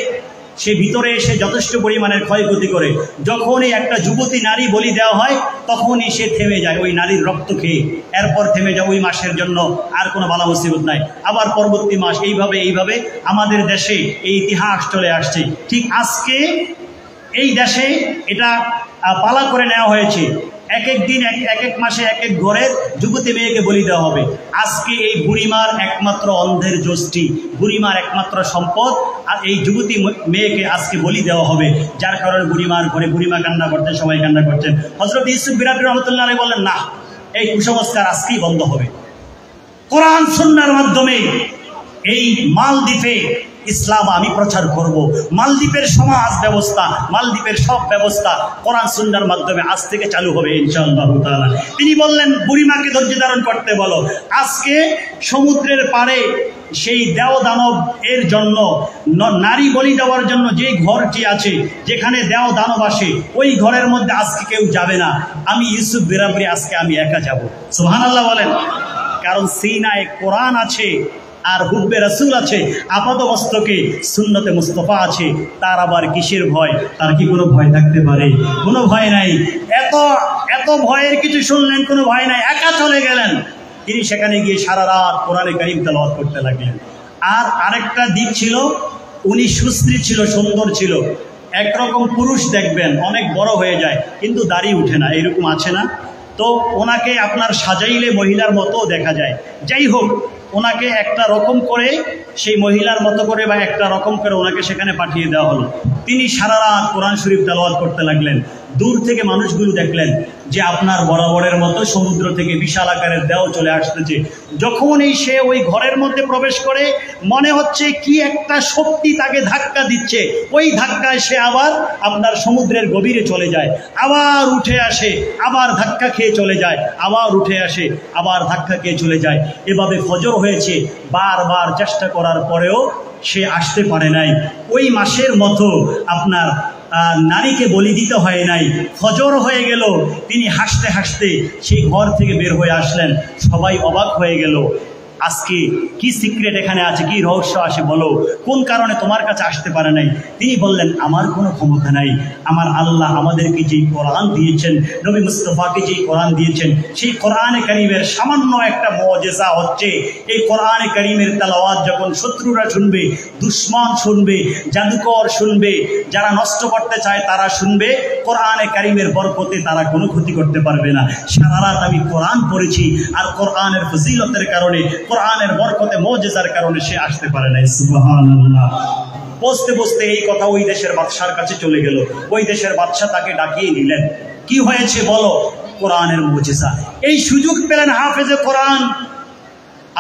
সে ভিতরে এসে যথেষ্ট পরিমাণের ক্ষয়ক্ষতি করে। যখনই একটা যুবতী নারী বলি দেওয়া হয়, তখনই সে থেমে যায় ওই নারীর রক্ত খেয়ে। এরপর থেমে যায়, ওই মাসের জন্য আর কোনো বালা মুসিবত নাই। আবার পরবর্তী মাস এইভাবে আমাদের দেশে এই ইতিহাস চলে আসছে। ঠিক আজকে এই দেশে এটা পালা করে নেওয়া হয়েছে, এক এক দিন এক এক মাসে এক এক ঘরের যুবতী মেয়েকে বলি দেওয়া হবে। আজকে এই বুড়িমার একমাত্র অন্ধের যষ্টি, বুড়িমার একমাত্র সম্পদ, আর এই যুবতী মেয়েকে আজকে বলি দেওয়া হবে, যার কারণে বুড়িমার ঘরে বুড়িমা কান্না করতেন, সবাই কান্না করতেন। হযরত ইউসুফ বিরাদী রহমতুল্লাহ আলাইহি বললেন, না, এই কুসংস্কার আজকেই বন্ধ হবে। কোরআন সুন্নাহর মাধ্যমে এই মালদ্বীপে ইসলাম আমি প্রচার করব। মালদ্বীপের সমাজ ব্যবস্থা, মালদ্বীপের সব ব্যবস্থা কোরআন সুন্নাহর মাধ্যমে আজ থেকে চালু হবে ইনশাআল্লাহ তাআলা। তিনি বললেন, বুড়িমাকে ধৈর্য ধারণ করতে বলো। আজকে সমুদ্রের পাড়ে সেই দেও দানব এর জন্য, নারী বলি দেওয়ার জন্য যে ঘরটি আছে, যেখানে দেও দানব আসে, ওই ঘরের মধ্যে আজকে কেউ যাবে না। আমি ইউসুফ বিরাবরি আজকে আমি একা যাব। সুবহানাল্লাহ বলেন। কারণ সিনায় কোরআন আছে আর হুব্বে রাসূল আছে, আপাতমস্তকে সুন্নতে মুস্তাফা আছে, তার আবার কিসের ভয়? তার কি কোনো ভয় থাকতে পারে? কোনো ভয় নাই। এত ভয়ের কিছু শুনলেন, কোনো ভয় নাই, একা চলে গেলেন। তিনি সেখানে গিয়ে সারা রাত কোরআনে কারীম তেলাওয়াত করতে লাগলেন। আর আরেকটা দিক ছিল, উনি সুশ্রী ছিল, সুন্দর ছিল। একরকম পুরুষ দেখবেন অনেক বড় হয়ে যায় কিন্তু দাড়ি উঠে না, এরকম আছে না? তো ওনাকে আপনার সাজাইলে মহিলার মতো দেখা যায়। যাই হোক, ওনাকে একটা রকম করে, সেই মহিলার মতো করে বা একটা রকম করে ওনাকে সেখানে পাঠিয়ে দেওয়া হলো। তিনি সারা রাত কোরআন শরীফ তেলাওয়াত করতে লাগলেন। দূর থেকে মানুষগুলো দেখলেন যে আপনার বরাবরের মতো সমুদ্র থেকে বিশাল আকারের দেও চলে আসতেছে। যখনই সে ওই ঘরের মধ্যে প্রবেশ করে মনে হচ্ছে কি একটা শক্তি তাকে ধাক্কা দিচ্ছে, ওই ধাক্কায় সে আবার আপনার সমুদ্রের গভীরে চলে যায়, আবার উঠে আসে, আবার ধাক্কা খেয়ে চলে যায়, আবার উঠে আসে, আবার ধাক্কা খেয়ে চলে যায়। এভাবে ফজর হয়েছে, বারবার চেষ্টা করার পরেও সে আসতে পারে নাই। ওই মাসের মতো আপনার নারীকে বলি দিতে হয় নাই, ফজর হয়ে গেল, তিনি হাসতে হাসতে সেই ঘর থেকে বের হয়ে আসলেন। সবাই অবাক হয়ে গেল, আজকে কি সিক্রেট এখানে আছে, কি রহস্য আছে বলো, কোন কারণে তোমার কাছে আসতে পারে নাই? তিনি বললেন, আমার কোনো ক্ষমতা নাই, আমার আল্লাহ আমাদেরকে যেই কোরআন দিয়েছেন, নবী মুস্তাফাকে যেই কোরআন দিয়েছেন, সেই কোরআনে কারীমের সামান্য একটা মুজিজা হচ্ছে এই কোরআনে কারীমের তেলাওয়াত যখন শত্রুরা শুনবে, দুশমন শুনবে, জাদুকর শুনবে, যারা নষ্ট করতে চায় তারা শুনবে, কোরআনে কারীমের বরকতে তারা কোনো ক্ষতি করতে পারবে না। সারা রাত আমি কোরআন পড়েছি, আর কোরআনের ফজিলতের কারণে, কোরআনের বরকতে মুজিজার কারণে সে আসতে পারে না। সুবহানাল্লাহ। বসতে বসতে এই কথা ওই দেশের বাদশার কাছে চলে গেল। ওই দেশের বাদশা তাকে ডাকিয়ে নিলেন। কি হয়েছে বলো? কোরআনের মুজিজা। এই সুযোগ পেলেন হাফেজে কোরআন।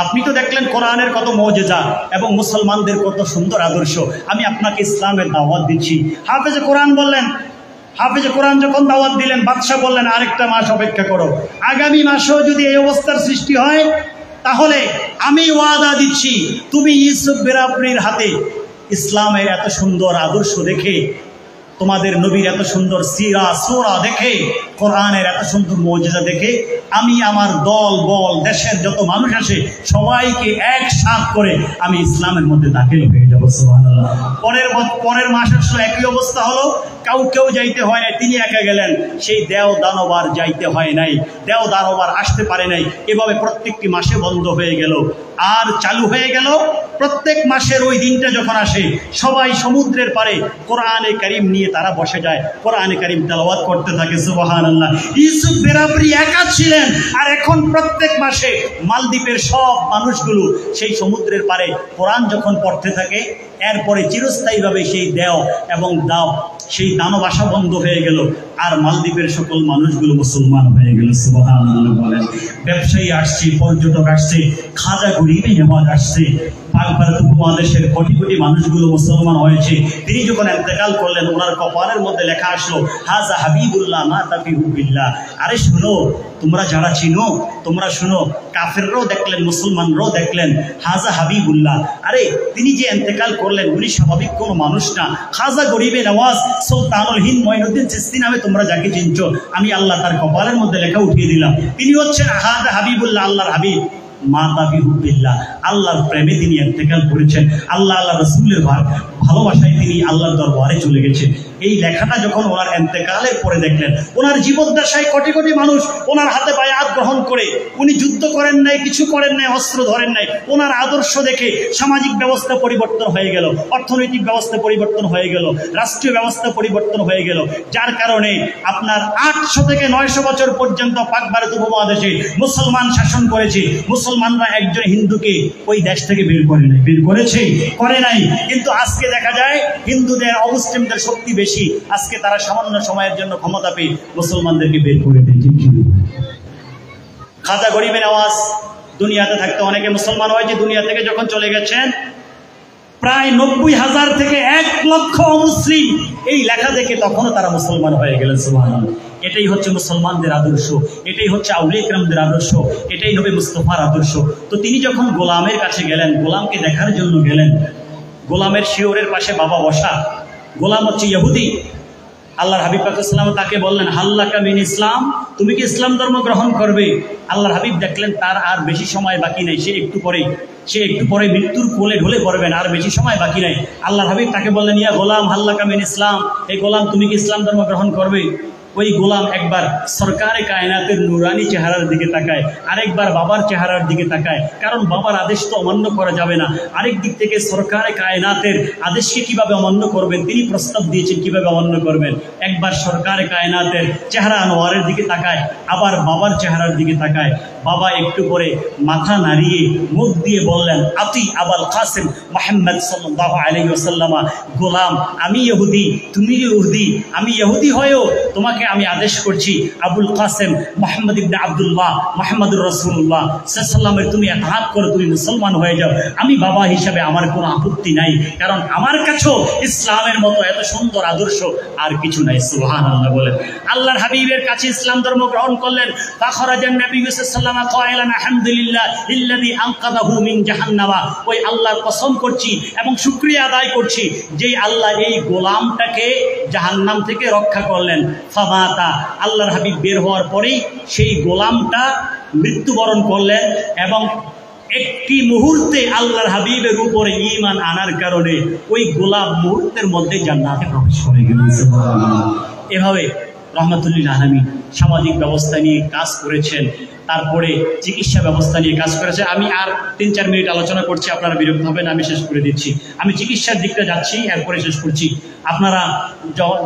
আপনি তো দেখলেন কোরআনের কত মুজিজা এবং মুসলমানদের কত সুন্দর আদর্শ। আমি আপনাকে ইসলামের দাওয়াত দিচ্ছি। হাফেজে কোরআন বললেন, হাফেজে কোরআন যখন দাওয়াত দিলেন, বাদশা বললেন, আরেকটা মাস অপেক্ষা করো, আগামী মাসেও যদি এই অবস্থার সৃষ্টি হয় তাহলে আমি ওয়াদা দিচ্ছি, তুমি ইউসুফ বেরাবরির হাতে ইসলামের এত সুন্দর আদর্শ দেখে, তোমাদের নবীর এত সুন্দর সিরা সূরা দেখে, কোরআনের এত সুন্দর মুজিজা দেখে আমি আমার দল বল দেশের যত মানুষ আসে সবাইকে একসাথ করে আমি ইসলামের মধ্যে দাখিল হয়ে যাব। সুবহানাল্লাহ। পরের মাস আসলে একই অবস্থা হলো, কেউ যাইতে হয় নাই, তিনি একা গেলেন। সেই দেও দানবার যাইতে হয় নাই, দেও দানবার আসতে পারে নাই। এভাবে প্রত্যেকটি মাসে বন্ধ হয়ে গেল। আর চালু হয়ে গেল প্রত্যেক মাসের ওই দিনটা যখন আসে, সবাই সমুদ্রের পারে কোরআনে কারীম নিয়ে তারা বসে যায়, কোরআনে কারীম তেলাওয়াত করতে থাকে। সুবহানাল্লাহ। ইউসুফ বেরাবরি একা ছিলেন, আর এখন প্রত্যেক মাসে মালদ্বীপের সব মানুষগুলো সেই সমুদ্রের পারে কোরআন যখন পড়তে থাকে, এরপরে চিরস্থায়ীভাবে সেই দেও এবং দাও, সেই দানব আসা বন্ধ হয়ে গেল, আর মালদ্বীপের সকল মানুষগুলো মুসলমান হয়ে গেল। সুবহানাল্লাহ বলেন। ব্যবসায়ী আসছে, পর্যটক আসছে, খাজা গরিব নেওয়াজ আসছে, পাক ভারত উপমহাদেশের কোটি কোটি মানুষগুলো মুসলমান হয়েছে। তিনি যখন ইন্তেকাল করলেন, ওনার কপালের মধ্যে লেখা আসলো, হাজা হাবিবুল্লাহ মা তাফিহু বিল্লাহ। আরে শুনো, তোমরা যারা চিনো তোমরা শুনো, কাফেররাও দেখলেন, মুসলমানরাও দেখলেন, হাজা হাবিবুল্লাহ। আরে তিনি যে ইন্তেকাল করলেন উনি স্বাভাবিক কোনো মানুষ না। খাজা গরিবে নওয়াজ সুলতানুল হিন্দ মঈনুদ্দিন চিশতি নামে তোমরা যাকে চিনছো, আমি আল্লাহ তার কপালের মধ্যে লেখা উঠিয়ে দিলাম, তিনি হচ্ছেন হাজা হাবিবুল্লাহ, আল্লাহর হাবিব। মা তাফিহু বিল্লাহ, আল্লাহর প্রেমে তিনি ইন্তেকাল করেছেন, আল্লাহ রাসূলের ভালোবাসায় তিনি আল্লাহর দরবারে চলে গেছেন। এই লেখাটা যখন ওনার ইন্তেকালের পরে দেখলেন, ওনার জীবদ্দশায় কোটি কোটি মানুষ ওনার হাতে বায়াত গ্রহণ করে, উনি যুদ্ধ করেন নাই, কিছু করেন নাই, অস্ত্র ধরেন নাই, ওনার আদর্শ দেখে সামাজিক ব্যবস্থা পরিবর্তন হয়ে গেল, অর্থনৈতিক ব্যবস্থা পরিবর্তন হয়ে গেল, রাষ্ট্রীয় ব্যবস্থা পরিবর্তন হয়ে গেল, যার কারণে আপনার 800 থেকে 900 বছর পর্যন্ত পাক ভারত উপমহাদেশে মুসলমান শাসন করেছে। মুসলমানরা একজন হিন্দুকে ওই দেশ থেকে বের করে নাই, বের করেছে? করে নাই। কিন্তু আজকে দেখা যায় হিন্দুদের অমুসলিমদের শক্তি বেশি, আজকে তারা সামান্য সময়ের জন্য ক্ষমতা পেয়ে মুসলমানদেরকে বের করে দেয়। খাজা গরিবে নওয়াজ দুনিয়াতে থাকতে অনেকে মুসলমান হয়েছে, দুনিয়া থেকে যখন চলে গেছেন প্রায় 90,000 থেকে 1 লক্ষ অমুসলিম এই লেখা দেখে তখনও তারা মুসলমান হয়ে গেলেন। সুবহানাল্লাহ। এটাই হচ্ছে মুসলমানদের আদর্শ, এটাই হচ্ছে আউলিয়া কিরামদের আদর্শ, এটাই নবী মুস্তাফার আদর্শ। তো তিনি যখন গোলামের কাছে গেলেন, গোলামকে দেখার জন্য গেলেন, গোলামের শিওরের পাশে বাবা বসা, গোলাম হচ্ছে ইহুদি। আল্লাহর হাবিব পাক সাল্লাল্লাহু আলাইহি ওয়াসাল্লাম তাকে বললেন, হাল্লাকা মিন ইসলাম, তুমি কি ইসলাম ধর্ম গ্রহণ করবে? আল্লাহর হাবিব দেখলেন তার আর বেশি সময় বাকি নাই, সে একটু পরে মৃত্যুর কোলে ঢলে পড়বেন, আর বেশি সময় বাকি নাই। আল্লাহর হাবিব তাকে বললেন, ইয়া গোলাম হাল্লাকা মিন ইসলাম, এই গোলাম তুমি কি ইসলাম ধর্ম গ্রহণ করবে? ওই গোলাম একবার সরকারে কায়নাতের নুরানি চেহারার দিকে তাকায়, আরেকবার বাবার চেহারার দিকে তাকায়, কারণ বাবার আদেশ তো অমান্য করা যাবে না। আরেক দিক থেকে সরকারে কায়নাতের আদেশকে কিভাবে অমান্য করবেন, তিনি প্রস্তাব দিয়েছেন কিভাবে অমান্য করবেন। একবার সরকারে কায়নাতের চেহারা আনোয়ারের দিকে তাকায়, আবার বাবার চেহারার দিকে তাকায়। বাবা একটু করে মাথা নাড়িয়ে মুখ দিয়ে বললেন, আতি আবুল কাসিম মুহাম্মদ সাল্লাল্লাহু আলাইহি ওয়াসাল্লাম, গোলাম আমি ইহুদি, তুমি ইহুদি, আমি ইহুদি হয়েও তোমাকে আমি আদেশ করছি আবুল কাসিম মুহাম্মদ ইবনে আব্দুল্লাহ মুহাম্মদুর রাসূলুল্লাহ সাল্লাল্লাহু আলাইহি ওয়াসাল্লামের তুমি ইতাআত করো, তুমি মুসলমান হয়ে যাও। আমি বাবা হিসাবে আমার কোনো আপত্তি নাই, কারণ আমার কাছেও ইসলামের মতো এত সুন্দর আদর্শ আর কিছু নাই। সুবহানাল্লাহ বলেন। আল্লাহর হাবিবের কাছে ইসলাম ধর্ম গ্রহণ করলেন। ফাখরাজান নবী সাল্লাল্লাহু আলাইহি ওয়াসাল্লাম ক্বাইলান আলহামদুলিল্লাহ ইল্লাযী আনকাযাহু মিন জাহান্নাম। ওই আল্লাহর কসম করছি এবং শুকরিয়া আদায় করছি যেই আল্লাহ এই গোলামটাকে জাহান্নাম থেকে রক্ষা করলেন। ফামাতা, আল্লাহর হাবিব বের হওয়ার পরেই সেই গোলামটা মৃত্যুবরণ করলেন এবং একটি মুহূর্তে আল্লাহর হাবিবের উপরে ঈমান আনার কারণে ওই গোলাম মুহূর্তের মধ্যে জান্নাতে প্রবেশ করে গেলেন। সুবহানাল্লাহ। এভাবে রহমাতুল্লিল আলামিন সামাজিক ব্যবস্থা নিয়ে কাজ করেছেন, তারপরে চিকিৎসা ব্যবস্থা নিয়ে কাজ করেছে। আমি আর 3-4 মিনিট আলোচনা করছি, আপনারা বিরক্ত হবেন, আমি শেষ করে দিচ্ছি। আমি চিকিৎসার দিকটা যাচ্ছি, এরপরে শেষ করছি। আপনারা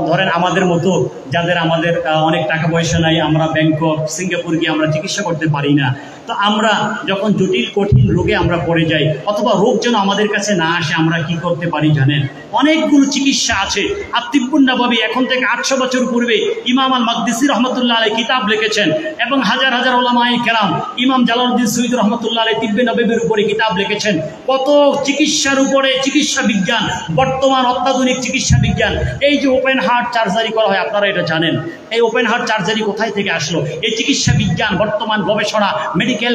ধরেন আমাদের মতো যাদের আমাদের অনেক টাকা পয়সা নাই, আমরা ব্যাংকক সিঙ্গাপুর গিয়ে আমরা চিকিৎসা করতে পারি না, তো আমরা যখন জটিল কঠিন রোগে আমরা পড়ে যাই অথবা রোগ যেন আমাদের কাছে না আসে, আমরা কি করতে পারি জানেন? অনেকগুলো চিকিৎসা আছে। আত-তিব্বুন নববী, এখন থেকে 800 বছর পূর্বে ইমাম আল মাকদিসি রহমতুল্লাহ আলাইহি কিতাব লিখেছেন এবং হাজার হাজার উলামায়ে কেরাম, ইমাম জালালউদ্দিন সুয়ুতী রহমতুল্লাহ আলাইহি তিব্বে নববীর উপরে কিতাব লিখেছেন। কত চিকিৎসার উপরে চিকিৎসা বিজ্ঞান, বর্তমান অত্যাধুনিক চিকিৎসা বিজ্ঞান। এই যে ওপেন হার্ট সার্জারি করা হয়, আপনারা এটা জানেন। এই ওপেন হার্ট সার্জারি কোথায় থেকে আসলো? এই চিকিৎসা বিজ্ঞান, বর্তমান গবেষণা, মেডিকেল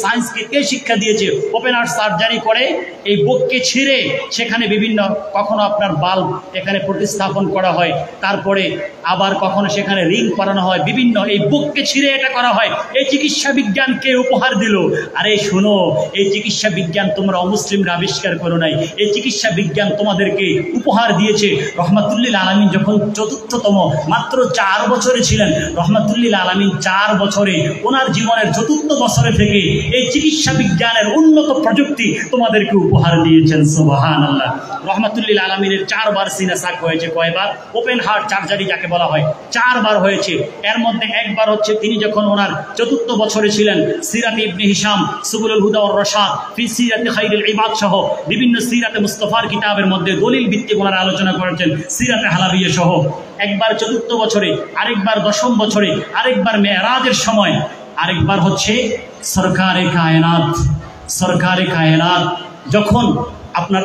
সায়েন্সকে কে শিক্ষা দিয়েছে? ওপেন হার্ট সার্জারি করে এই বুককে ছিঁড়ে সেখানে বিভিন্ন, কখনো আপনার বাল্ব এখানে প্রতিস্থাপন করা হয়, তারপরে আবার কখনো সেখানে রিং করানো হয়, বিভিন্ন এই বুককে ছিঁড়ে এটা করা হয়। এই চিকিৎসা বিজ্ঞানকে উপহার দিল। আরে শোনো, এই চিকিৎসা বিজ্ঞান তোমরা অমুসলিমরা আবিষ্কার করো নাই, এই চিকিৎসা বিজ্ঞান তোমাদেরকে উপহার দিয়েছে রহমাতুল্লিল আলামিন যখন চতুর্থতম, মাত্র 4 বছরে ছিলেন। রহমাতুল্লিল আলামিন 4 বছরে, ওনার জীবনের চতুর্থ বছরে থেকে এই চিকিৎসা বিজ্ঞানের উন্নত প্রযুক্তি তোমাদেরকে উপহার দিয়েছেন। সুবহানাল্লাহ। রহমাতুল্লিল আলামিনের 4 বার সিনা সাক হয়েছে। কয়বার? ওপেন হার্ট সার্জারি যাকে বলা হয় 4 বার হয়েছে। এর মধ্যে একবার হচ্ছে তিনি যখন ওনার চতুর্থ বছরে ছিলেন, সিরাতে ইবনে হিশাম, সুবুলুল হুদা ওয়ার রাশাদ, ফি সিরাতে খায়রুল ইবাদ সহ বিভিন্ন সিরাতে মুস্তাফার কিতাবের মধ্যে দলিল ভিত্তিক ওনারা আলোচনা করেছেন, সিরাতে হালাবিয়া সহ। একবার চতুর্থ বছরে, আরেকবার 10ম বছরে, আরেকবার মেরাজের সময়, আরেকবার হচ্ছে সরকারে কায়নাত যখন আপনার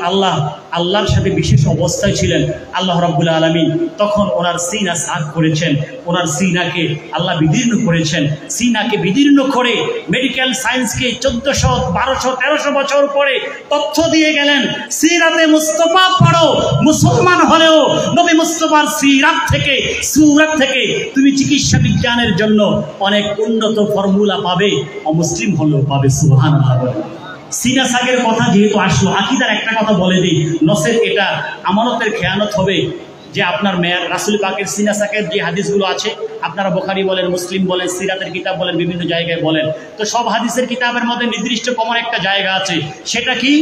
আল্লাহর সাথে বিশেষ অবস্থায় ছিলেন আল্লাহ রাব্বুল আলামিন, তখন ওনার সিনা সাক করেছেন, ওনার সিনাকে আল্লাহ বিদীর্ণ করেছেন। সিনাকে বিদীর্ণ করে মেডিকেল সায়েন্সকে 1400, 1200, 1300 বছর পরে তথ্য দিয়ে গেলেন, সিরাতে মুস্তাফা পড়ো, মুসলমান হলেও নবী মুস্তাফার সিরাত থেকে, সুরাত থেকে তুমি চিকিৎসা বিজ্ঞানের জন্য অনেক উন্নত ফর্মুলা পাবে, অমুসলিম হলেও পাবে। সুবহানাল্লাহ। সিনা সাকের কথা যেহেতু আসলো, আকীদার একটা কথা বলে দিই, নসের এটা আমানতের খেয়ানত হবে যে আপনার মেয়ার রাসূল পাকের সিনা সাকের যে হাদিসগুলো আছে, আপনারা বুখারী বলেন, মুসলিম বলেন, সিরাতের কিতাব বলেন, বিভিন্ন জায়গায় বলেন, তো সব হাদিসের কিতাবের মধ্যে নির্দিষ্ট কমন একটা জায়গা আছে। সেটা কি?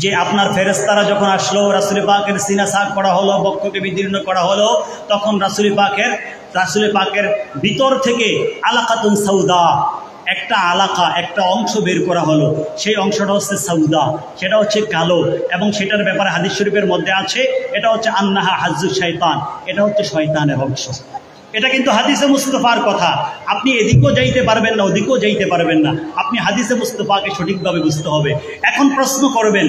যে আপনার ফেরেশতারা যখন আসলো, রাসূল পাকের সিনা সাক করা হলো, বক্ষকে বিদীর্ণ করা হলো, তখন রাসূল পাকের ভিতর থেকে আলাকাতুন সাউদা, একটা আলাকা, একটা অংশ বের করা হলো। সেই অংশটা হচ্ছে সাউদা, সেটা হচ্ছে কালো, এবং সেটার ব্যাপারে হাদিস শরীফের মধ্যে আছে, এটা হচ্ছে আন্নাহা হাজ্জু শয়তান, এটা হচ্ছে শয়তানের অংশ। এটা কিন্তু হাদিসে মুস্তাফার কথা। আপনি এদিকেও যাইতে পারবেন না, ওদিকেও যাইতে পারবেন না, আপনি হাদিসে মুস্তাফাকে সঠিকভাবে বুঝতে হবে। এখন প্রশ্ন করবেন,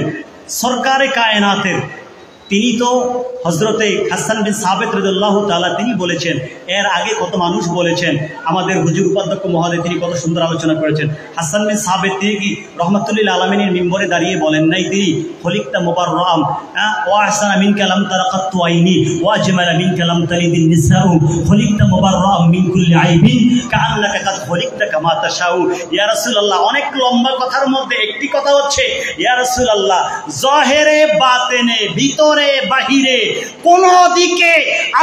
সরকারে কায়নাতের তিনি তো হযরতে হাসান বিন সাবিত রাদিয়াল্লাহু তাআলা তিনি বলেছেন, এর আগে কত মানুষ বলেছেন, আমাদের হুজুর উপাধ্যক্ষ মহোদয় তিনি কত সুন্দর আলোচনা করেছেন। হাসান বিন সাবিত তিনি কি রহমাতুল্লিল আলামিনের মিম্বরে দাঁড়িয়ে বলেন নাই তিনি খলিকতা মুবাররাম ওয়া আহসানা মিনকা লাম তারা কাত্তু আইনি ওয়া আজমালা মিনকা লাম তালিদিন নিসাউ খলিকতা মুবাররাম মিন কুল্লি আইবিন কাআন্নাকা কাদ খলিকতা কামা তাশাউ। ইয়া রাসূলুল্লাহ, অনেক লম্বা কথার মধ্যে একটি কথা হচ্ছে, ইয়া রাসূলুল্লাহ, জাহেরে বাতেনে, ভিতরে ভিতরে বাহিরে কোনো দিকে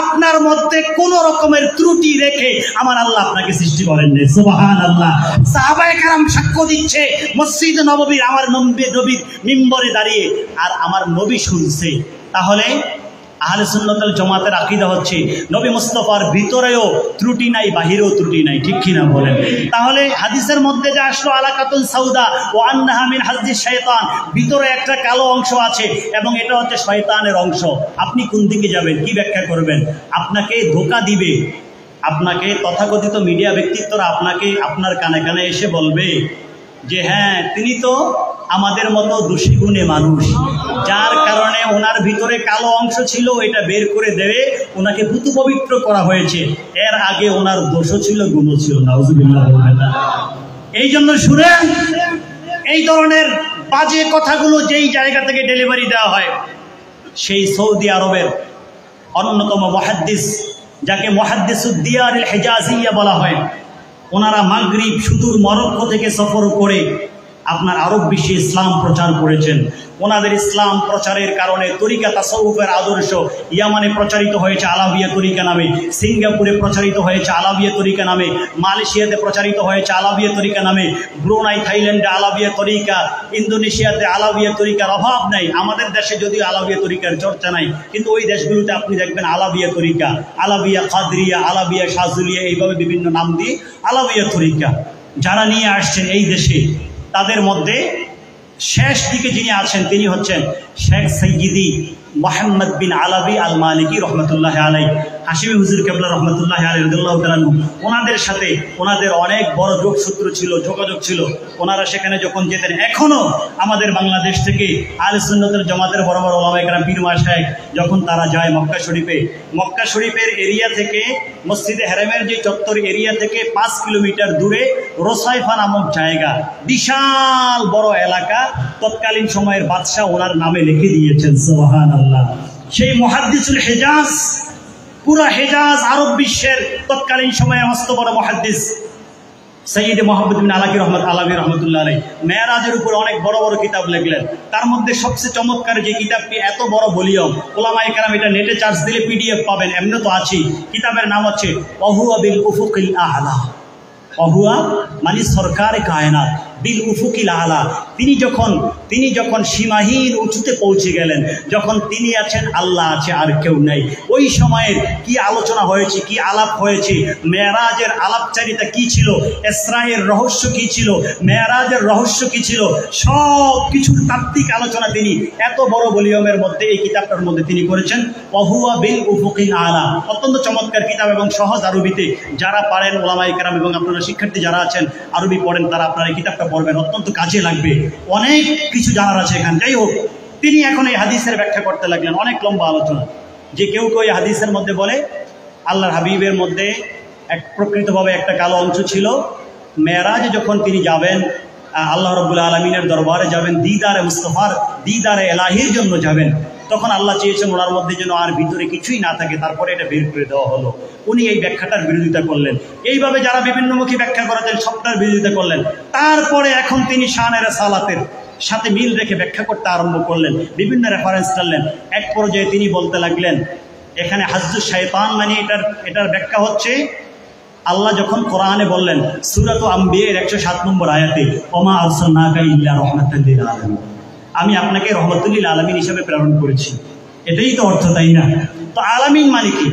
আপনার মধ্যে কোনো রকমের ত্রুটি রেখে আমার আল্লাহ আপনাকে সৃষ্টি করেন না। সুবহানাল্লাহ। সাহাবায়ে কেরাম সাক্ষ্য দিচ্ছে মসজিদ নববীর আমার নবীর মিম্বরে দাঁড়িয়ে, আর আমার নবী শুনছে। তাহলে আহলে সুন্নাত ওয়াল জামাতের আকীদা হচ্ছে নবী মুস্তাফার ভিতরেও ত্রুটি নাই, বাহিরেও ত্রুটি নাই, ঠিক কি না বলেন? তাহলে হাদিসের মধ্যে যে আসলো আলাকাতুল সাউদা ওয়া আন্নাহা মিন হাজ্জিশ শাইতান, ভিতরে একটা কালো অংশ আছে এবং এটা হচ্ছে শয়তানের অংশ। আপনি কোন দিকে যাবেন, কি ব্যাখ্যা করবেন? আপনাকে ধোঁকা দিবে, আপনাকে তথাকথিত মিডিয়া ব্যক্তিত্বরা আপনাকে আপনার কানে কানে এসে বলবে যে হ্যাঁ তিনি তো আমাদের মতো দোষী গুণে মানুষ, যার কারণে ওনার ভিতরে কালো অংশ ছিল, এটা বের করে দেবে, ওনাকে পুতু পবিত্র করা হয়েছে, এর আগে ওনার দোষও ছিল, গুণও ছিল। নাউজুবিল্লাহ। এই জন্য শুনেন, এই ধরনের বাজে কথাগুলো যেই জায়গা থেকে ডেলিভারি দেওয়া হয়, সেই সৌদি আরবের অন্যতম মুহাদ্দিস, যাকে মুহাদ্দিসুদ দিয়ারিল হিজাজিয়া বলা হয়, ওনারা মাগরিব সুদূর মরক্কো থেকে সফর করে আপনার আরব বিশ্বে ইসলাম প্রচার করেছেন। ওনাদের ইসলাম প্রচারের কারণে তরিকা তাসাউফের আদর্শ ইয়ামানে প্রচারিত হয়েছে আলাবিয়া তরিকা নামে, সিঙ্গাপুরে প্রচারিত হয়েছে আলাবিয়া তরিকা নামে, মালয়েশিয়াতে প্রচারিত হয়েছে আলাবিয়া তরিকা নামে, ব্রুনাই থাইল্যান্ডে আলাবিয়া তরিকা, ইন্দোনেশিয়াতে আলাবিয়া তরিকার অভাব নাই। আমাদের দেশে যদিও আলাবিয়া তরিকার চর্চা নাই, কিন্তু ওই দেশগুলোতে আপনি দেখবেন আলাবিয়া তরিকা, আলাবিয়া কাদরিয়া, আলাবিয়া শাজুলিয়া, এইভাবে বিভিন্ন নাম দিয়ে আলাবিয়া তরিকা যারা নিয়ে আসছেন এই দেশে, তাদের মধ্যে শেষ দিকে যিনি আছেন তিনি হচ্ছেন শেখ সৈয়দি মোহাম্মদ বিন আলাবি আল মালিকি রহমতুল্লাহ আলাই, হাশিমি হুজুর কেবলা রহমতুল্লাহ আলাই রাদিয়াল্লাহু তাআলা। ওনাদের সাথে ওনাদের অনেক বড় যোগসূত্র ছিল, যোগাযোগ ছিল। ওনারা সেখানে যখন যেতেন, এখনো আমাদের বাংলাদেশ থেকে আহলে সুন্নাত ওয়াল জামাতের বড় বড় ওলামায়ে কেরাম পীর মাশায়েখ যখন তারা যায় মক্কা শরীফে, মক্কা শরীফের এরিয়া থেকে মসজিদে হারামের যে চত্বর এরিয়া থেকে 5 কিলোমিটার দূরে রোসাইফা নামক জায়গা, বিশাল বড় এলাকা, তৎকালীন সময়ের বাদশাহ ওনার নামে লিখে দিয়েছেন। সুবহানাল্লাহ। সেই মুহাদ্দিসুল হিজাজ, পুরা হিজাজ আরব বিশ্বের তৎকালীন সময়ে মস্ত বড় মুহাদ্দিস সৈয়দ মোহাম্মদ বিন আলাবি রহমতুল্লাহ আলাইহি মেরাজের উপর অনেক বড় বড় কিতাব লিখলেন। তার মধ্যে সবচেয়ে চমৎকার যে কিতাবটি, এত বড় ভলিউম, ওলামায়ে কেরাম এটা নেটে চার্জ দিলে পিডিএফ পাবেন, এমনি তো আছেই। কিতাবের নাম হচ্ছে ওয়াহুয়া বিল উফুকিল আ'লা। ওয়াহুয়া মানে সরকার কায়নাত, বিল উফুকিল আ'লা। তিনি যখন সীমাহীন উঁচুতে পৌঁছে গেলেন, যখন তিনি আছেন, আল্লাহ আছে, আর কেউ নাই। ওই সময়ের কি আলোচনা হয়েছে, কি আলাপ হয়েছে, মেরাজের আলাপচারিতা কি ছিল, ইসরায়ের রহস্য কি ছিল, মেরাজের রহস্য কি ছিল, সব কিছুর তাত্ত্বিক আলোচনা তিনি এত বড় ভলিউমের মধ্যে এই কিতাবটার মধ্যে তিনি করেছেন। ওয়াহুয়া বিল উফুকিল আ'লা, অত্যন্ত চমৎকার কিতাব এবং সহজ আরবিতে। যারা পারেন ওলামায়ে কেরাম এবং আপনারা শিক্ষার্থী যারা আছেন আরবি পড়েন, তারা আপনারা এই কিতাবটা পড়বেন, অত্যন্ত কাজে লাগবে। অনেক কিছু জানার আছে এখানে। যাই হোক, তিনি এখন এই হাদিসের ব্যাখ্যা করতে লাগলেন, অনেক লম্বা আলোচনা। যে কেউ কেউ এই হাদিসের মধ্যে বলে আল্লাহর হাবিবের মধ্যে প্রকৃতভাবে একটা কালো অংশ ছিল। মেরাজে যখন তিনি যাবেন, আল্লাহ রাব্বুল আলামিনের দরবারে যাবেন, দিদারে মুস্তাফার, দিদারে এলাহির জন্য যাবেন, তখন আল্লাহ চেয়েছেন ওনার মধ্যে যেন আর ভিতরে কিছুই না থাকে, তারপরে এটা বের করে দেওয়া হলো। উনি এই ব্যাখ্যাটার বিরোধিতা করলেন। এইভাবে যারা বিভিন্নমুখী ব্যাখ্যা করেছেন সবটার বিরোধিতা করলেন। তারপরে এখন তিনি শানে রিসালাতের সাথে মিল রেখে ব্যাখ্যা করতে আরম্ভ করলেন, বিভিন্ন রেফারেন্স টানলেন। এক পর্যায়ে তিনি বলতে লাগলেন, এখানে হাজ্জুশ শাইতান মানে এটার ব্যাখ্যা হচ্ছে, আল্লাহ যখন কোরআনে বললেন সূরাত আম্বিয়ার 107 নম্বর আয়াতে, ওমা আরসালনাকা ইল্লা রাহমাতাল লিল আলামিন, আমি আপনাকে রহমতুল লিল আলামিন হিসেবে প্রেরণ করেছি। এটাই তো অর্থ, তাই না? তো আলামিন মানে কি?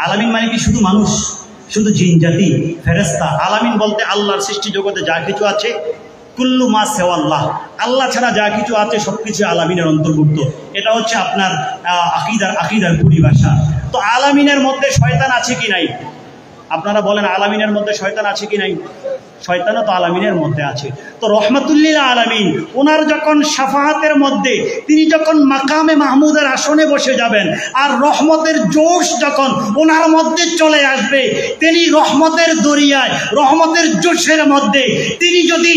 আলামিন মানে কি শুধু মানুষ, শুধু জিন জাতি, ফেরেশতা? আলামিন বলতে আল্লাহর সৃষ্টি জগতে যা কিছু আছে, কুল্লু মা সিওয়াল্লাহ, আল্লাহ ছাড়া যা কিছু আছে সবকিছু আলামিনের অন্তর্ভুক্ত। এটা হচ্ছে আপনার আকীদার পরিভাষা। তো আলামিনের মধ্যে শয়তান আছে কি নাই? আপনারা বলেন আলামিনের মধ্যে শয়তান আছে কি নাই? শয়তানও তো আলামিনের মধ্যে আছে। তো রহমাতুল লিল আলামিন ওনার যখন শাফাআতের মধ্যে তিনি যখন মাকামে মাহমুদের আসনে বসে যাবেন, আর রহমতের জোশ যখন ওনার মধ্যে চলে আসবে, তিনি রহমতের দরিয়ায়, রহমতের জোশের মধ্যে তিনি যদি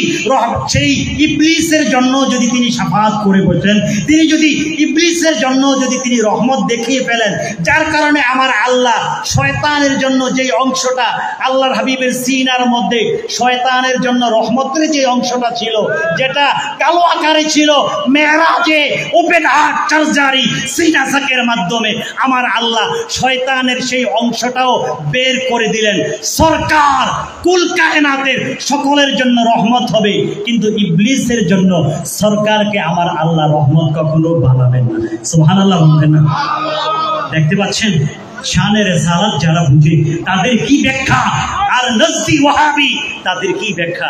সেই ইবলিসের জন্য যদি তিনি শাফাআত করে বসেন, তিনি যদি ইবলিসের জন্য যদি তিনি রহমত দেখিয়ে ফেলেন, যার কারণে আমার আল্লাহ শয়তানের জন্য যেই অংশটা আল্লাহর হাবিবের সিনার মধ্যে শয়তানের জন্য রহমতের যে অংশটা ছিল, যেটা কালো আকারে ছিল, মেরাজে ওপেন হার্ট সার্জারি সিনাসাকের মাধ্যমে আমার আল্লাহ শয়তানের সেই অংশটাও বের করে দিলেন। সরকার কুল কায়নাতের সকলের জন্য রহমত হবে, কিন্তু ইবলিসের জন্য সরকারকে আমার আল্লাহ রহমত কখনো বানাবেন না। সুবহানাল্লাহ বলবেন না? দেখতে পাচ্ছেন শানের রিসালাত যারা বুঝে তাদের কি ব্যাখ্যা, আর নজদি ওয়াহাবি তাদের কি ব্যাখ্যা।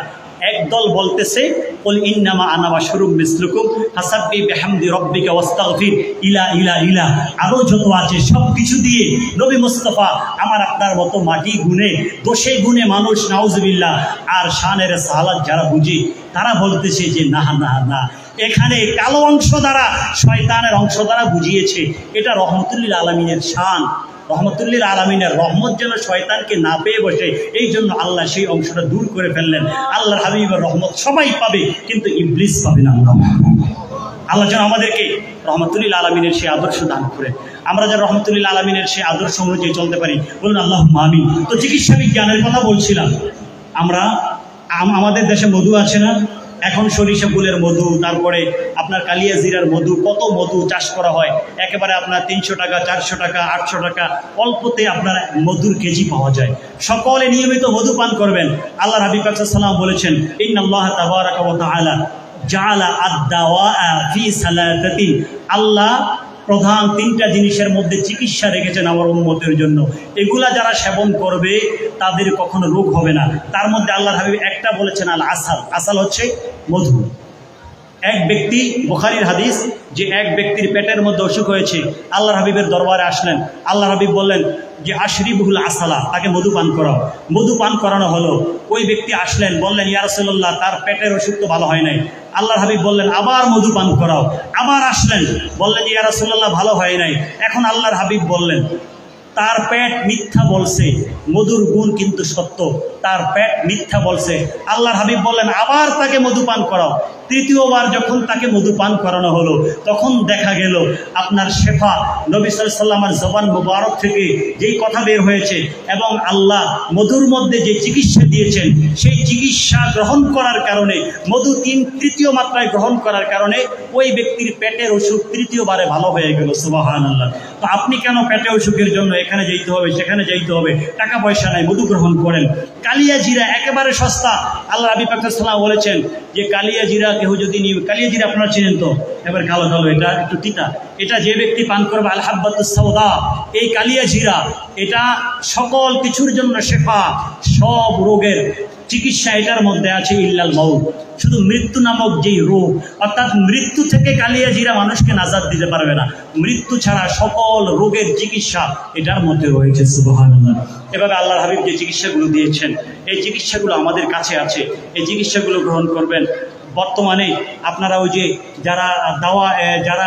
একদল বলতেছে কুল ইন্নামা আনা বাশারুম মিসলুকুম ফাসাব্বিহ বিহামদি রাব্বিকা ওয়াস্তাগফির ইলা ইলা ইলা, আরো যত আছে সব কিছু দিয়ে নবী মুস্তাফা আমার আপনার মতো মাটি গুনে দোষে গুনে মানুষ, নাউজুবিল্লাহ। আর শানের রিসালাত যারা বুঝে তারা বলতেছে যে না না না, এখানে কালো অংশ দ্বারা শয়তানের অংশ দ্বারা বুঝিয়েছে, এটা রহমতুল্লিল আলামিনের শান, রহমতুল্লিল আলামিনের রহমত যেন শয়তানকে না পেয়ে বসে, এই জন্য আল্লাহ সেই অংশটা দূর করে ফেললেন। আল্লাহর হাবিবের রহমত সবাই পাবে, কিন্তু ইবলিস পাবে না। আল্লাহ যেন আমাদেরকে রহমতুল্লিল আলামিনের সেই আদর্শ দান করে, আমরা যেন রহমতুল্লিল আলামিনের সেই আদর্শ অনুযায়ী চলতে পারি। বলুন আল্লাহুম্মা আমিন। তো চিকিৎসা বিজ্ঞানের কথা বলছিলাম, আমরা আমাদের দেশে মধু আছে না, এখন সরিষা ফুলের মধু, তারপরে আপনার কালিয়া জিরার মধু, কত মধু চাষ করা হয়, একেবারে আপনার 300 টাকা 400 টাকা 800 টাকা অল্পতে আপনার মধুর কেজি পাওয়া যায়। সকলে নিয়মিত মধু পান করবেন। আল্লাহ হাবিব পাক সাল্লাল্লাহু আলাইহি ওয়াসাল্লাম বলেছেন ইন্নাল্লাহ তাবারাকা ওয়া তাআলা জাআলা আদ-দাওয়া ফি সালাতাতিন, আল্লাহ প্রধান 3টা জিনিসের মধ্যে চিকিৎসা রেখেছেন আমার উম্মতের জন্য, এগুলা যারা সেবন করবে তাদের কখনো রোগ হবে না। তার মধ্যে আল্লাহর হাবিব একটা বলেছেন আল আসাল, আসাল হচ্ছে মধু। এক ব্যক্তি, বুখারীর হাদিস, যে এক ব্যক্তির পেটের মধ্যে অসুখ হয়েছে, আল্লাহর হাবিবের দরবারে আসলেন। আল্লাহর হাবিব বললেন যে আশরিবুল আসালা, তাকে মধু পান করাও। মধু পান করানো হলো। ওই ব্যক্তি আসলেন, বললেন ইয়া রাসূলুল্লাহ, তার পেটের অসুখ তো ভালো হয় নাই। আল্লাহর হাবিব বললেন আবার মধু পান করাও। আবার আসলেন, বললেন ইয়া রাসূলুল্লাহ, ভালো হয় নাই। এখন আল্লাহর হাবিব বললেন তার পেট মিথ্যা বলছে, মধুর গুণ কিন্তু সত্য, তার পেট মিথ্যা বলছে। আল্লাহর হাবিব বললেন আবার তাকে মধু পান করাও। তৃতীয়বার যখন তাকে মধু পান করানো হলো, তখন দেখা গেল আপনার শেফা, নবী সাল্লাল্লাহু আলাইহি ওয়াসাল্লামের জবান মুবারক থেকে যেই কথা বের হয়েছে, এবং আল্লাহ মধুর মধ্যে যে চিকিৎসা দিয়েছেন, সেই চিকিৎসা গ্রহণ করার কারণে, মধু 3তৃতীয় মাত্রায় গ্রহণ করার কারণে ওই ব্যক্তির পেটের অসুখ তৃতীয়বারে ভালো হয়ে গেল। সুবহানাল্লাহ। তো আপনি কেন পেটে অসুখের জন্য এখানে যাইতে হবে, সেখানে যাইতে হবে, টাকা পয়সা নাই, মধু গ্রহণ করেন। কালিয়া জিরা একেবারে সস্তা। আল্লাহ হাবিব পাক সাল্লাল্লাহু আলাইহি ওয়াসাল্লাম বলেছেন যে কালিয়া জিরা কেউ যদি নিয়ে, কালিয়া জিরা আপনারা চিনেন তো, এবার কালো কালো, এটা একটু তিতা, এটা যে ব্যক্তি পান করবে আল হাব্বাতুস সাওদা, এই কালিয়া জিরা, এটা সকল কিছুর জন্য শেফা, সব রোগের চিকিৎসা এটার মধ্যে আছে ইল্লাল মাউত, শুধু মৃত্যু নামক যেই রোগ, অর্থাৎ মৃত্যু থেকে কালিয়া জিরা মানুষকে নাজাত দিতে পারবে না, মৃত্যু ছাড়া সকল রোগের চিকিৎসা এটার মধ্যে রয়েছে। সুবহানাল্লাহ। এভাবে আল্লাহর হাবিব যে চিকিৎসাগুলো দিয়েছেন, এই চিকিৎসাগুলো আমাদের কাছে আছে, এই চিকিৎসাগুলো গ্রহণ করবেন। বর্তমানে আপনারা ওই যে যারা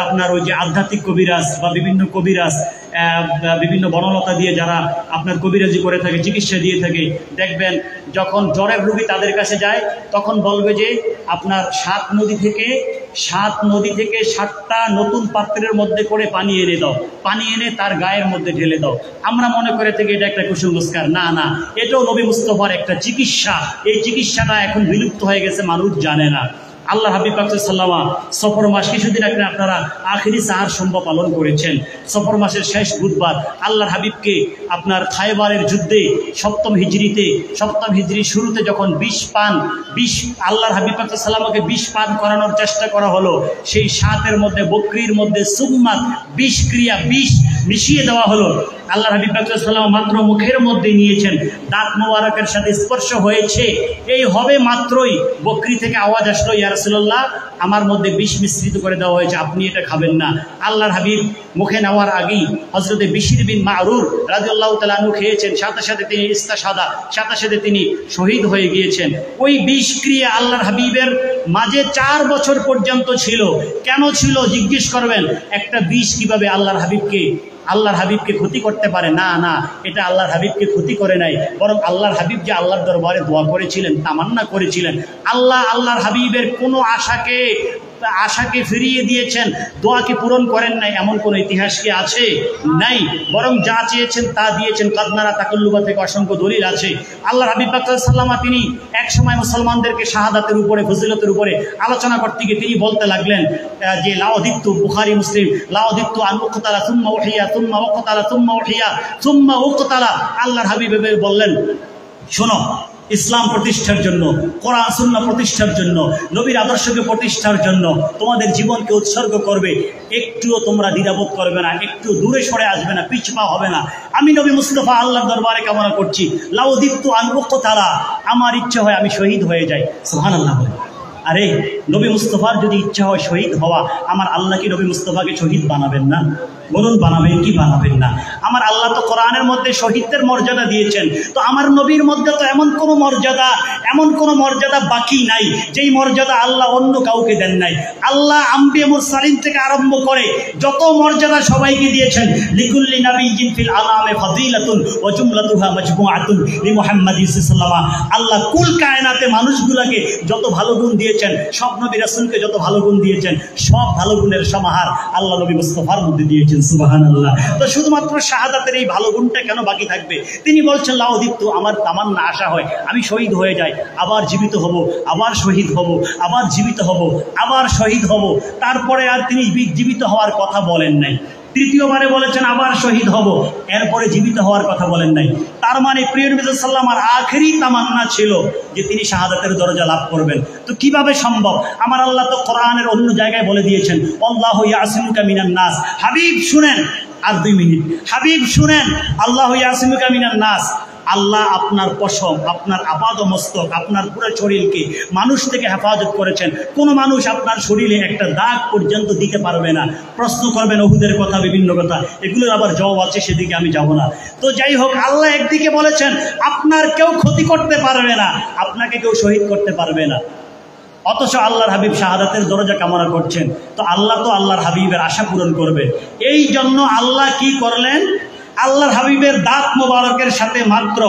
আপনার ওই যে আধ্যাত্মিক কবিরাজ বা বিভিন্ন কবিরাজ, বিভিন্ন বনলতা দিয়ে যারা আপনার কবিরাজি করে থাকে, চিকিৎসা দিয়ে থাকে, দেখবেন যখন জ্বরের রোগী তাদের কাছে যায়, তখন বলবে যে আপনার 7 নদী থেকে 7টা নতুন পাত্রের মধ্যে করে পানি এনে দাও, পানি এনে তার গায়ের মধ্যে ঢেলে দাও। আমরা মনে করে থাকি এটা একটা কুসংস্কার। না না, এটাও নবী মুস্তাফার একটা চিকিৎসা। এই চিকিৎসাটা এখন বিলুপ্ত হয়ে গেছে, মানুষ জানে না। আল্লাহ হাবিব পাক সাল্লাল্লাহু আলাইহি ওয়াসাল্লাম সফর মাস, কিছুদিন আগে আপনারা আখিরি সাহার সম্ভব পালন করেছেন। সফর মাসের শেষ বুধবার আল্লাহর হাবিবকে আপনার খায়বারের যুদ্ধে 7ম হিজরি শুরুতে যখন 20 আল্লাহর হাবিব পাক সাল্লাল্লাহু আলাইহি ওয়াসাল্লামকে 20 পান করানোর চেষ্টা করা হলো। সেই 7-এর মধ্যে বকরির মধ্যে সুম্মাত 20 ক্রিয়া 20 মিশিয়ে দেওয়া হলো। আল্লাহর হাবিব পাক সাল্লাল্লাহু আলাইহি ওয়াসাল্লাম মাত্র মুখের মধ্যে নিয়েছেন, দাঁত মোবারকের সাথে স্পর্শ হয়েছে, এই হবে মাত্রই বকরি থেকে আওয়াজ আসলো ইয়া রাসূলুল্লাহ, আমার মধ্যে বিষ মিশ্রিত করে দেওয়া হয়েছে, আপনি এটা খাবেন না। আল্লাহর হাবিব মুখে নেওয়ার আগেই হযরতে বিশর বিন মারুর রাদিয়াল্লাহু তাআলা আনহু খেয়েছেন, সাথে সাথে তিনি ইস্তাশহাদা, সাথে সাথে তিনি শহীদ হয়ে গিয়েছেন। ওই বিষ ক্রিয়া আল্লাহর হাবিবের মাঝে 4 বছর পর্যন্ত ছিল। কেন ছিল জিজ্ঞেস করবেন, একটা বিষ কিভাবে আল্লাহর হাবিবকে ক্ষতি করতে পারে? না না, এটা আল্লাহর হাবিবকে ক্ষতি করে নাই, বরং আল্লাহর হাবিব যে আল্লাহর দরবারে দোয়া করেছিলেন, তামান্না করেছিলেন, আল্লাহর হাবিবের কোনো আশাকে আশাকে ফিরিয়ে দিয়েছেন, দোয়াকে পূরণ করেন নাই, এমন কোনো ইতিহাস কি আছে? নাই। বরং যা চেয়েছেন তা দিয়েছেন। কাদনারা তাকুল্লুবা থেকে অসংখ্য দলিল আছে। আল্লাহ হাবিব পাক সাল্লাল্লাহু আলাইহি ওয়াসাল্লাম তিনি এক সময় মুসলমানদেরকে শাহাদাতের উপরে, ফজিলতের উপরে আলোচনা করতে গিয়ে তিনি বলতে লাগলেন যে লাউদিত্তু, বুখারী মুসলিম, লাউদিত্তু আন উকতালা সুম্মা উহিয়া সুম্মা উকতালা সুম্মা উহিয়া সুম্মা উকতালা। আল্লাহর হাবিব বললেন, শোনো, ইসলাম প্রতিষ্ঠার জন্য, কোরআন সুন্নাহ প্রতিষ্ঠার জন্য, নবীর আদর্শকে প্রতিষ্ঠার জন্য তোমাদের জীবনকে উৎসর্গ করবে, একটুও তোমরা দ্বিধাবোধ করবে না, একটু দূরে সরে আসবে না, পিছপা হবে না। আমি নবী মুস্তাফা আল্লাহর দরবারে কামনা করছি, লাউদিত্তু আন উকতালা, আমার ইচ্ছা হয় আমি শহীদ হয়ে যাই। সুবহানাল্লাহ। আরে নবী মুস্তাফার যদি ইচ্ছা হয় শহীদ হওয়া, আমার আল্লাহ কি নবী মুস্তাফাকে শহীদ বানাবেন না? বলুন, বানাবেন কি বানাবেন না? আমার আল্লাহ তো কোরআনের মধ্যে শহীদদের মর্যাদা দিয়েছেন, তো আমার নবীর মধ্যে তো এমন কোনো মর্যাদা বাকি নাই যেই মর্যাদা আল্লাহ অন্য কাউকে দেন নাই। আল্লাহ আম্বিয়া মুরসালিন থেকে আরম্ভ করে যত মর্যাদা সবাইকে দিয়েছেন, লিকুল্লি নাবিয়্যিন ফিল আনামে ফাযিলাতুন ওয়া জুমলাতুহা মাজমুআতুন লিমুহাম্মাদিন সাল্লাল্লাহু আলাইহি ওয়াসাল্লাম। আল্লাহ কুল কায়নাতে মানুষগুলোকে যত ভালো গুণ দিয়েছেন, সব নবী রাসূলকে যত ভালো গুণ দিয়েছেন, সব ভালো গুণের সমাহার আল্লাহ নবী মুস্তাফার মধ্যে দিয়েছেন। সুবহানাল্লাহ। তো শুধুমাত্র শাহাদাতের এই ভালো গুণটা কেন বাকি থাকবে? তিনি বলছেন, লাউদিত্তু, আমার তামান্না, আশা হয় আমি শহীদ হয়ে যাই, আবার জীবিত হব, আবার শহীদ হব, আবার জীবিত হব, আবার শহীদ হব। তারপরে আর তিনি জীবিত হওয়ার কথা বলেন নাই। তৃতীয়বারে বলেছেন আবার শহীদ হব, এরপরে জীবিত হওয়ার কথা বলেন নাই। তার মানে প্রিয় নবী সাল্লাল্লাহু আলাইহি ওয়াসাল্লামের আখেরি তামান্না ছিল যে তিনি শাহাদাতের দরজা লাভ করবেন। তো কিভাবে সম্ভব? আমার আল্লাহ তো কোরআনের অন্য জায়গায় বলে দিয়েছেন, আল্লাহু ইয়াসিমুকা মিনান নাস। হাবিব শুনেন, আর 2 মিনিট, হাবিব শুনেন, আল্লাহু ইয়াসিমুকা মিনান নাস। আল্লাহ আপনার পশম, আপনার আপাদ মস্তক, আপনার পুরো শরীরকে মানুষ থেকে হেফাজত করেছেন। কোনো মানুষ আপনার শরীরে একটা দাগ পর্যন্ত দিতে পারবে না। প্রশ্ন করবেন ওহুদের কথা, বিভিন্ন কথা, এগুলোর আবার জবাব আছে, সেদিকে আমি যাব না। তো যাই হোক, আল্লাহ একদিকে বলেছেন আপনার কেউ ক্ষতি করতে পারবে না, আপনাকে কেউ শহীদ করতে পারবে না, অথচ আল্লাহর হাবিব শাহাদাতের দরজা কামনা করছেন। তো আল্লাহর হাবিবের আশা পূরণ করবে। এই জন্য আল্লাহ কি করলেন? আল্লাহর হাবিবের দাঁত মোবারকের সাথে মাত্র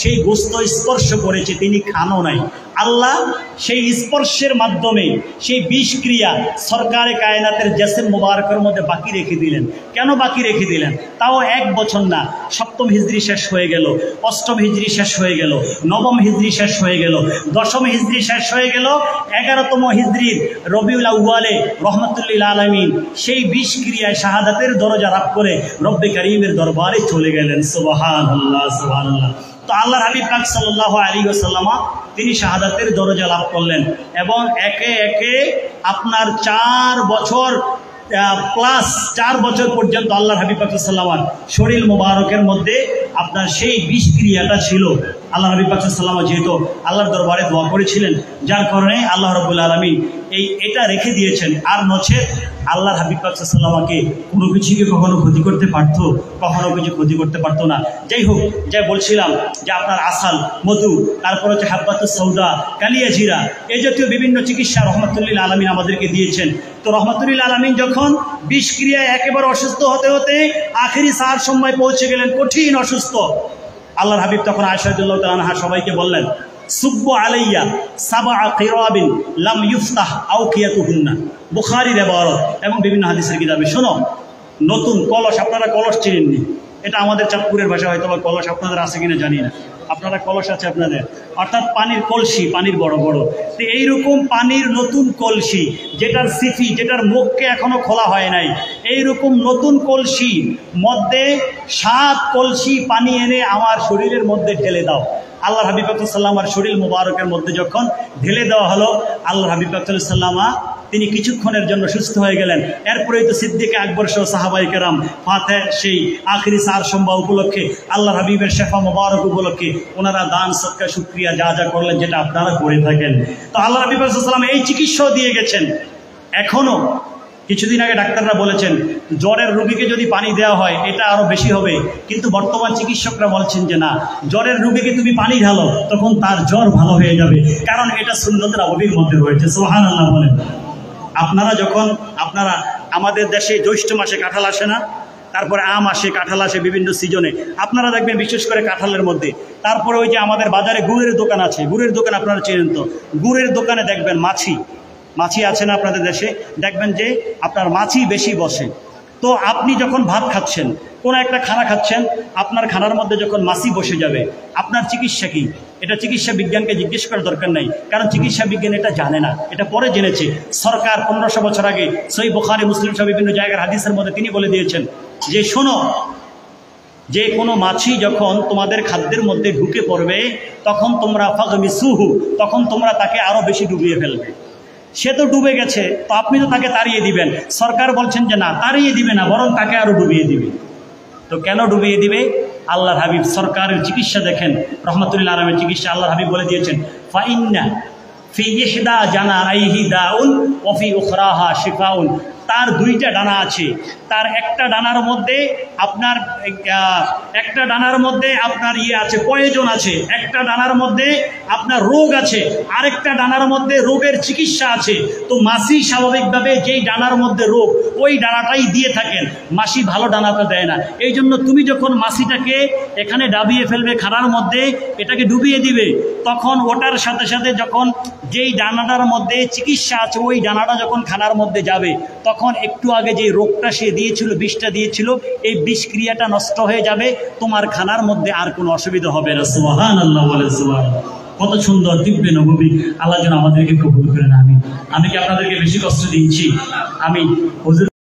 সেই গোস্ত স্পর্শ করেছে, তিনি খানও নাই। আল্লাহ সেই স্পর্শের মাধ্যমে সেই বিষক্রিয়া সরকারে কায়নাতের জেসেম মোবারকের মধ্যে বাকি রেখে দিলেন। কেন বাকি রেখে দিলেন? তাও 1 বছর না, 7ম হিজরি শেষ হয়ে গেল, 8ম হিজরি শেষ হয়ে গেল, 9ম হিজরি শেষ হয়ে গেল, 10ম হিজরি শেষ হয়ে গেল, 11তম হিজরির রবিউল আউয়ালে রহমাতুল্লিল আলামিন সেই বিষক্রিয়ায় শাহাদাতের দরজা লাভ করে রব্বে কারীমের দরবারে চলে গেলেন। সুবহানাল্লাহ, সুবহানাল্লাহ। তো আল্লাহর হাবিব পাক সাল্লাল্লাহু আলাইহি ওয়াসাল্লাম তিনি শাহাদাতের দরজা লাভ করলেন এবং একে একে আপনার 4 বছর প্লাস 4 বছর পর্যন্ত আল্লাহর হাবিব পাক সাল্লাল্লাহু আলাইহি ওয়াসাল্লাম শরীর মোবারকের মধ্যে আপনার সেই বিষক্রিয়াটা ছিল। আল্লাহ হাবিব পাক সাল্লাল্লাহু আলাইহি ওয়াসাল্লাম যেহেতু আল্লাহর দরবারে দোয়া করেছিলেন, যার কারণে আল্লাহ রাব্বুল আলামিন এটা রেখে দিয়েছেন। আর নচেত আল্লাহর হাবিব পাক সাল্লাল্লাহু আলাইহি ওয়াসাল্লামকে কোনো কিছুকে কখনো ক্ষতি করতে পারতো, কখনো কিছু ক্ষতি করতে পারতো না। যাই হোক, যাই বলছিলাম যে আপনার আসাল, মধু, তারপর হচ্ছে হাব্বাতুস সৌদা, কালিয়া জিরা, এই জাতীয় বিভিন্ন চিকিৎসা রহমাতুল্লিল আলামিন আমাদেরকে দিয়েছেন। তো রহমাতুল্লিল আলামিন যখন বিষক্রিয়ায় একেবারে অসুস্থ হতে হতে আখেরি সার সময় পৌঁছে গেলেন, কঠিন অসুস্থ, আল্লাহর হাবিব তখন আয়েশা রাদিয়াল্লাহু তাআলা আনহা সবাইকে বললেন, সুব্বু আলাইয়া সাবআ কিরাবিন লাম ইফতাহ আওকিয়াতুহুন্না। বুখারীর ইবারত এবং বিভিন্ন হাদিসের কিতাবে। শোনো, নতুন কলস, আপনারা কলস চিনেননি, এটা আমাদের চাঁদপুরের ভাষা, হয়তো বা কলস আপনাদের আছে কিনা জানি না, আপনারা কলস আছে আপনাদের, অর্থাৎ পানির কলসি, পানির বড় বড়। তো এইরকম পানির নতুন কলসি, যেটার সিফি, যেটার মুখকে এখনো খোলা হয় নাই, এইরকম নতুন কলসি মধ্যে 7 কলসি পানি এনে আমার শরীরের মধ্যে ঢেলে দাও। আল্লাহর হাবিব পাক সাল্লাল্লাহু আলাইহি ওয়াসাল্লাম শরীর মুবারকের মধ্যে যখন ঢেলে দেওয়া হলো, আল্লাহর হাবিব পাক সাল্লাল্লাহু আলাইহি ওয়াসাল্লাম তিনি কিছুক্ষণের জন্য সুস্থ হয়ে গেলেন। এরপরেই তো সিদ্দিক আকবর সহ সাহাবায়ে কেরাম ফাতে সেই আখেরি সার সম্ভা উপলক্ষে, আল্লাহর হাবিবের শেফা মুবারক উপলক্ষে ওনারা দান সদকা শুকরিয়া যা যা করলেন, যেটা আপনারা করে থাকেন। তো আল্লাহর হাবিব সাল্লাল্লাহু আলাইহি ওয়াসাল্লাম এই চিকিৎসাও দিয়ে গেছেন। এখনো কিছুদিন আগে ডাক্তাররা বলেছেন জ্বরের রোগীকে যদি পানি দেওয়া হয় এটা আরো বেশি হবে, কিন্তু বর্তমান চিকিৎসকরা বলছেন যে না, জ্বরের রোগীকে তুমি পানি ঢালো, তখন তার জ্বর ভালো হয়ে যাবে, কারণ এটা সুন্নতের নববীর মধ্যে রয়েছে। সুবহানাল্লাহ বলেন। আপনারা আমাদের দেশে জ্যৈষ্ঠ মাসে কাঁঠাল আসে না, তারপরে আম আসে, কাঁঠাল আসে বিভিন্ন সিজনে, আপনারা দেখবেন বিশেষ করে কাঁঠালের মধ্যে। তারপরে ওই যে আমাদের বাজারে গুড়ের দোকান আছে, গুড়ের দোকান আপনারা চেনেন তো, গুড়ের দোকানে দেখবেন মাছি, মাছি আছে না আপনাদের দেশে, দেখবেন যে আপনার মাছি বেশি বসে। তো আপনি যখন ভাত খাচ্ছেন, কোনো একটা খানা খাচ্ছেন, আপনার খানার মধ্যে যখন মাছি বসে যাবে, আপনার চিকিৎসা কি? এটা চিকিৎসা বিজ্ঞানকে জিজ্ঞেস করার দরকার নাই, কারণ চিকিৎসা বিজ্ঞান এটা জানে না, এটা পরে জেনেছে। সরকার 1500 বছর আগে সহিহ বুখারী, মুসলিম সহ বিভিন্ন জায়গার হাদিসের মধ্যে তিনি বলে দিয়েছেন যে শোনো, যে কোনো মাছি যখন তোমাদের খাদ্যের মধ্যে ঢুকে পড়বে তখন তোমরা ফাগমিসুহু, তখন তোমরা তাকে আরো বেশি ডুবিয়ে ফেলবে। সে তো ডুবে গেছে, তো আপনি তো তাকে তাড়িয়ে দিবেন। সরকার বলছেন যে না, তাড়িয়ে দিবে না, বরং তাকে আরো ডুবিয়ে দিবে। তো কেন ডুবিয়ে দিবে? আল্লাহর হাবিব সরকারের চিকিৎসা দেখেন, রহমাতুল্লাহ আলাইহির চিকিৎসা আল্লাহর হাবিব বলে দিয়েছেন, ফাইন্না ফি ইহদা জানাইহি দাউন ওয়া ফি উখরাহা শিফাউন। তার দুইটা ডানা আছে, তার একটা ডানার মধ্যে আপনার আছে, প্রয়োজন আছে, একটা ডানার মধ্যে আপনার রোগ আছে, আরেকটা ডানার মধ্যে রোগের চিকিৎসা আছে। তো মাছি স্বাভাবিকভাবে যেই ডানার মধ্যে রোগ, ওই ডানাটাই দিয়ে থাকেন, মাছি ভালো ডানাটা দেয় না। এই জন্য তুমি যখন মাছিটাকে এখানে ডাবিয়ে ফেলবে খানার মধ্যে, এটাকে ডুবিয়ে দিবে, তখন ওটার সাথে সাথে যখন যেই ডানাটার মধ্যে চিকিৎসা আছে, ওই ডানাটা যখন খানার মধ্যে যাবে, তখন একটু আগে যে রোগটা সে দিয়েছিল, বিষটা দিয়েছিল, এই বিষক্রিয়াটা নষ্ট হয়ে যাবে, তোমার খানার মধ্যে আর কোনো অসুবিধা হবে না। সুবহানাল্লাহ বলে সুবহানাল্লাহ। কত সুন্দর দিব্য নববী। আল্লাহ যেন আমাদেরকে কবুল করেন। আমি কি আপনাদেরকে বেশি কষ্ট দিয়েছি? আমি হুজুর